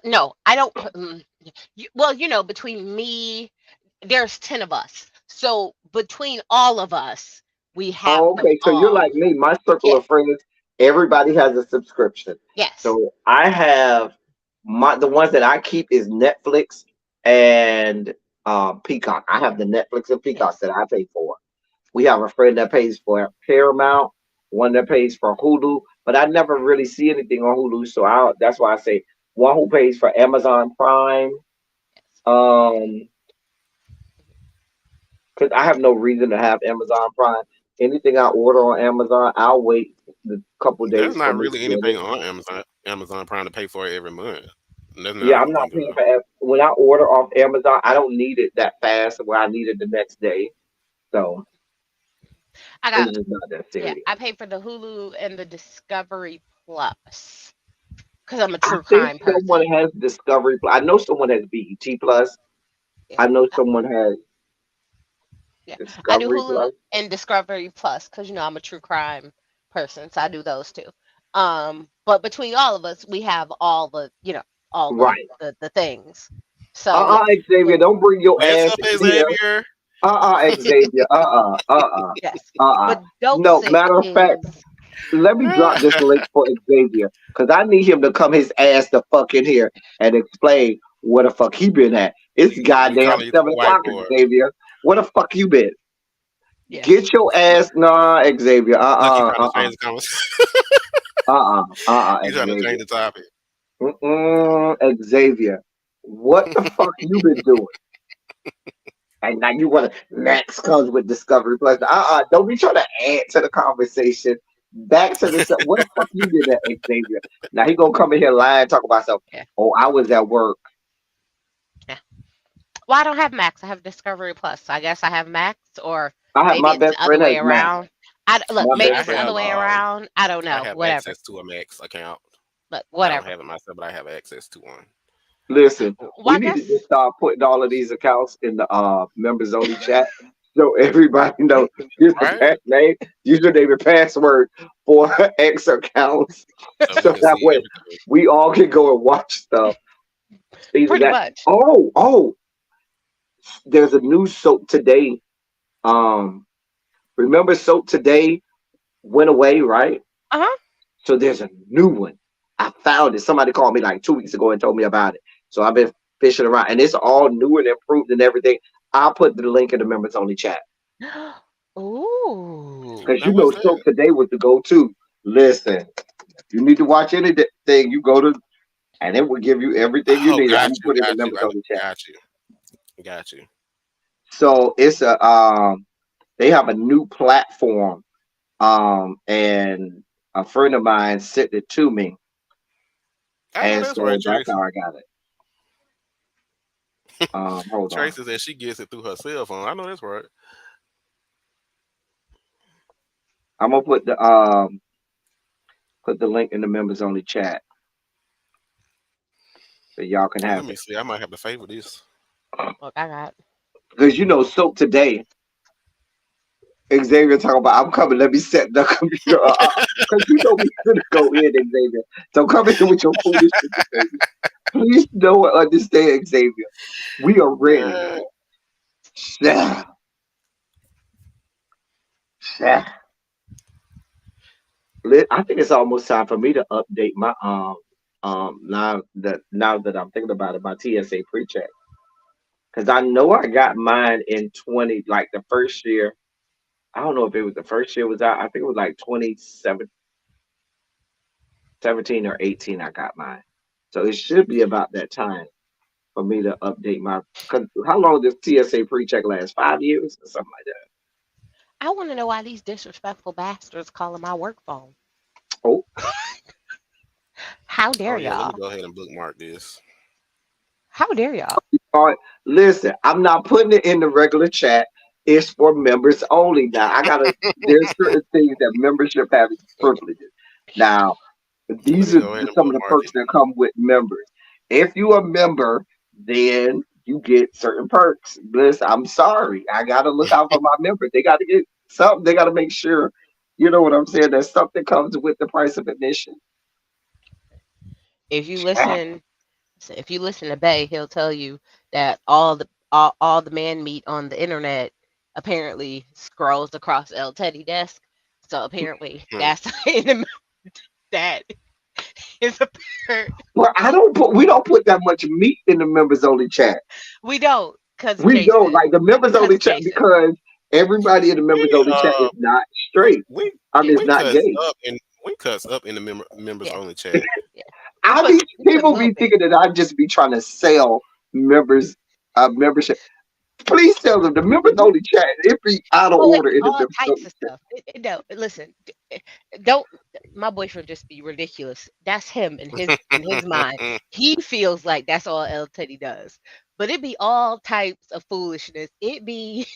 no. I don't. Well, between me, there's 10 of us. So between all of us, we have Oh, them okay. So you're all. like me. My circle Yeah. of friends, Everybody has a subscription. Yes. So I have the ones that I keep is Netflix and Peacock. I have the Netflix and Peacock Yes. that I pay for. We have a friend that pays for Paramount, one that pays for Hulu, but I never really see anything on Hulu, so that's why I say one who pays for Amazon Prime. Um, because I have no reason to have Amazon Prime. Anything I order on Amazon, I'll wait the couple There's days for not me to really get anything it. on Amazon Prime to pay for it every month. Nothing that Yeah, I I'm can not think paying of. for when I order off Amazon. I don't need it that fast where I need it the next day. So I got it's just not that yeah. serious. I pay for the Hulu and the Discovery Plus because I'm a I true think crime someone person. has Discovery. I know someone has BET Plus. Yeah. I know someone has Yeah, I do Discovery Hulu Plus. and Discovery Plus because I'm a true crime person, so I do those two. But between all of us, we have all all Right. the things. So yeah, Xavier, but don't bring your What's ass up, in here. Xavier? Xavier. yes, Uh-uh. but Dope No, Sick matter of fact, is let me drop this link for Xavier because I need him to come his ass the fuck in here and explain where the fuck he been at. It's We goddamn calling you to the 7 o'clock, whiteboard. Xavier. Where the fuck you been? yes. Get your ass, nah, Xavier. Look, you trying to change the conversation. You trying to Xavier. change the topic. Xavier. What the fuck you been doing? And now you want to next comes with Discovery Plus. Don't be trying to add to the conversation. Back to the what the fuck you did at Xavier? Now he gonna come in here lying, talk about something. Yeah, Oh, I was at work. yeah. Well, I don't have Max. I have Discovery Plus. So I guess I have Max, or I have maybe my it's best the other friend has way Mac. around. Look, My maybe best I it's the friend other has have way Mac. around. I don't I know. have Whatever. access to a Max account. But I don't whatever. have it myself, but I have access to one. Listen, Well, we I need to just guess. start putting all of these accounts in the members only chat so everybody know use the Right? name, username and password for X accounts. So we So can that see way everything. we all can go and watch stuff. Either Pretty that. much. Oh, there's a new soap today. Um, remember soap today went away, right? Uh-huh. So there's a new one. I found it. Somebody called me like 2 weeks ago and told me about it. So I've been fishing around, and it's all new and improved and everything. I'll put the link in the members only chat Ooh. because Now you what's know soap that? today was the go-to. Listen, you need to watch anything, you go to, and it will give you everything you Oh, need. I'm got gonna you, put it in the got you, members only chat. got you, got you. So it's a they have a new platform. And a friend of mine sent it to me, I know and that's right, so that's how Tracy. I got it. Hold on. Tracy said she gets it through her cell phone. I know that's right. I'm gonna put the link in the members only chat so y'all can Let have me it. see. I might have to favor this. Look, I got. Because you know, soap today, Xavier talking about I'm coming, let me set the computer up. Because you know we gonna go in, Xavier. So come in with your foolishness, Xavier. Please know and understand, Xavier. We are ready. Yeah, yeah. I think it's almost time for me to update my now that I'm thinking about it, my TSA pre-check. Because I know I got mine in 20, like the first year. I don't know if it was the first year was out. I think it was like 2017 or 18 I got mine. So it should be about that time for me to update my, because how long does TSA pre-check last? 5 years or something like that? I want to know why these disrespectful bastards calling my work phone. Oh, How Oh dare yeah, let me y'all? go ahead and bookmark this. How dare y'all? all right. Listen, I'm not putting it in the regular chat. It's for members only now. There's certain things that membership has privileges. Now, Let these me are go ahead and some of the bookmark perks it. that come with members. If you're a member, then you get certain perks. Listen, I'm sorry. I gotta look out for my members. They gotta get something. They gotta make sure, you know what I'm saying? There's something comes with the price of admission. If you listen, if you listen to Bay, he'll tell you that all the man meat on the internet apparently scrolls across El Teddy desk. So apparently Hmm. that's in the That is a part. But we don't put that much meat in the members only chat. We don't, cause We don't Jason. like the members Cause only chat Jason. because everybody in the members We only chat is not we straight. we I mean, it's Yeah, we not cuss gay. up and we cuss up in the members yeah, only chat. yeah. I be We put a people little be bit. thinking that I just be trying to sell members membership. Please tell them the members only chat. It be out of Oh, it order be in the all members types only of chat. stuff. No, listen, don't. My boyfriend just be ridiculous. That's him in his mind. He feels like that's all El Teddy does. But it be all types of foolishness. It be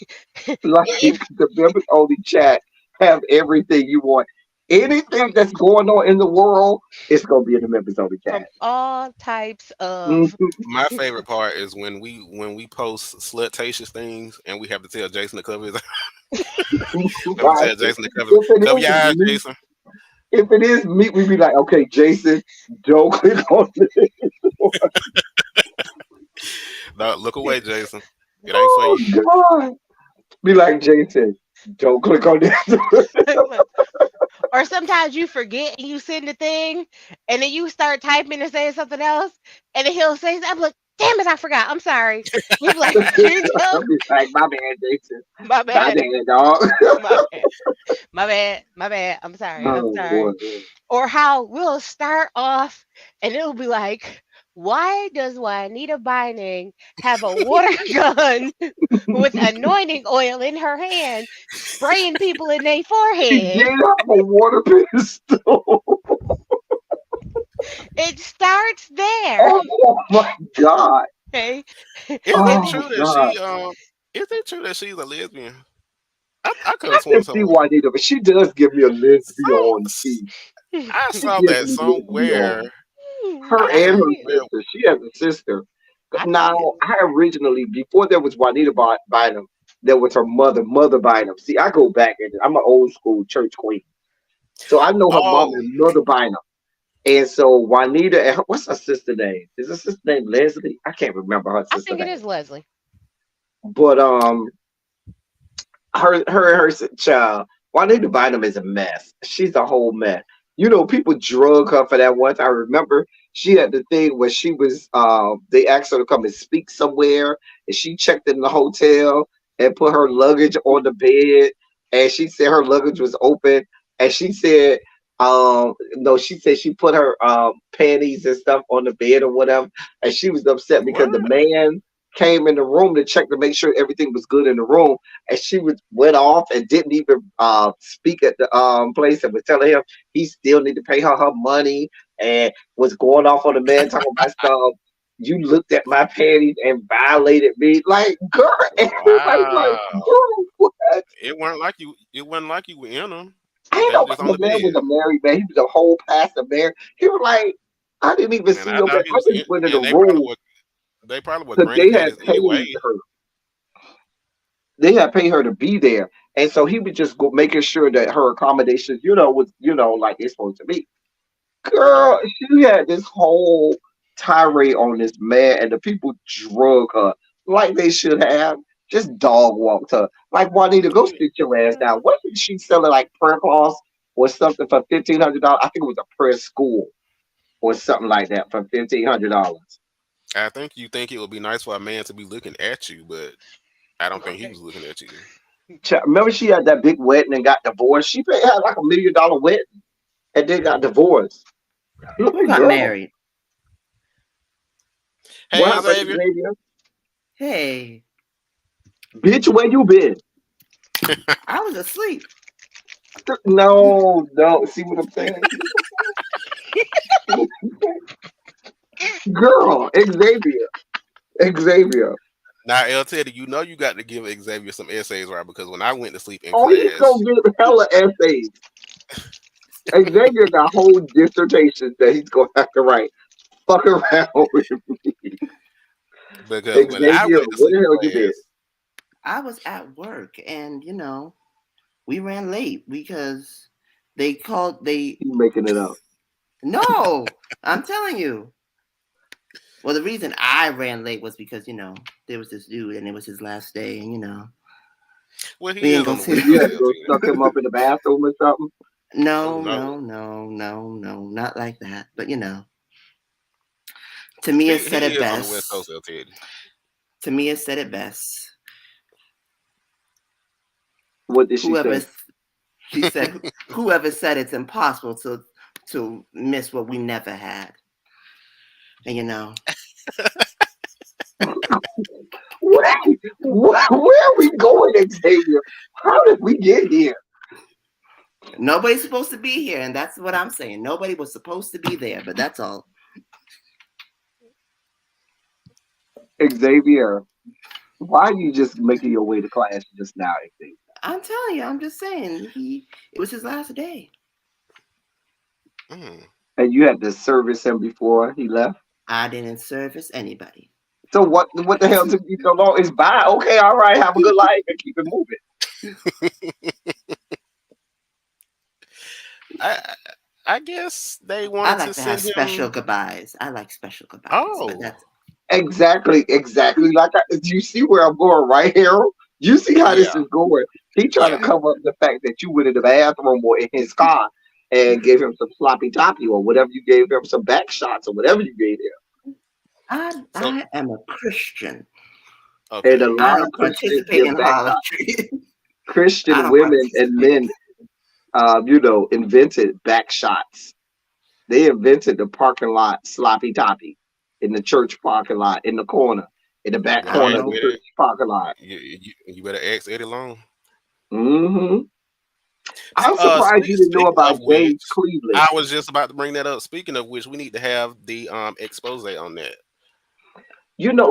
Like it, the members only chat have everything you want. Anything from that's going on in the world, it's gonna be in the members only from chat. all types of. Mhm. My favorite part is when we post slutatious things and we have to tell Jason to cover his. We have to Right. tell Jason to If it cover is your eyes, meat, Jason. if it is meat, we be like, okay, Jason, don't click on this. No, look away, Jason. It ain't for Oh you. God. Be like, Jason, don't click on this. Or sometimes you forget and you send the thing, and then you start typing and saying something else, and then he'll say something. I'm like, damn it, I forgot. I'm sorry. He's like, you know, I'll be like, my bad, Jason. my My bad, bad, dog. my bad, my bad, my bad. I'm sorry. I'm Oh boy. sorry. Or how we'll start off and it'll be like, why does Juanita Bynum have a water gun with anointing oil in her hand, spraying people in their She did forehead? have a water pistol. It starts there. Oh my God. Okay. Is And it Oh then true that God. is it true that she's a lesbian? I could I have sworn can see Juanita, but she does give me a lesbian on the feet. I She saw gives that me lesbian. somewhere. Her I I and saw can her see it. somewhere. sister. She has a sister. I can see it. Now, I originally, before there was Juanita Bynum, there was her mother, Mother Bynum. See, I go back and I'm an old school church queen. So I know her mom Oh, and Mother Bynum. And so Juanita, and what's her sister name? Is her sister name Leslie? I can't remember her I sister think it name. is Leslie. But her child Juanita Bynum is a mess. She's a whole mess. You know, people drug her for that once. I remember she had the thing where she was they asked her to come and speak somewhere and she checked in the hotel and put her luggage on the bed and she said her luggage was open and she said no, she said she put her panties and stuff on the bed or whatever and she was upset because the what? man came in the room to check to make sure everything was good in the room and she went off and didn't even speak at the place and was telling him he still need to pay her money and was going off on the man talking about stuff. You looked at my panties and violated me, like girl. Everybody's like, Wow. girl, what? It weren't like you. It wasn't like you were in them. I ain't They were know just on the the man was bed, a married man. He was a whole pastor man. He was like, I didn't even and see I your man. doubt he I was just in. went in the And they probably room were. They probably were because granny panties anyway. they had paid her to be there. And so he was just making sure that her accommodations, was, like it's supposed to be. Girl, Yeah. she had this whole tirade on this man, and the people drug her like they should have. Just dog walked her. Like Juanita, go sit your ass down. Wasn't she selling like prayer cloths or something for $1,500? I think it was a prayer school or something like that for $1,500. I think you think it would be nice for a man to be looking at you, but I don't think he Okay. was looking at you. Remember, she had that big wedding and got divorced. She had like $1 million wedding and then got divorced. Who Like, got girl, married? what Hey, happened, Xavier. Xavier? Hey, Bitch, where you been? I was asleep. No, no. See what I'm saying? Girl, Xavier. Now, El Teddy, you know you got to give Xavier some essays, right? Because when I went to sleep in Oh, he's class, gonna get hella essays. Xavier got whole dissertations that he's gonna have to write. Fuck around with me. because when I Xavier, went to where sleep the hell you in been? class, I was at work, and we ran late because they called. You making it up. No, I'm telling you. Well, the reason I ran late was because there was this dude, and it was his last day, and well, he we is ain't on gonna the sit. West You Coast, had to El go Teddy. suck him up in the bathroom or something. No, Oh no, no. no, no, no, not like that. But to me, it said He it is on the West best. Coast, L Teddy. To me, it said it best. What did she Whoever say? she said, whoever said it's impossible to miss what we never had. And Where, where are we going, Xavier? How did we get here? nobody's supposed to be here, and that's what I'm saying. Nobody was supposed to be there, but that's all. Xavier, why are you just making your way to class just now, Xavier? I'm telling you, I'm just saying it was his last day. Mm. And you had to service him before he left? I didn't service anybody. So what the hell took you so long? It's bye. Okay, all right, have a good life and keep it moving. I guess they I wanted to like to have send special him. goodbyes. I like special goodbyes, but Oh, that's Exactly. You see where I'm going, right, Harold? You see how this yeah, is going. He trying to yeah. cover up the fact that you went in the bathroom or in his car and gave him some sloppy toppy or whatever you gave him, some back shots or whatever you gave him. So I am a Christian. And a okay, I lot of don't Christians participate give in back shots. harlotry. I Christian don't women and participate in men, invented back shots. They invented the parking lot sloppy toppy in the church parking lot, in the corner, in the back I don't corner right. of the know. church parking lot. You better ask Eddie Long. Hmm I'm surprised you didn't know Speaking about of James which, Cleveland. I was just about to bring that up. Speaking of which, we need to have the expose on that.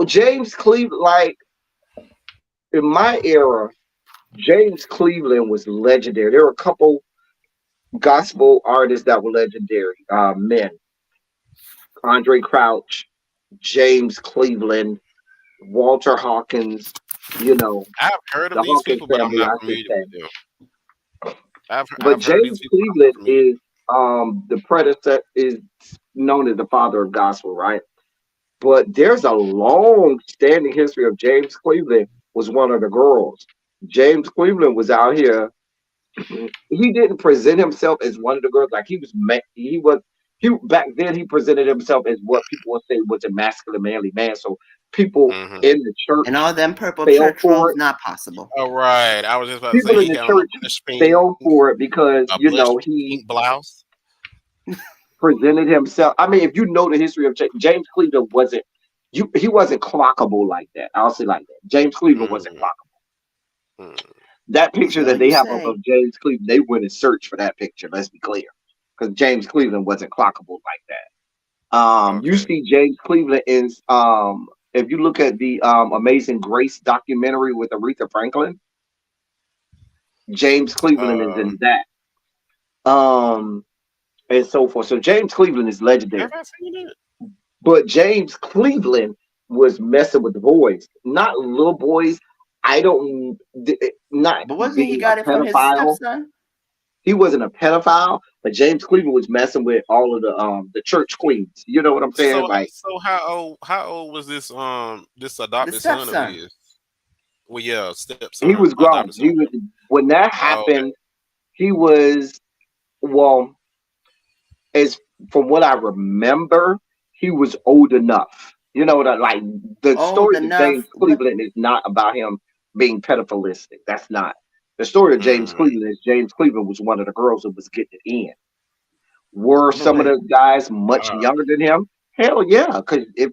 James Cleveland, like in my era, James Cleveland was legendary. There were a couple gospel artists that were legendary. Men, Andre Crouch, James Cleveland, Walter Hawkins, you know, I've heard of the these Hawkins people, but I'm family, not I should familiar say. with them. But I've heard these James people, but I'm not Cleveland familiar. is the predecessor, is known as the father of gospel, right? But there's a long standing history of James Cleveland was one of the girls. James Cleveland was out here. He didn't present himself as one of the girls. Like he back then he presented himself as what people would say was a masculine manly man. So people Hmm. in the And church all them purple fell church for robes, it. not possible. All right, I was just about to say People in he the had on church fell for it because a blush he pink blouse. presented himself. I mean, if you know the history of James Cleveland, he wasn't clockable like that. I'll say like that. James Cleveland wasn't Mm, clockable. mm. That picture So that they you have say. of James Cleveland, they went and searched for that picture. Let's be clear, because James Cleveland wasn't clockable like that. You Okay. see James Cleveland in if you look at the Amazing Grace documentary with Aretha Franklin, James Cleveland is Um, in that. And so forth. So James Cleveland is legendary. have I seen it? But James Cleveland was messing with the boys, not little boys. I don't, not But wasn't he being a got it from his pedophile. stepson? He wasn't a pedophile, but James Cleveland was messing with all of the church queens. You know what I'm saying? Like So how old was this The adopted son of stepson. his? Well, yeah, he stepson, was grown. adopted son. He was when that Oh, okay. happened. He was well, as from what I remember, he was old enough. You know what I like the Old story of James enough. What? Cleveland is not about him being pedophilistic. That's not the story of James Mm, Cleveland is James Cleveland was one of the girls that was getting it in. Were But some of wait. the guys much uh, younger than him? Hell yeah, because if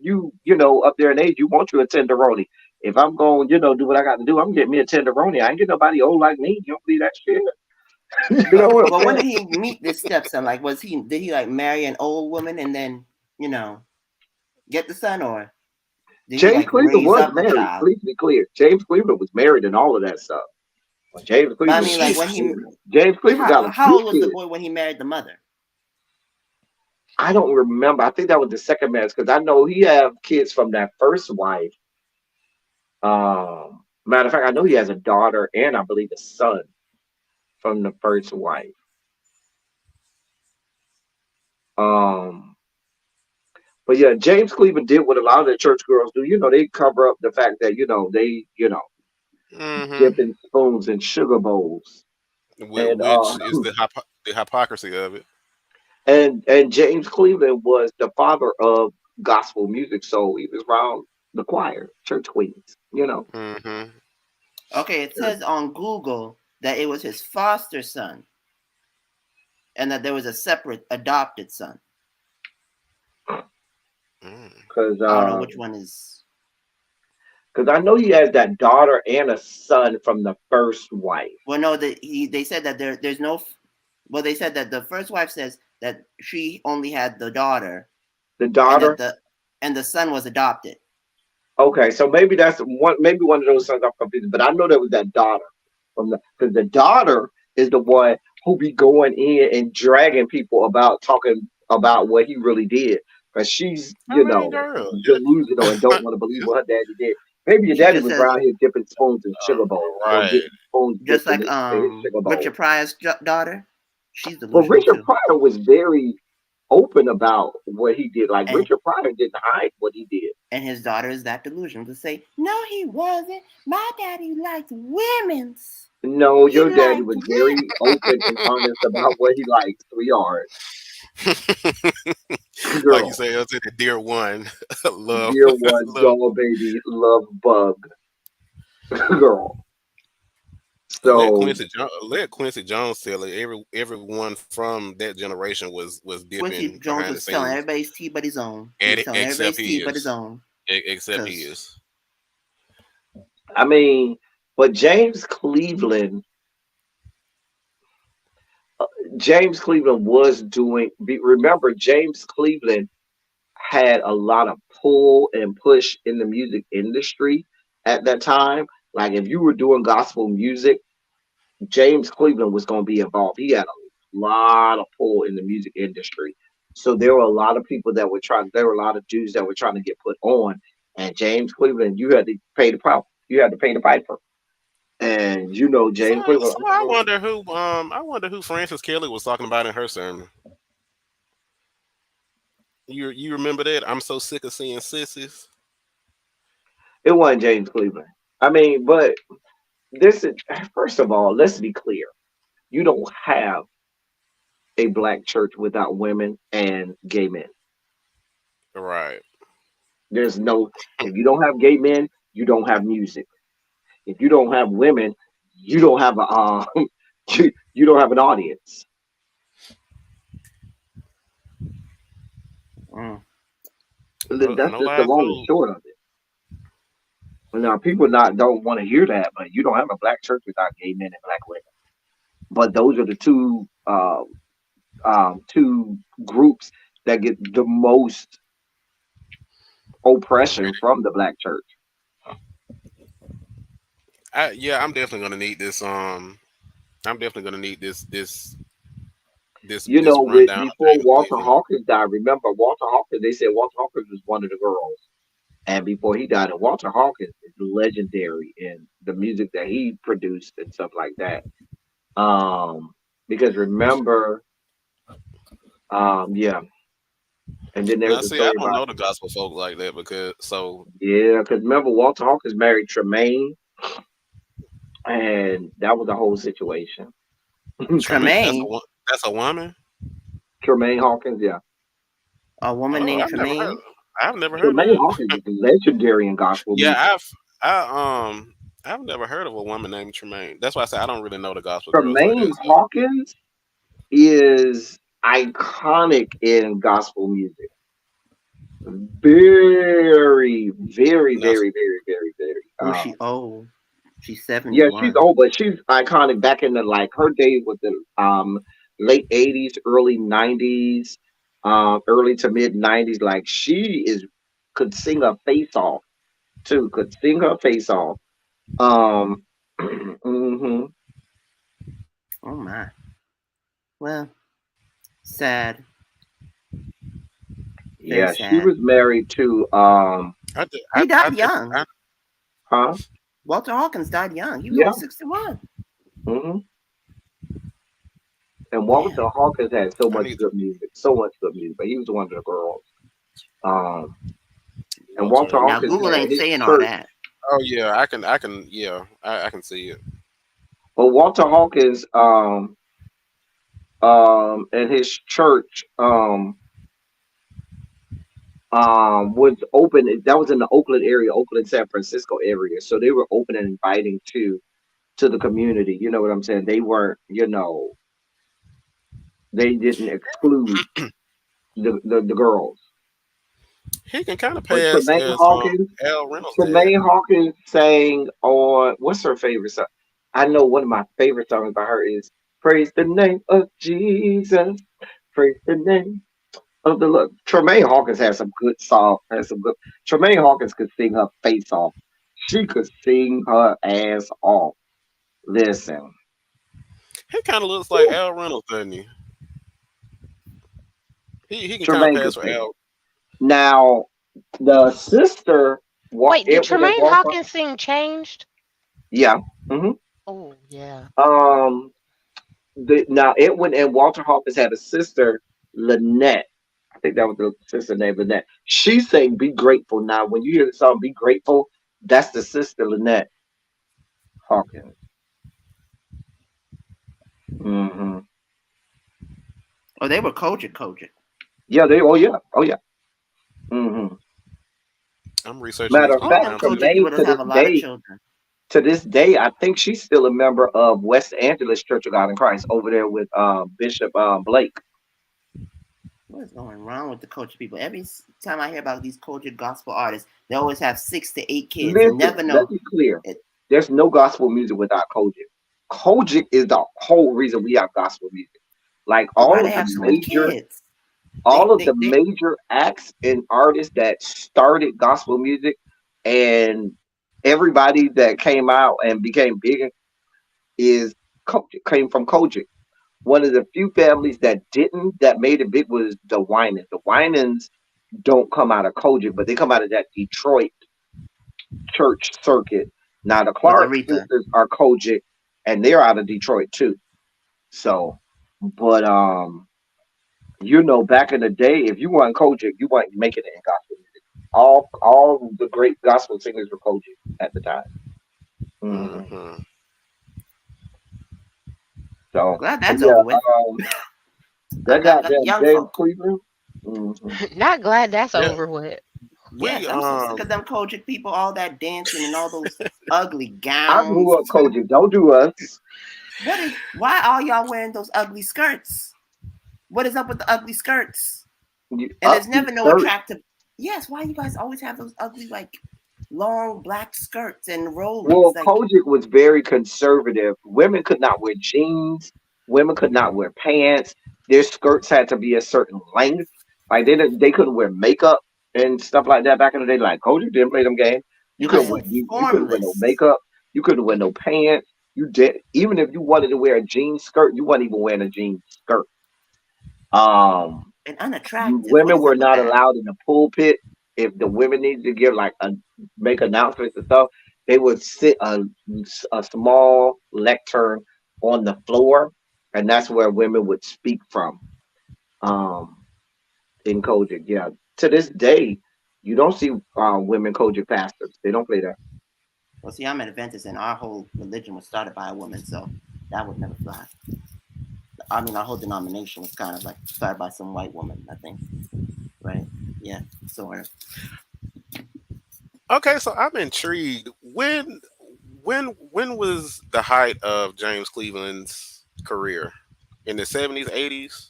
up there in age, you want you a tenderoni. If I'm going, do what I got to do, I'm getting me a tenderoni. I ain't get nobody old like me. You don't believe that shit? You know what I'm But when saying? did he meet this stepson? Like, did he like marry an old woman and then you know get the son, or did he James like Cleveland raise was up the married. child? Please be clear. James Cleveland was married and all of that stuff. When James But I Cleveland, mean, like when he, James Cleveland got a how few old was the kids. boy when he married the mother? I don't remember. I think that was the second marriage because I know he have kids from that first wife. Matter of fact, I know he has a daughter and I believe a son from the first wife. Um, but yeah, James Cleveland did what a lot of the church girls do. They cover up the fact that they mm-hmm. dipping spoons in sugar bowls and Which is the The hypocrisy of it. And James Cleveland was the father of gospel music, so he was around the choir, church queens, you know. Mm-hmm. Okay, it says on Google that it was his foster son, and that there was a separate adopted son. Because I don't know which one is. I know he has that daughter and a son from the first wife. Well, no, they said that there's no. Well, they said that the first wife says that she only had the daughter, The and daughter. that the son was adopted. Okay, so maybe that's one. Maybe one of those sons I'm confused, but I know there was that daughter from the because the daughter is the one who be going in and dragging people about talking about what he really did. Because she's, I you mean, know, girl. delusional and don't want to believe what her daddy did. Maybe your She daddy just was says around here dipping spoons in sugar bowls or Right. getting spoons just dipped in like his sugar bowl. Richard Pryor's daughter. She's But delusional Richard too, Pryor was very open about what he did. Like and Richard Pryor didn't hide what he did. his daughter is that delusional to say no, he wasn't. My daddy liked women's. No, He your daddy liked was women. very open and honest about what he liked, sweetheart. Like you Girl, say, it's the dear one. Love, dear one, love. doll baby, love bug, girl. Let So Quincy Jones tell it. Everyone from that generation was Quincy dipping Jones behind the was telling scenes, everybody's tea but his own. He was telling except everybody's he tea but his is. own. Except he Because is. I mean, but James Cleveland was doing. Remember, James Cleveland had a lot of pull and push in the music industry at that time. Like if you were doing gospel music, James Cleveland was going to be involved. He had a lot of pull in the music industry. So there were a lot of people that were trying, there were a lot of dudes that were trying to get put on. And James Cleveland, you had to pay the price. You had to pay the piper. And you know, So, James Cleveland, so I wonder who Frances Kelly was talking about in her sermon. You remember that? I'm so sick of seeing sissies. it wasn't James Cleveland. I mean, but this is, first of all, let's be clear. You don't have a black church without women and gay men. Right. There's no, if you don't have gay men, you don't have music. If you don't have women, you don't have a you don't have an audience. mm, That's No just the live long and food. short of it. Now people not don't want to hear that, but you don't have a black church without gay men and black women. But those are the two groups that get the most oppression from the black church. Yeah, I'm definitely gonna need this. I'm definitely gonna need You this know, with rundown of before James Walter Cleveland. Hawkins died, remember Walter Hawkins? They said Walter Hawkins was one of the girls, and before he died, and Walter Hawkins is legendary in the music that he produced and stuff like that. Um, because remember, yeah, and then Now, there's a see, I story don't about know the gospel folk like that because so yeah, because remember Walter Hawkins married Tremaine, and that was a whole situation. Tremaine. Tremaine, That's a woman. Tremaine Hawkins, yeah, a woman Oh, named Tremaine. I've never heard Tremaine that. Hawkins is legendary in gospel Yeah, music. I've never heard of a woman named Tremaine. That's why I say I don't really know the gospel girls like Tremaine that. So Hawkins is iconic in gospel music. Very, very, now, very, very, very, very. Who she? Oh, she's Yeah, she's 71. old, but she's iconic back in the like her days with the late '80s, early '90s, early to mid '90s. Like she is could sing her face off too. Could sing her face off. Um, hmm Oh my. Well, sad. Very Yeah, she sad. was married to I, did- He I died just young. huh? Walter Hawkins died young. He was Yeah. only 61. hmm And Man. Walter Hawkins had so I much need good music, so much good music. But he was one of the girls. Um, and Walter Walter. Now Hawkins Google had ain't his saying all church. that. Oh yeah, yeah, I can see it. But Walter Hawkins, And his church was open. That was in the Oakland area, Oakland, San Francisco area. So they were open and inviting to the community. You know what I'm saying? They weren't, they didn't exclude the girls. He can kind of But pass Tremaine as Hawkins, Al Reynolds dad. Tremaine Hawkins sang on what's her favorite song? I know one of my favorite songs by her is "Praise the Name of Jesus." Praise the name of the Lord. Tremaine Hawkins has some good songs. Has some good. Tremaine Hawkins could sing her face off. She could sing her ass off. Listen, He kind of looks like whew, Al Reynolds, doesn't he? He can kind of Tremaine could pass for sing. Al. Now the sister, Wait, did Edward and Tremaine Walker. Hawkins sing Changed? Yeah. hmm Oh, yeah. Um. Now Edwin and Walter Hawkins had a sister, Lynette. I think that was the sister named Lynette. She sang "Be Grateful." Now, when you hear the song "Be Grateful," that's the sister Lynette Hawkins. hmm Oh, they were Kojic. Yeah, they. Oh yeah. Oh yeah. hmm I'm researching Matter these of All people fact, them now too. Kojic Tremaine people that have a lot of children. to this day, I think she's still a member of West Angeles Church of God in Christ over there with Bishop Blake. What is going wrong with the Kojic people? Every time I hear about these Kojic gospel artists, they always have 6 to 8 kids and Listen, never let know me clear. it. There's no gospel music without Kojic. Kojic is the whole reason we have gospel music. Like But why they have so many kids? all of the They major acts and artists that started gospel music and everybody that came out and became big is came from Kojic. One of the few families that didn't, that made it big was the Winans. The Winans don't come out of Kojic, but they come out of that Detroit church circuit. Now the with Clark Aretha. sisters are Kojic and they're out of Detroit too. So, but back in the day, if you weren't Kojic, you weren't making it in gospel music. All the great gospel singers were Kojic at the time. hmm Hmm. So Glad that's yeah, over with. that I'm glad we got the goddamn young James folk. Cleveland. hmm Not glad that's Yeah, over with. Yes, we I'm so sick of them Kojic people, all that dancing and all those ugly I gowns. grew up Kojic. Don't do us. Why are y'all wearing those ugly skirts? What is up with the ugly skirts? And there's Upbeat never no skirt. attractive. Yes, why you guys always have those ugly, like, long black skirts and rollers? Well, Like, Kojic was very conservative. Women could not wear jeans. Women could not wear pants. Their skirts had to be a certain length. Like they couldn't wear makeup and stuff like that back in the day. Like Kojic didn't play them games. You I couldn't Yeah. wear see you couldn't wear no formless makeup. You couldn't wear no pants. You did even if you wanted to wear a jean skirt, you wasn't even wearing a jean skirt. Um, and unattractive. What Women is were up with not that? allowed in the pulpit. If the women needed to give make announcements and stuff, they would sit a small lectern on the floor, and that's where women would speak from. Um, in Kojic, yeah. To this day, you don't see women Kojic pastors. They don't play that. Well, see, I'm an Adventist, and our whole religion was started by a woman, so that would never fly. I mean, our whole denomination was kind of like started by some white woman, I think. Right? Yeah, sort of. Okay, so I'm intrigued. When was the height of James Cleveland's career? In the 70s, 80s?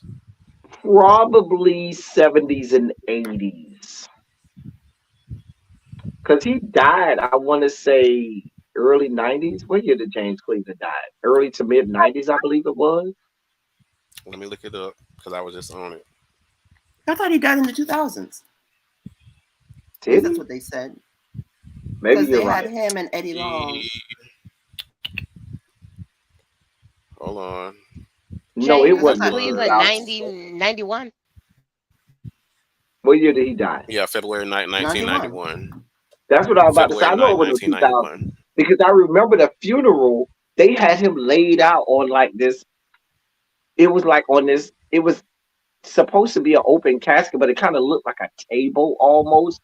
Probably 70s and 80s. Because he died, I want to say early 90s. What year did James Cleveland die? Early to mid 90s, I believe it was. Let me look it up because I was just on it. I thought he died in the 2000s. At least Did that's he? what they said. Maybe Because you're they had right. him and Eddie Long. He, hold on. No, it James wasn't in February. Cleveland 2000. 90 91. What year did he die? Yeah, February 91. 1991. That's what I was about to say. I February know 9, it was in 2000 1991. because I remember the funeral. They had him laid out on like this. It was like on this. It was supposed to be an open casket, but it kind of looked like a table almost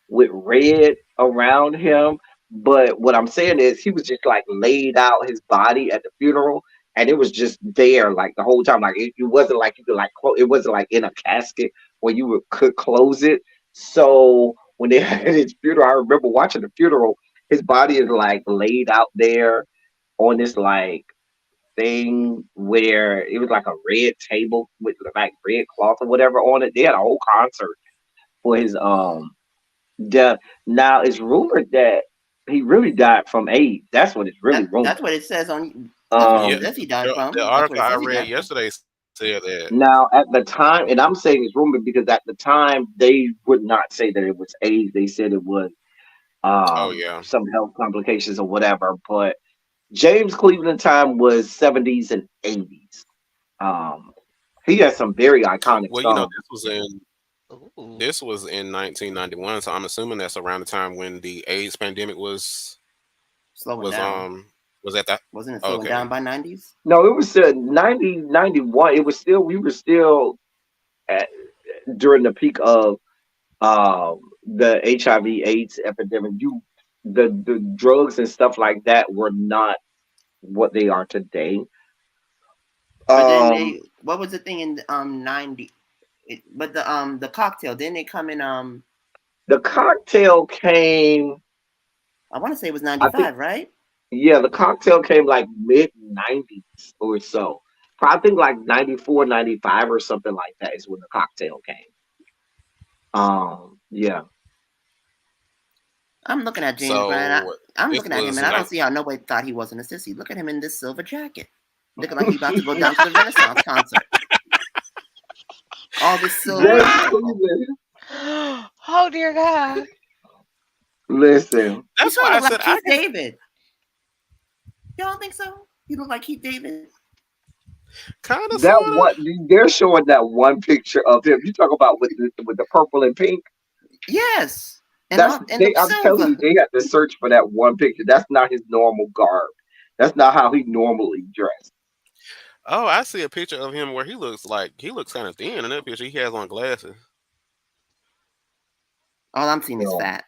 with red around him. But what I'm saying is he was just like laid out his body at the funeral and it was just there like the whole time. Like it wasn't like you could like it wasn't like in a casket where could close it. So when they had his funeral, I remember watching the funeral. His body is like laid out there on this like thing where it was like a red table with like red cloth or whatever on it. They had a whole concert for his death. Now it's rumored that he really died from AIDS. That's what it's really rumored. That's what it says on. That's what it Yeah, Um says he died the from. That's what article it I says he read died from. yesterday said that. Now at the time, and I'm saying it's rumored because at the time they would not say that it was AIDS. They said it was Oh yeah. some health complications or whatever. But James Cleveland time was 70s and 80s. Um, he has some very iconic Well, you know, songs. Ooh. this was in 1991, so I'm assuming that's around the time when the AIDS pandemic Slowing was down. was at that. Wasn't it slowing Okay. down by 90s? No, it was 90, 91. It was still, we were still at, during the peak of the HIV AIDS epidemic. The drugs and stuff like that were not what they are today. But then Um, they, what was the thing in 90? But the cocktail, didn't it come in the cocktail came, I want to say it was I think, 95, right? yeah, the cocktail came like mid 90s or so. I think like 94, 95 or something like that is when the cocktail came. Yeah. I'm looking at James Brown. So I'm this looking at him, was and I don't see how nobody thought he wasn't a sissy. Look at him in this silver jacket, looking like he's about to go down to the Renaissance concert. All this silver and James purple. Cleveland. Oh dear God. Listen, He that's sort why of I look said like I Keith can David. You don't think so? He look like Keith David. kind of that sort of. what they're showing that one picture of him. You talk about with the purple and pink. Yes, and That's all and the they. I'm telling silver. you, they had to search for that one picture. That's not his normal garb. That's not how he normally dressed. Oh, I see a picture of him where he looks kind of thin in that picture. He has on glasses. All I'm seeing is So fat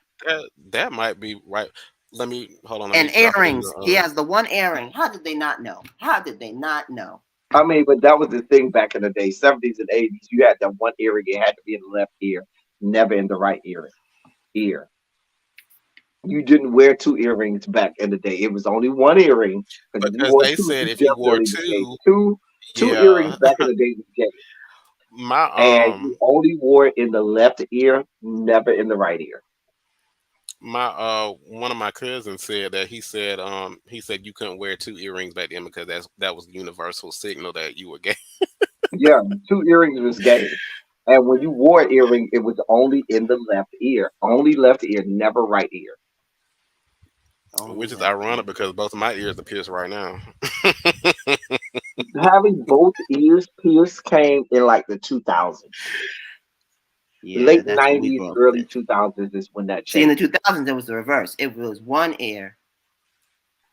That might be right. Let me hold on. Let and me drop it in earrings. He the. has the one earring. How did they not know? How did they not know? I mean, but that was the thing back in the day, 70s and 80s. You had that one earring. It had to be in the left ear, never in the right ear. You didn't wear two earrings back in the day. It was only one earring because if you Because wore they two, said you if you wore definitely was gay. two, Two earrings yeah, back in the day was gay, my and you only wore it in the left ear, never in the right ear. my one of my cousins said that he said you couldn't wear two earrings back then because that was the universal signal that you were gay. Yeah, two earrings was gay, and when you wore an earring, it was only in the left ear, only left ear, never right ear. Only Which is left ironic ear. because both of my ears are pierced right now. Having both ears pierced came in like the 2000s. Yeah, Late that's what we 90s, grew up early with. 2000s is when that See, in the changed. 2000s, it was the reverse. It was one ear,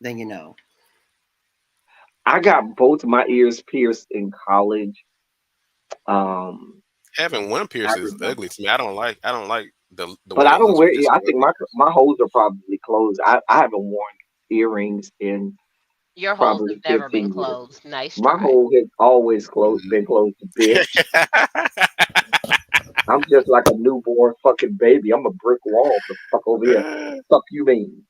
then you know. I got both my ears pierced in college. Um, Having one I pierce is remember, ugly to me. I don't like the but way I it don't looks wear. just I for think ugly. my holes are probably closed. I haven't worn earrings in Your holes have probably never been 15 years. closed. Nice My try. hole has always been closed, bitch. I'm just like a newborn fucking baby. I'm a brick wall. The fuck over here. Fuck you mean?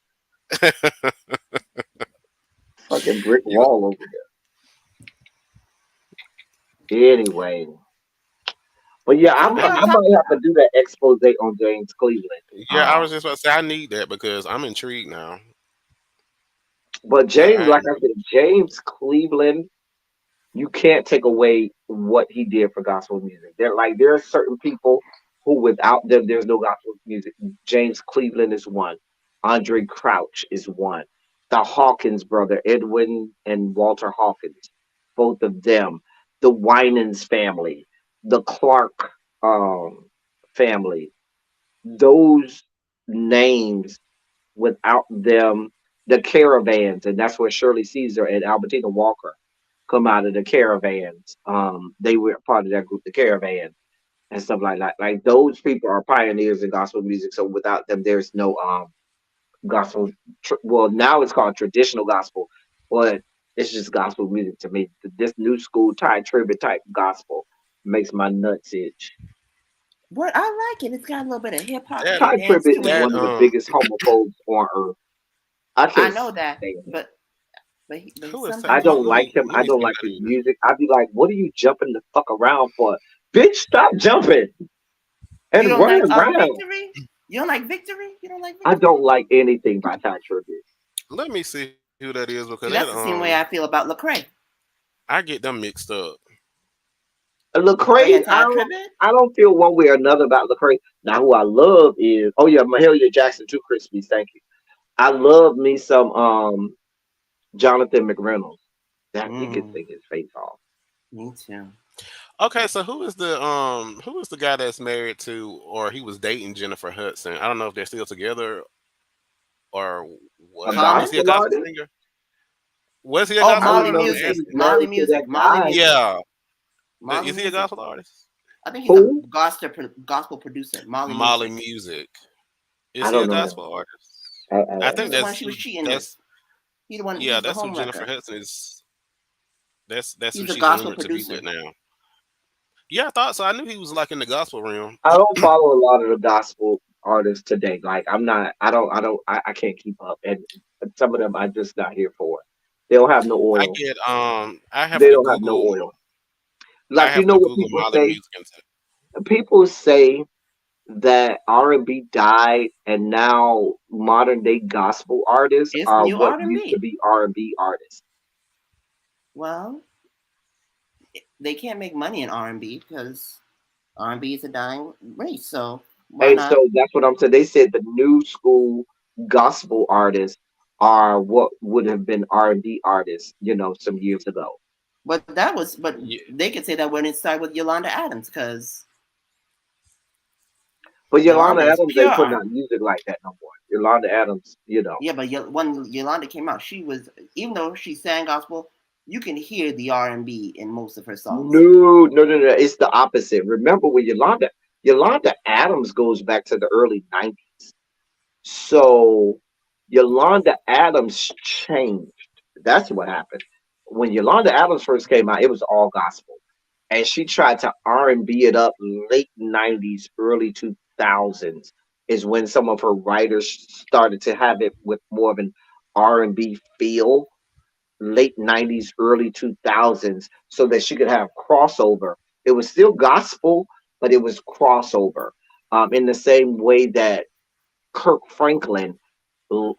Fucking brick you wall over here. Anyway, but yeah, So what let y'all I me talking might have to about? do that expose on James Cleveland. yeah, I was Um, just about to say I need that because I'm intrigued now. but James, I like ain't I never said, James Cleveland, you can't take away what he did for gospel music. There are certain people who without them there's no gospel music. James Cleveland is one. Andre Crouch is one. The Hawkins brother, Edwin and Walter Hawkins, both of them. The Winans family, the Clark family. Those names without them, the caravans, and that's where Shirley Caesar and Albertina Walker come out of the caravans. They were part of that group, the caravan, and stuff like that. Like those people are pioneers in gospel music. So without them, there's no gospel. Well, now it's called traditional gospel, but It's just gospel music to me. This new school Ty Tribbett type gospel makes my nuts itch. What I like it. It's got a little bit of hip hop That Ty dance Tribbett to is it. that one of the biggest homophobes on earth. I I can't know that, stand him. but who is some that? I people. don't like him. Let I me don't see who like that his is. music. I'd be like, what are you jumping the fuck around for? Bitch, stop jumping You and don't run like around. Victory? You don't like Victory? You don't like I Victory? don't like anything by Ty Tribbett. Let me see who that is because See, that that's the same way I feel about Lecrae. I get them mixed up. Lecrae Lecrae, and Ty Tribbett. I don't feel one way or another about Lecrae. Now, who I love is, oh yeah, Mahalia Jackson too, Crispy. Thank you. I love me some Jonathan McReynolds. That he could sing his face off. Me too. Okay, so who is the guy that's married to or he was dating Jennifer Hudson? I don't know if they're still together or A what. Is Common? he a gospel gospel artist? singer? Was he a Oh, gospel I Molly didn't artist? know I'm he Music. was asking. Molly married to Music. that Molly guy. Music. Yeah. Molly Is he a Music. gospel artist? I think he's a Who? gospel producer. Molly Molly Music. Music. Is I he don't a know him. gospel artist? I He's think the I, one she was cheating with. that's He's the one. yeah, He's the that's who home Jennifer wrecker. Hudson is. That's who He's a she's gospel rumored to be with producer. now. Yeah, I thought so. I knew he was like in the gospel realm. I don't follow a lot of the gospel artists today. Like I'm not. I can't keep up, and some of them I'm just not here for. They don't have no I oil. get I have They to don't have no Google oil. I Like you have know to what Google people Molly say? Music and People say that R&B died, and now modern day gospel artists It's are new what used to R&B. be R&B artists. Well, they can't make money in R&B because R&B is a dying race. So why And not? so that's what I'm saying. They said the new school gospel artists are what would have been R&B artists, some years ago. But yeah. they could say that when it started with Yolanda Adams because But Yolanda Yolanda is Adams pure ain't putting R. out music like that no more. Yolanda Adams. Yeah, but when Yolanda came out, she was, even though she sang gospel, you can hear the R&B in most of her songs. No, no, no, no. It's the opposite. Remember when Yolanda Adams goes back to the early 90s. So Yolanda Adams changed. That's what happened. When Yolanda Adams first came out, it was all gospel. And she tried to R&B it up late 90s, early 2000s is when some of her writers started to have it with more of an R&B feel, late 90s, early 2000s, so that she could have crossover. It was still gospel, but it was crossover. In the same way that Kirk Franklin, in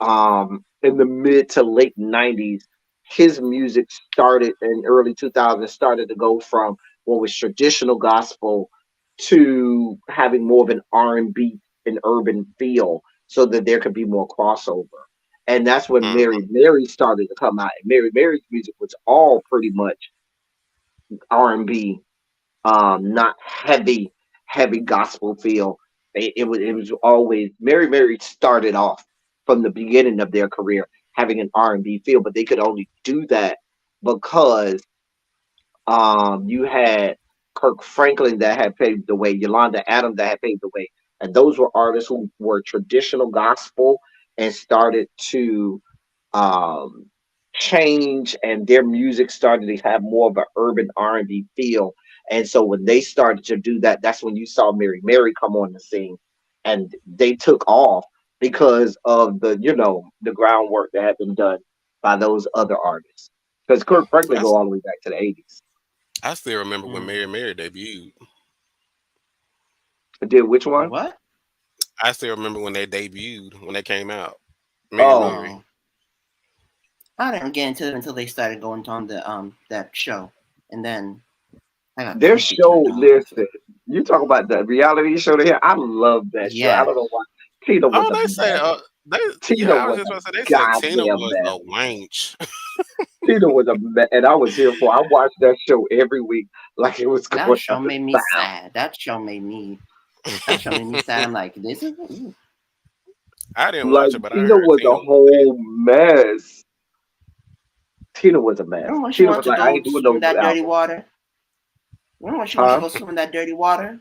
the mid to late 90s, his music started in early 2000s, started to go from what was traditional gospel to having more of an R&B and urban feel so that there could be more crossover. And that's when Mhm. Mary started to come out. And Mary's music was all pretty much R&B, not heavy gospel feel. It was always Mary started off from the beginning of their career having an R&B feel, but they could only do that because you had Kirk Franklin that had paved the way, Yolanda Adams that had paved the way, and those were artists who were traditional gospel and started to um, change, and their music started to have more of an urban R&B feel. And so when they started to do that, that's when you saw Mary come on the scene, and they took off because of the groundwork that had been done by those other artists. Because Kirk Franklin I, go all the way back to the 80s. I still remember when Mm. Mary debuted. Did which one? What? I still remember when they debuted when they came out. Oh, Mary. Oh, I didn't get into it until they started going on the that show, and then I got their completely turned show. off. Listen, you talk about the reality show. They had. I love that show. I Yeah, don't know why. Tina was Oh, a they say mess. they Tina yeah, I was was just a about to say they said Tina goddamn was mess. a wench. Tina was a mess, and I was here for. I watched that show every week like it was that going show out of made me style. sad. That show made me sad. I'm like, this is. Ooh. I didn't Like watch it, but I Tina heard was a Tina was whole mess. Tina was a mess. Remember when she Tina wanted was to like, I go ain't doing swim no in new that dirty album, water? Remember when she wanted to huh? go swim in that dirty water?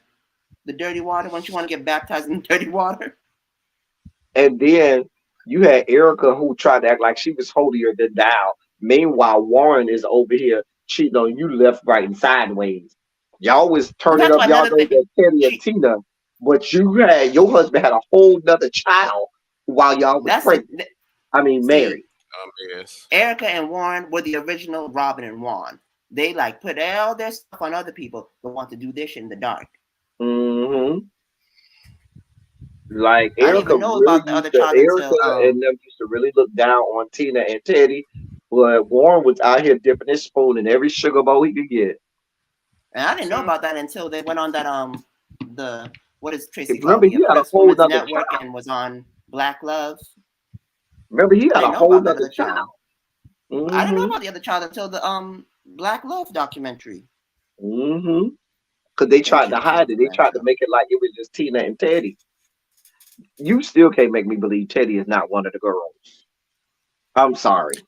The dirty water when she wanted to get baptized in the dirty water? And then you had Erica who tried to act like she was holier than thou Meanwhile, Warren is over here cheating on you left, right, and sideways. Y'all was But turning that's up what y'all another nose thing. at Teddy and She Tina, but your husband had a whole nother child while y'all was that's the pregnant. I mean, see, married. Yes. Erica and Warren were the original Robin and Juan. They like put all their stuff on other people, but want to do this shit in the dark. Hmm. Like I didn't Erica even know really about the used other to, child Erica until and them used to really look down on Tina and Teddy, but Warren was out here dipping his spoon in every sugar bowl he could get. and I didn't know So, about that until they went on that the what does Tracy call Remember, the he had a Oppressed whole Women's nother Network child. and was on Black Love. Remember, he I had a didn't know whole about that nother other child. child. I didn't know Hmm. about the other child until the Black Love documentary. Hmm. Because they tried to Interesting hide it. They tried to differential. make it like it was just Tina and Teddy. You still can't make me believe Teddy is not one of the girls. I'm sorry.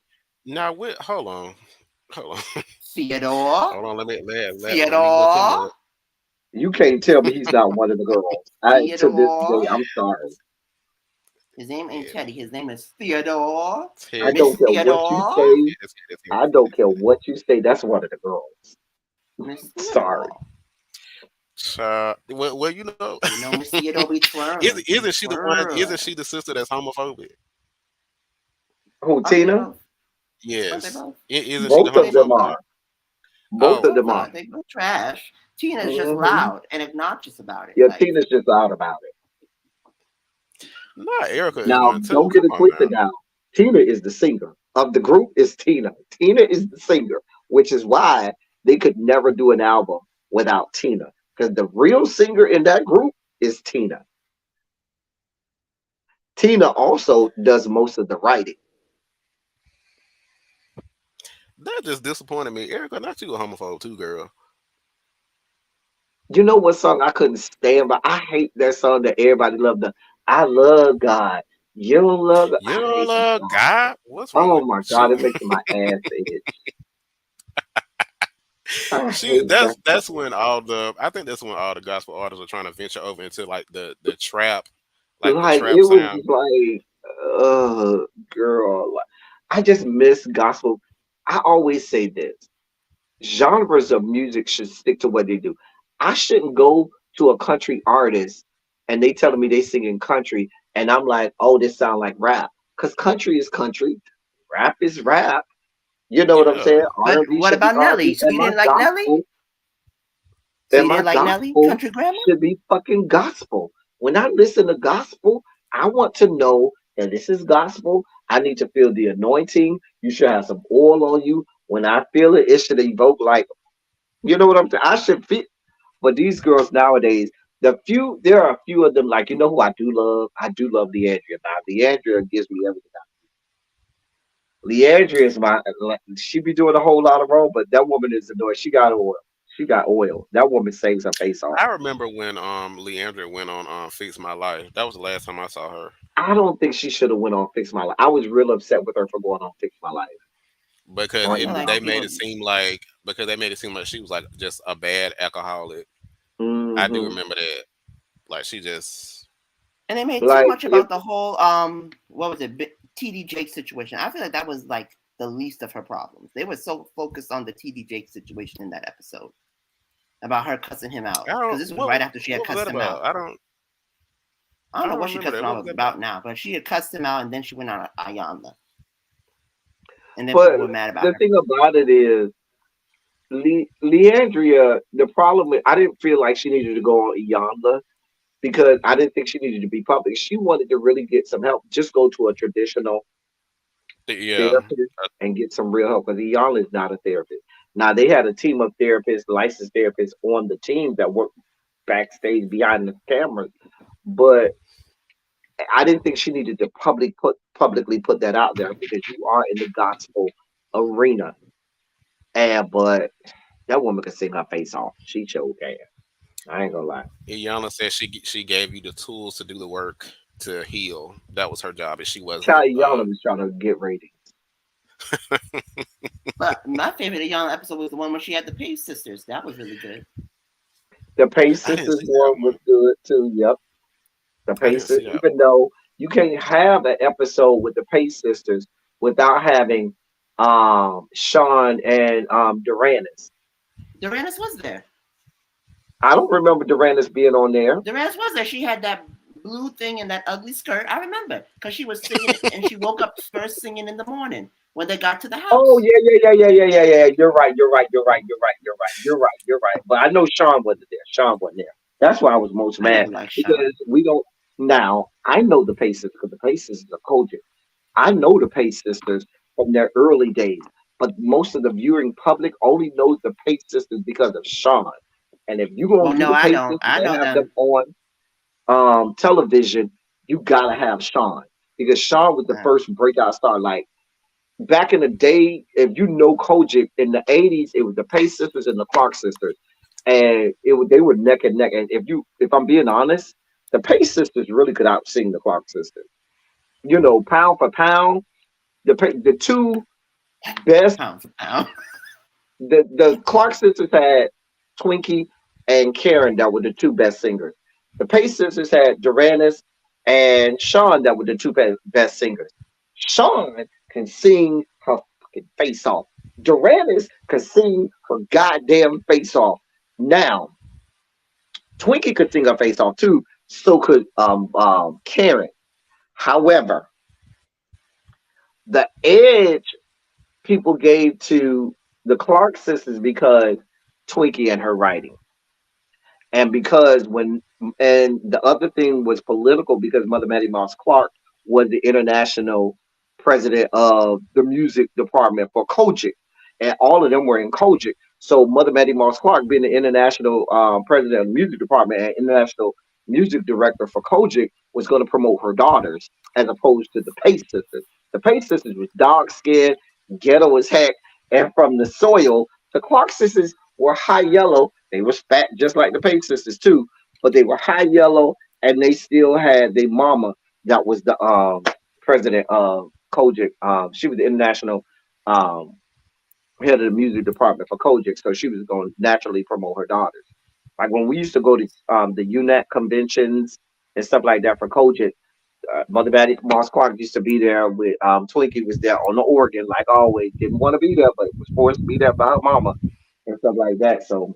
now, hold on. Hold on. Theodore. Hold on. Let me look him Theodore. up. You can't tell me he's not one of the girls. To this day, Theodore. I'm sorry. His name ain't Yeah. Teddy. His name is Theodore. I Teddy. don't Miss care what you Theodore. say. It's him. I don't care what you say. That's one of the girls. Miss Sorry. Theodore. Well, you know, You know Miss Theodore be twirling. She isn't she the one? Isn't twirling. she the sister that's homophobic? Who, Aren't they Tina? both? Aren't they Yes. both? Isn't she the Both They of them both homophobic one? are. are. Both They Oh, of both them are. are. They both trash. Tina's just Hmm. loud and obnoxious about it. Yeah, Like, Tina's just out about it. nah, Erica is Now, one too. don't get Come it on twisted now. now. Tina is the singer of the group. Is Tina? Tina is the singer, which is why they could never do an album without Tina, because the real singer in that group is Tina. Tina also does most of the writing. That just disappointed me. Erica, not you a homophobe too, girl. You know what song I couldn't stand? But I hate that song that everybody loved. The I love God. You don't love God. You I don't hate that love song. God? What's wrong Oh with my God, she? it makes my ass itch. I She hate that that's song. when all the I think that's when all the gospel artists are trying to venture over into like the trap, like the Like trap it was sound. like, girl. Like, I just miss gospel. I always say this: genres of music should stick to what they do. I shouldn't go to a country artist and they telling me they singing country, and I'm like, oh, this sound like rap. Cause country is country, rap is rap. You know what I'm Yeah. saying? but R&B what should be about Nelly? R&B, So and you my didn't like Nelly? gospel So and you my didn't like Nelly? gospel Country Grammar? should be fucking gospel. When I listen to gospel, I want to know that this is gospel. I need to feel the anointing. You should have some oil on you. When I feel it, it should evoke like, you know what I'm saying? I should feel. But these girls nowadays, there are a few of them, like, you know who I do love? I do love Leandria. Now, Leandria gives me everything. Leandria is like, she be doing a whole lot of wrong, but that woman is annoying. She got oil. She got oil. That woman saves her face off. I remember when Leandra went on Fix My Life. That was the last time I saw her. I don't think she should have went on Fix My Life. I was real upset with her for going on Fix My Life Because I feel like they people, made it seem like she was like just a bad alcoholic. I do Hmm. remember that. Like she just and they made too Like much if about the whole what was it, TD Jake situation. I feel like that was like the least of her problems. They were so focused on the TD Jake situation in that episode about her cussing him out I because don't this was right after she had what was that cussed him about? out. I I don't know don't what she remember cussed that. him What was out that about? about now, but she had cussed him out and then she went on Ayanna, and then but people were mad about the her. thing about it is Leandria, the problem with I didn't feel like she needed to go on Iyanla because I didn't think she needed to be public. She wanted to really get some help. Just go to a traditional Yeah. therapist and get some real help because Iyanla is not a therapist. Now they had a team of therapists, licensed therapists on the team that worked backstage behind the cameras, but I didn't think she needed to publicly put that out there because you are in the gospel arena. And but that woman could sing her face off. She sure can. I ain't gonna lie. Iyanla said she gave you the tools to do the work to heal. That was her job, and she wasn't. Child Yana was trying to get ratings. But my favorite Ayanna episode was the one where she had the Pace sisters. That was really good. The Pace I didn't Sisters see that one was one. good too. Yep. The I didn't Pace, see that even though you can't have an episode with the Pace Sisters without having Sean and Duranis. Duranis was there. I don't remember Duranis being on there. Duranis was there. She had that blue thing and that ugly skirt. I remember because she was singing and she woke up first singing in the morning when they got to the house. Oh yeah. You're right. But I know Sean wasn't there. Sean wasn't there. That's why I was most I mad never liked because Sean. we don't now. I know the Pace Sisters because the Pace Sisters are Kojic. I know the Pace Sisters from their early days, but most of the viewing public only knows the Pace Sisters because of Sean. And if you're Well, gonna do no, the I Pace don't. Sisters I and know have them them. on television, you gotta have Sean because Sean was the first breakout star. Like back in the day, if you know Kojic in the '80s, it was the Pace Sisters and the Clark Sisters, and they were neck and neck. And if I'm being honest, the Pace Sisters really could out sing the Clark Sisters. You know, pound for pound, the two best. Pound for pound. The Clark Sisters had Twinkie and Karen that were the two best singers. The Pace Sisters had Duranis and Sean that were the two best singers. Sean can sing her fucking face off. Duranis can sing her goddamn face off. Now, Twinkie could sing her face off too. So could Karen. However, the edge people gave to the Clark sisters because Twinkie and her writing. And because and the other thing was political because Mother Mattie Moss Clark was the international president of the music department for Kojic. And all of them were in Kojic. So Mother Mattie Moss Clark being the international president of the music department and international music director for Kojic was going to promote her daughters as opposed to the Pace sisters. The Pace sisters was dark skinned, ghetto as heck, and from the soil. The Clark sisters were high yellow. They were fat just like the Pace sisters too, but they were high yellow, and they still had their mama that was the president of Kojic. She was the international head of the music department for Kojic, so she was going to naturally promote her daughters. Like when we used to go to the UNET conventions and stuff like that for Kojic, Mother Mattie Moss Clark used to be there with Twinkie was there on the organ, like always. Didn't want to be there, but was forced to be there by her mama and stuff like that. So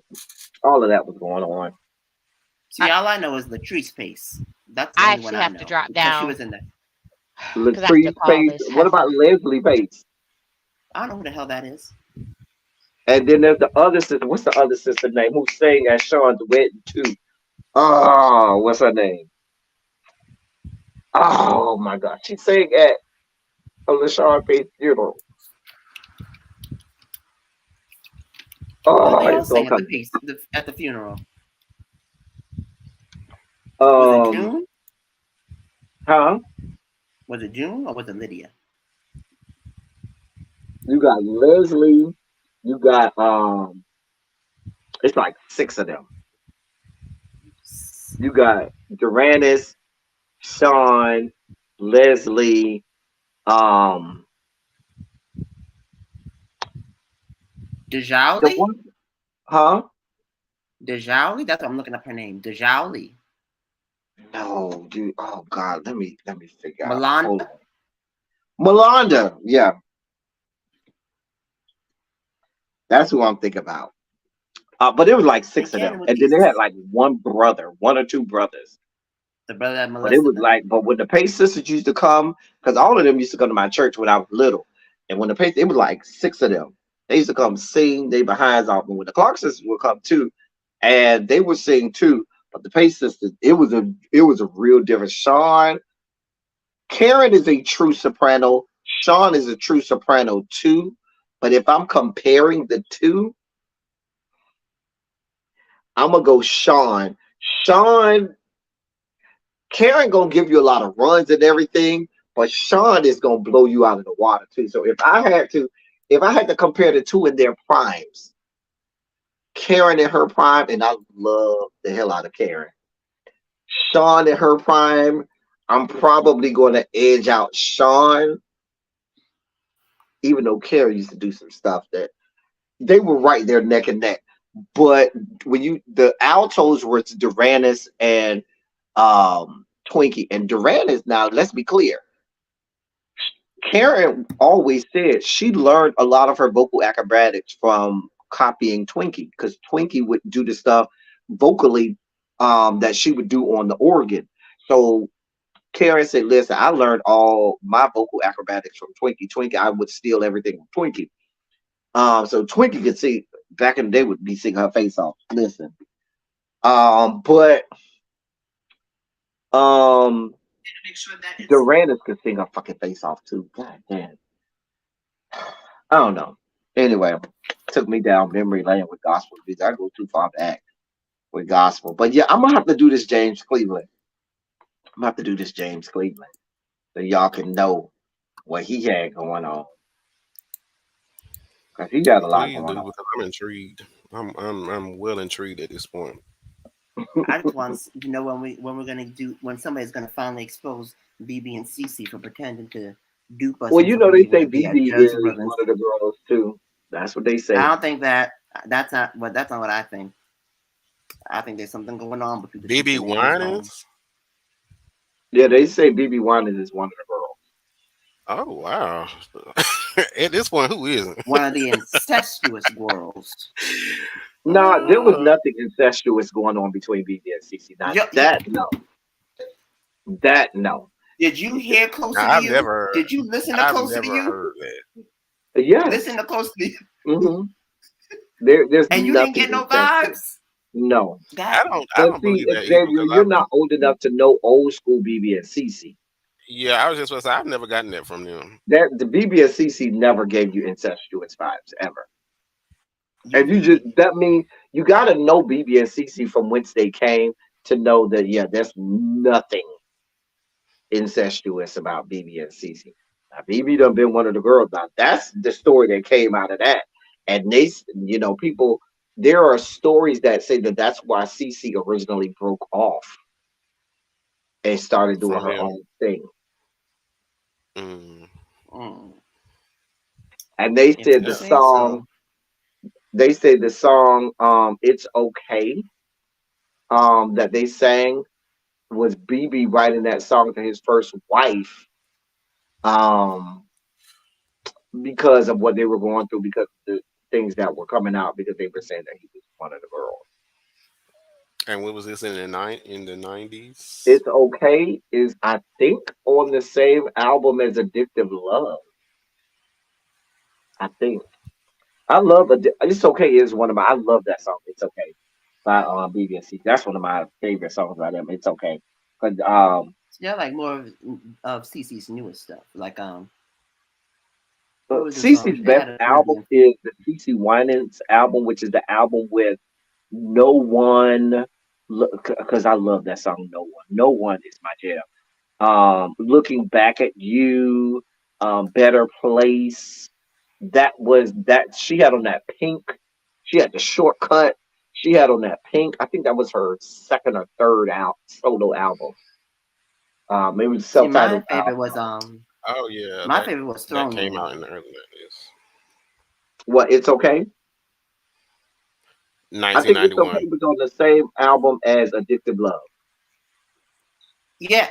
all of that was going on. See, all I know is Latrice Pace. That's the I only one actually I have know. to drop Because she down was in there. because I have to Latrice call Pace. this What about heifer. Leslie Pace? I don't know who the hell that is. And then there's the other sister. What's the other sister name? Who sang at Sean's wedding too? Oh, what's her name? Oh my God, she sang at LaShawn Pace's funeral. Well, Oh, they all it's gonna sang at the come. piece at the funeral. Was it June? Huh? Was it June or was it Lydia? You got Leslie. You got it's like six of them. You got Duranis, Sean, Leslie, the Dejali? one, huh? Dejali? That's what I'm looking up her name. Dejali. No, dude. Oh God, let me figure out. Hold Melanda? on. Melanda, yeah, that's who I'm thinking about. But it was like And six of Cannon them, with and then they had Jesus. like one brother, one or two brothers. The brother that But it molested was them. like, but when the Pace sisters used to come, because all of them used to come to my church when I was little, and when the Pace, it was like six of them. They used to come sing their behinds off, and when the Clark sisters would come too, and they would sing too. But the Pace sisters, it was a real difference. Karen is a true soprano. Sean is a true soprano too. But if I'm comparing the two, I'm gonna go Sean. Sean, Karen gonna give you a lot of runs and everything, but Sean is gonna blow you out of the water too. So if I had to compare the two in their primes, Karen in her prime, and I love the hell out of Karen. Sean in her prime, I'm probably going to edge out Sean, even though Karen used to do some stuff that they were right there neck and neck. But when the altos were Duranis and Twinkie, and Duranis, now let's be clear, Karen always said she learned a lot of her vocal acrobatics from copying Twinkie, because Twinkie would do the stuff vocally that she would do on the organ. So Karen said, "Listen, I learned all my vocal acrobatics from Twinkie. Twinkie, I would steal everything from Twinkie. So Twinkie could see back in the day would be singing her face off. Listen, but make sure that Durandis could sing her fucking face off too. God damn. I don't know. Anyway, took me down memory lane with gospel because I go too far back with gospel. But yeah, I'm gonna have to do this James Cleveland. I'm gonna have to do this James Cleveland so y'all can know what he had going on. Because he got a lot Please going do on. because I'm intrigued. I'm well intrigued at this point. I just want to know when somebody's gonna finally expose BB and CC for pretending to dupe us Well, into they believing say that they had BB Jersey is brothers. one of the girls too. That's what they say. I don't think that's not what I think. I think there's something going on between the BB Winans? Yeah, they say BB Winans is one of the girls. Oh wow! At this point, who isn't? One of the incestuous girls. No, there was nothing incestuous going on between BB and CC. Now, that no. Did you hear Closer to You? Did you listen to Closer to You? I've never heard that. Yeah. Listen to Closer to You. Mm-hmm. There's and you didn't get no vibes? No. I don't believe that. Xavier, you're not old enough to know old school BB and CC. Yeah, I was just going to say I've never gotten that from them. The BB and CC never gave you incestuous vibes ever. And that means you gotta know BB and CC from whence they came to know that there's nothing incestuous about BB and CC. Now BB done been one of the girls. Now that's the story that came out of that. And they, people, there are stories that say that that's why CC originally broke off and started doing her own thing. And they said the song. They say the song "It's Okay" that they sang was BB writing that song to his first wife because of what they were going through, because of the things that were coming out, because they were saying that he was one of the girls. And what was this in the 90s? "It's Okay" is, I think, on the same album as "Addictive Love." I think. I love "It's Okay" is one of my. I love that song. "It's Okay" by BB and CC. That's one of my favorite songs by them. "It's Okay." But yeah, like more of CC's newest stuff. Like CC's best album is the CC Winans album, which is the album with "No One," because I love that song. "No One." "No One" is my jam. "Looking Back at You," "Better Place." That she had on that pink. She had the shortcut. She had on that pink. I think that was her second or third solo album. Maybe the self-titled. My favorite was Oh yeah. My favorite was Throne. That came out in the early 90s. What? "It's Okay"? 1991. I think "It's Okay" was on the same album as "Addictive Love." Yeah,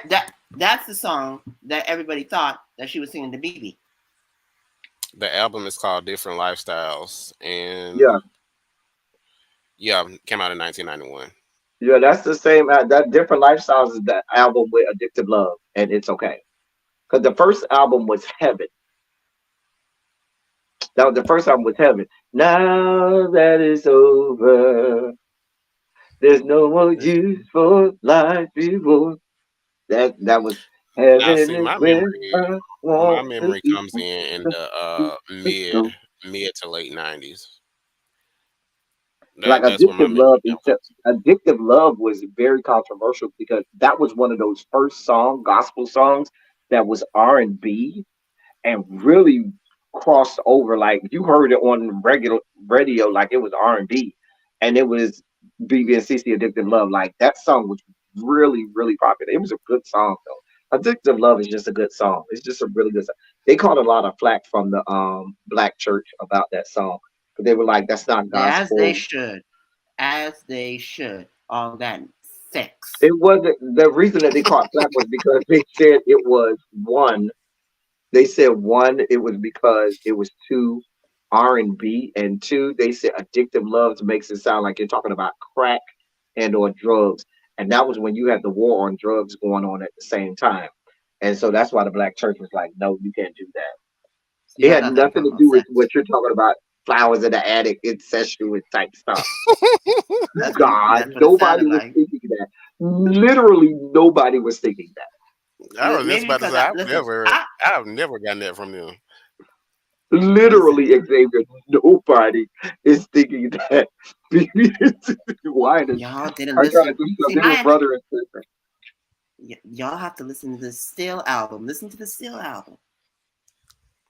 that's the song that everybody thought that she was singing to BB. The album is called Different Lifestyles, and came out in 1991. Yeah, that's the same. That Different Lifestyles is the album with "Addictive Love" and "It's Okay." Because the first album was Heaven. The first album was Heaven. Now that it's over, there's no more use for life before. That was Heaven. Now, see, my memory comes in the mid to late 90s. Addictive Love was very controversial because that was one of those first gospel songs that was R&B and really crossed over. Like you heard it on regular radio, like it was R&B, and it was BB and CC "Addictive Love." Like that song was really, really popular. It was a good song though. "Addictive Love" is just a good song. It's just a really good song. They caught a lot of flack from the black church about that song. But they were like, "That's not gospel." As they should. All that sex. It wasn't. The reason that they caught flack was because they said it was one They said one, it was because it was too R&B, and two, they said addictive loves makes it sound like you're talking about crack and or drugs, and that was when you had the war on drugs going on at the same time, and so that's why the black church was like, no, you can't do that. So It y'all had thought they were nothing talking to about do with sex. what you're talking about, flowers in the attic, incestuous type stuff. God, That's what it nobody sounded was like. thinking that. Literally, nobody was thinking that. I was just Maybe about to because say I listen. I've never gotten that from them. Listen. Literally, Xavier, nobody is thinking that. Why does Y'all didn't I gotta listen. do See, something? They were brother and sister. y'all have to listen to the Still album. Listen to the Still album.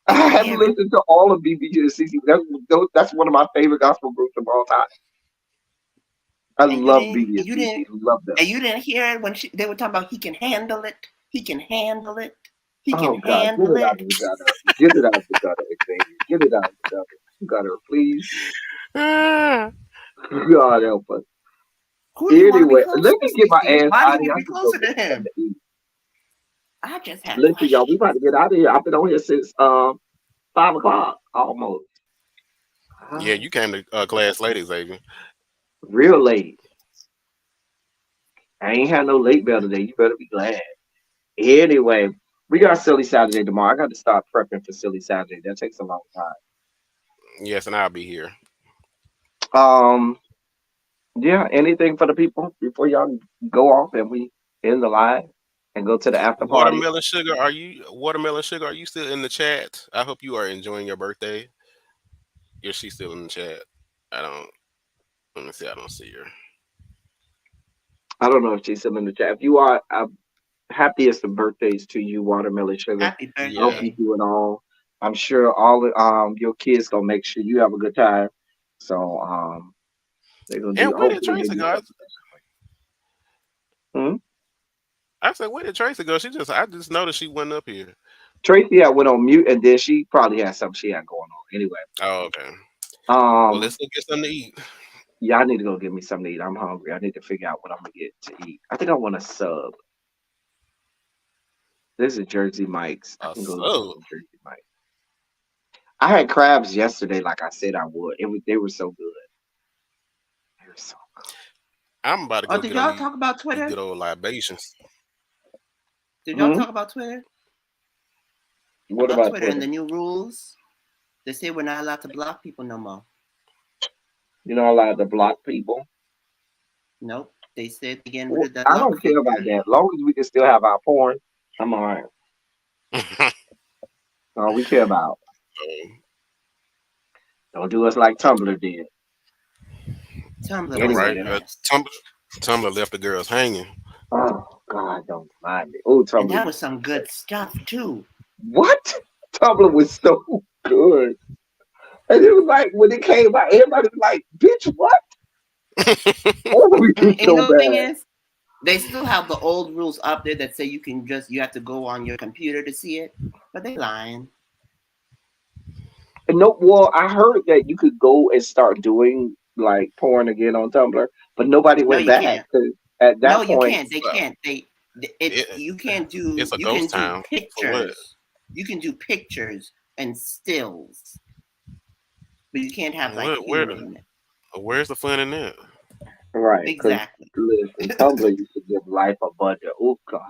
I And you'll have hear it. listened to all of BBG and CC. That's one of my favorite gospel groups of all time. I And you love didn't BB and you CC. didn't Love them. and you didn't hear it when they were talking about he can handle it. He can handle it. He can Oh God, get handle it out it. of the gutter. Get it out of the gutter, Xavier. Get it out of the gutter, please. Ah, God help us. Who do you want to be Anyway, close let to, me get my Cece? ass Why do out you of want here. to I be can go closer get to me something him? to eat. I just had Listen, y'all, we questions. about to get out of here. I've been on here since 5 o'clock almost. yeah, Ah, you came to class late, Xavier. real late. I ain't had no late bell today. You better be glad. Anyway, we got Silly Saturday tomorrow. I got to start prepping for Silly Saturday. That takes a long Yes, and I'll be here. time. Yeah, anything for the people before y'all go off and we end the live and go to the after party? Watermelon sugar? Are you still in the chat? I hope you are enjoying your birthday. Is she still in the chat? I don't. Let me see. I don't see her. I don't know if she's still in the chat. If you are, happiest of birthdays to you, Watermelon Sugar. Happy I hope Yeah. you birthday. do it all. I'm sure all your kids gonna make sure you have a good time. So they're gonna And do. where did Hopefully they Tracy do go? something. Hmm? I said, where did Tracy go? I just noticed she went up here. Tracy had went on mute and then she probably had something she had going on. Anyway, Oh, okay. Well, um, let's go get something to eat. yeah, I need to go get me something to eat. I'm hungry. I need to figure out what I'm gonna get to eat. I think I want a sub. This is Jersey Mike's. I can go get So some Jersey Mike's. I had crabs yesterday, like I said I would. They were so good. They were so I'm about to Oh, go did get on y'all talk about these Twitter? good old libations. Did good. y'all Hmm? talk about Twitter? What About about Twitter and Twitter? the new rules? They say we're not allowed to block people no more. You're not allowed to block people. Nope. They said they're getting rid Well, of that I lock don't care about feature. that. As long as we can still have our porn, I'm all right. All we care about. Don't do us like Tumblr did. Tumblr All was a Anyway, right. mess. Tumblr left the girls hanging. oh God, don't mind me. Oh, And Tumblr that used was to be some so. good stuff too. What? Tumblr was so good. And it was like when it came out, everybody was like, bitch, what? Oh, it was And you so know the thing bad. is, they still have the old rules up there that say you have to go on your computer to see it. But they lying. And no, well, I heard that you could go and start doing like porn again on Tumblr, but nobody No, went you back can't. because at No, that you point, can't. They Well, can't. It's it, you can't do it's a you can ghost do town. For what? pictures. You can do pictures and stills, but you can't have like What? human in it. Where's the fun in that? right? Because Exactly. listen, Tumblr used to give life a budget. Oh God.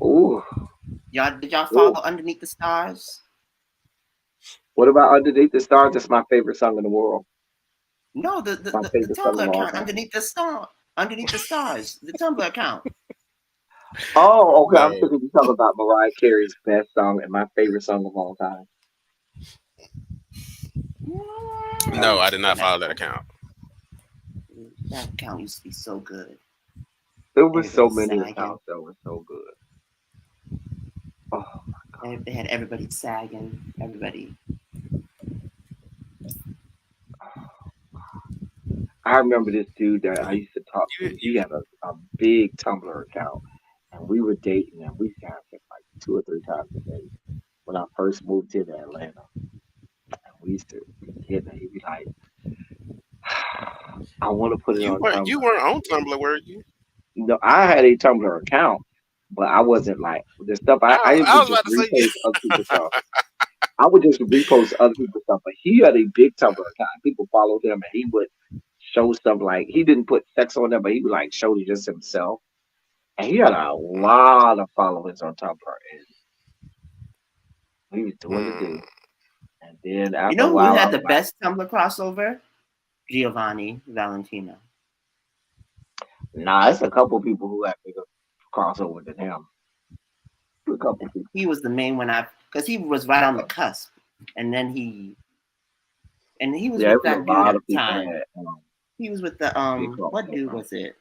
Oh, Y'all did y'all oh. follow Underneath the Stars? What about Underneath the Stars? That's my favorite song in the world. No, My the favorite song Tumblr of all account time. Underneath the Stars, the Tumblr account. Oh, okay. I'm No, thinking you talking about Mariah Carey's best song and my favorite song of all time. no, Mm, I did not that follow that account. that account used to be so good. There was so Everybody many sagging. accounts that were so good. Oh, They had everybody sagging. Everybody. I remember this dude that I used to talk You, to. He you, had a big Tumblr account, and we were dating, and we used to have sex like 2 or 3 times a day when I first moved to Atlanta. And we used to be together. He'd be like, I want to put it you on weren't Tumblr. you weren't on Tumblr, were you? No, I had a Tumblr account, but I wasn't like the stuff. I I would was just about to say yeah. repost other people's stuff. I would just repost other people's stuff. But he had a big Tumblr account. People followed him, and he would show stuff like he didn't put sex on there, but he would like show just himself. And he had a lot of followers on Tumblr, and he was doing the Hmm. do. And then You after a know who while, I had the was like, best Tumblr crossover? Giovanni Valentino. nah, it's a couple people who have bigger crossover than him. A couple people. He was the main one because he was right on the cusp, and then he was Yeah, it with was a that dude lot at of the people time. had He was with the big what dude crossover. was it?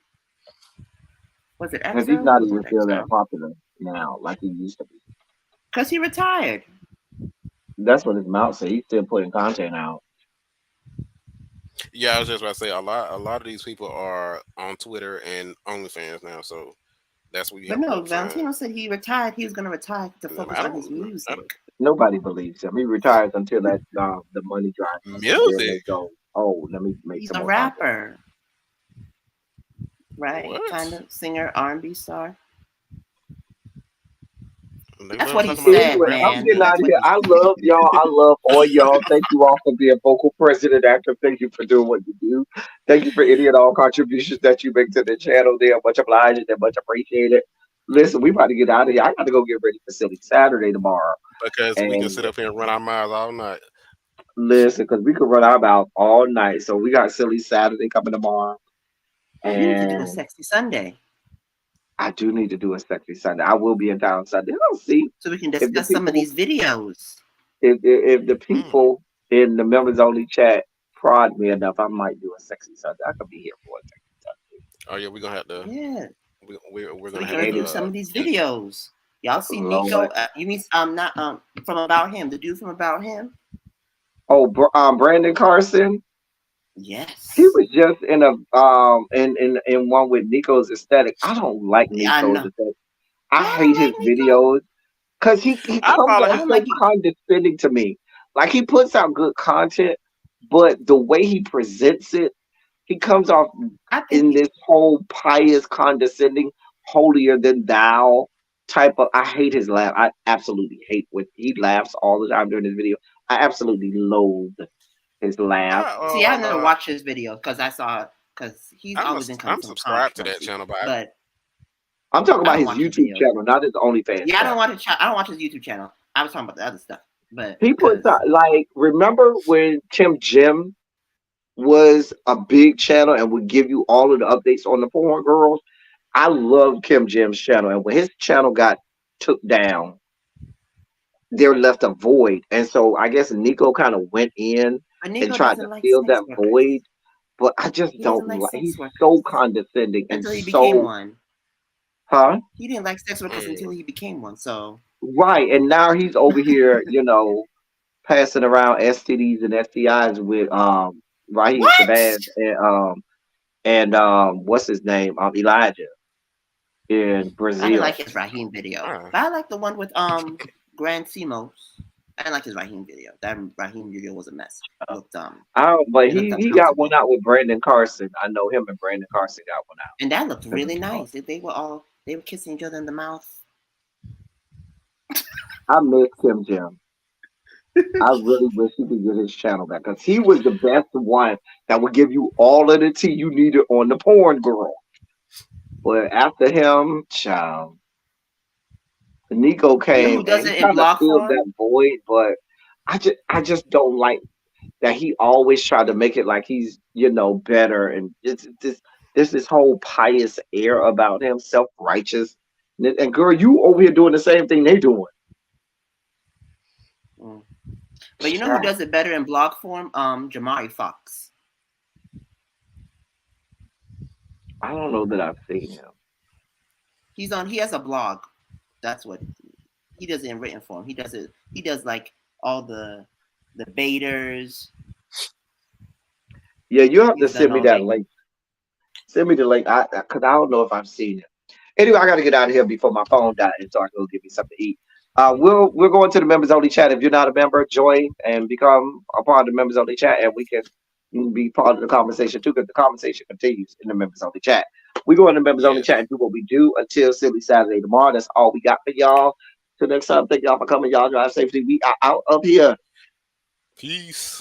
Was it Because he's EXO? not It even wasn't still that EXO. popular now, like he used to be. Because he retired. That's what his mouth said. He's still putting content out. Yeah, I was just about to say a lot of these people are on Twitter and OnlyFans now, so that's where you But have a no, double sign. Valentino said he retired. He was going to retire to And focus I on his don't, I music. don't Nobody believes him. He retires until that the money dries up, and then they music. go, "Oh, let me make He's some a more content." rapper, right? Kind What? of singer, R&B star. They That's love what he talking about said, Anyway, I'm man. getting out That's of what here. he I said. love y'all. I love all y'all. Thank you all for being vocal president actor. Thank you for doing what you do. Thank you for any and all contributions that you make to the channel. They are much obliged and much appreciated. Listen, we about to get out of here. I got to go get ready for Silly Saturday tomorrow. because we can And sit up here and run our mouths all night. listen, because we could run our mouth all night. So we got Silly Saturday coming tomorrow. You need to do a And sexy Sunday I do need to do a sexy Sunday. I will be in town Sunday. I'll see so we can if the discuss some of people these videos. if the Mm. people in the members only chat prod me enough, I might do a sexy Sunday. I could be here for a sexy Oh yeah, we're gonna have to. Yeah, We're so gonna we have can Sunday. review Hey, some of these in, videos. Y'all see Nico? Lord. You mean not from About Him? The dude from About Him? Oh, Brandon Carson. He Yes. was just in a in one with Nico's aesthetic. I don't like Yeah, I Nico's know. aesthetic. I Y'all don't hate his like Nico? videos because he I comes follow I off him. don't so like it. condescending to me. Like he puts out good content, but the way he presents it, he comes off I think in this whole pious, condescending, holier than thou type of. I hate his laugh. I absolutely hate when he laughs all the time during his video. I absolutely loathe his laugh. see. I I never watched his video because I saw because he's always in I'm some subscribed to that controversy. channel, but But I'm talking I about don't his watch his YouTube videos. channel, not his OnlyFans Yeah, I don't channel. watch I don't watch his YouTube channel. I was talking about the other stuff, but He puts because out like remember when Tim Jim was a big channel and would give you all of the updates on the porn girls. I love Kim Jim's channel, and when his channel got took down, there left a void. And so I guess Nico kind of went in and Nico tried doesn't to like fill sex that workers. void, but I just He don't doesn't like like. He's sex workers so condescending and until he became so, one. huh? He didn't like sex workers mm, until he became one. So Right, and now he's over here, passing around STDs and STIs with Raheem what? Shabazz and what's his name Elijah in I didn't like Brazil. his Raheem video, uh, but I like the one with Grand Simos. I didn't like his Raheem video. That Raheem video was a mess. I don't, but It looked he got one uncomfortable, out with Brandon Carson. I know him and Brandon Carson got one out. and that looked That's really what nice. They were kissing each other in the mouth. I miss Kim Jim. I really wish he could get his channel back because he was the best one that would give you all of the tea you needed on the porn girl. But after him, child, Nico You know who came and does he it in kind of blog filled form? that void. But I just don't like that he always tried to make it like he's better, and it's this there's this whole pious air about him, self righteous. And girl, you over here doing the same thing they doing. Mm. But you know who does it better in blog form? Jamari Fox. I don't know that I've seen him. He has a blog. That's what he does it in written form. He does it. He does like all the baiters. Yeah, you have to He's done send me all that that. link. Send me the link. Because I don't know if I've seen it. Anyway, I got to get out of here before my phone dies, so I can go get me something to eat. We're going to the members only chat. If you're not a member, join and become a part of the members only chat, and we can be part of the conversation too, because the conversation continues in the members only chat. We go in the members only Yes. chat and do what we do until Silly Saturday tomorrow. That's all we got for y'all. Till next time, thank y'all for coming. Y'all drive safely. We are out of here. Peace.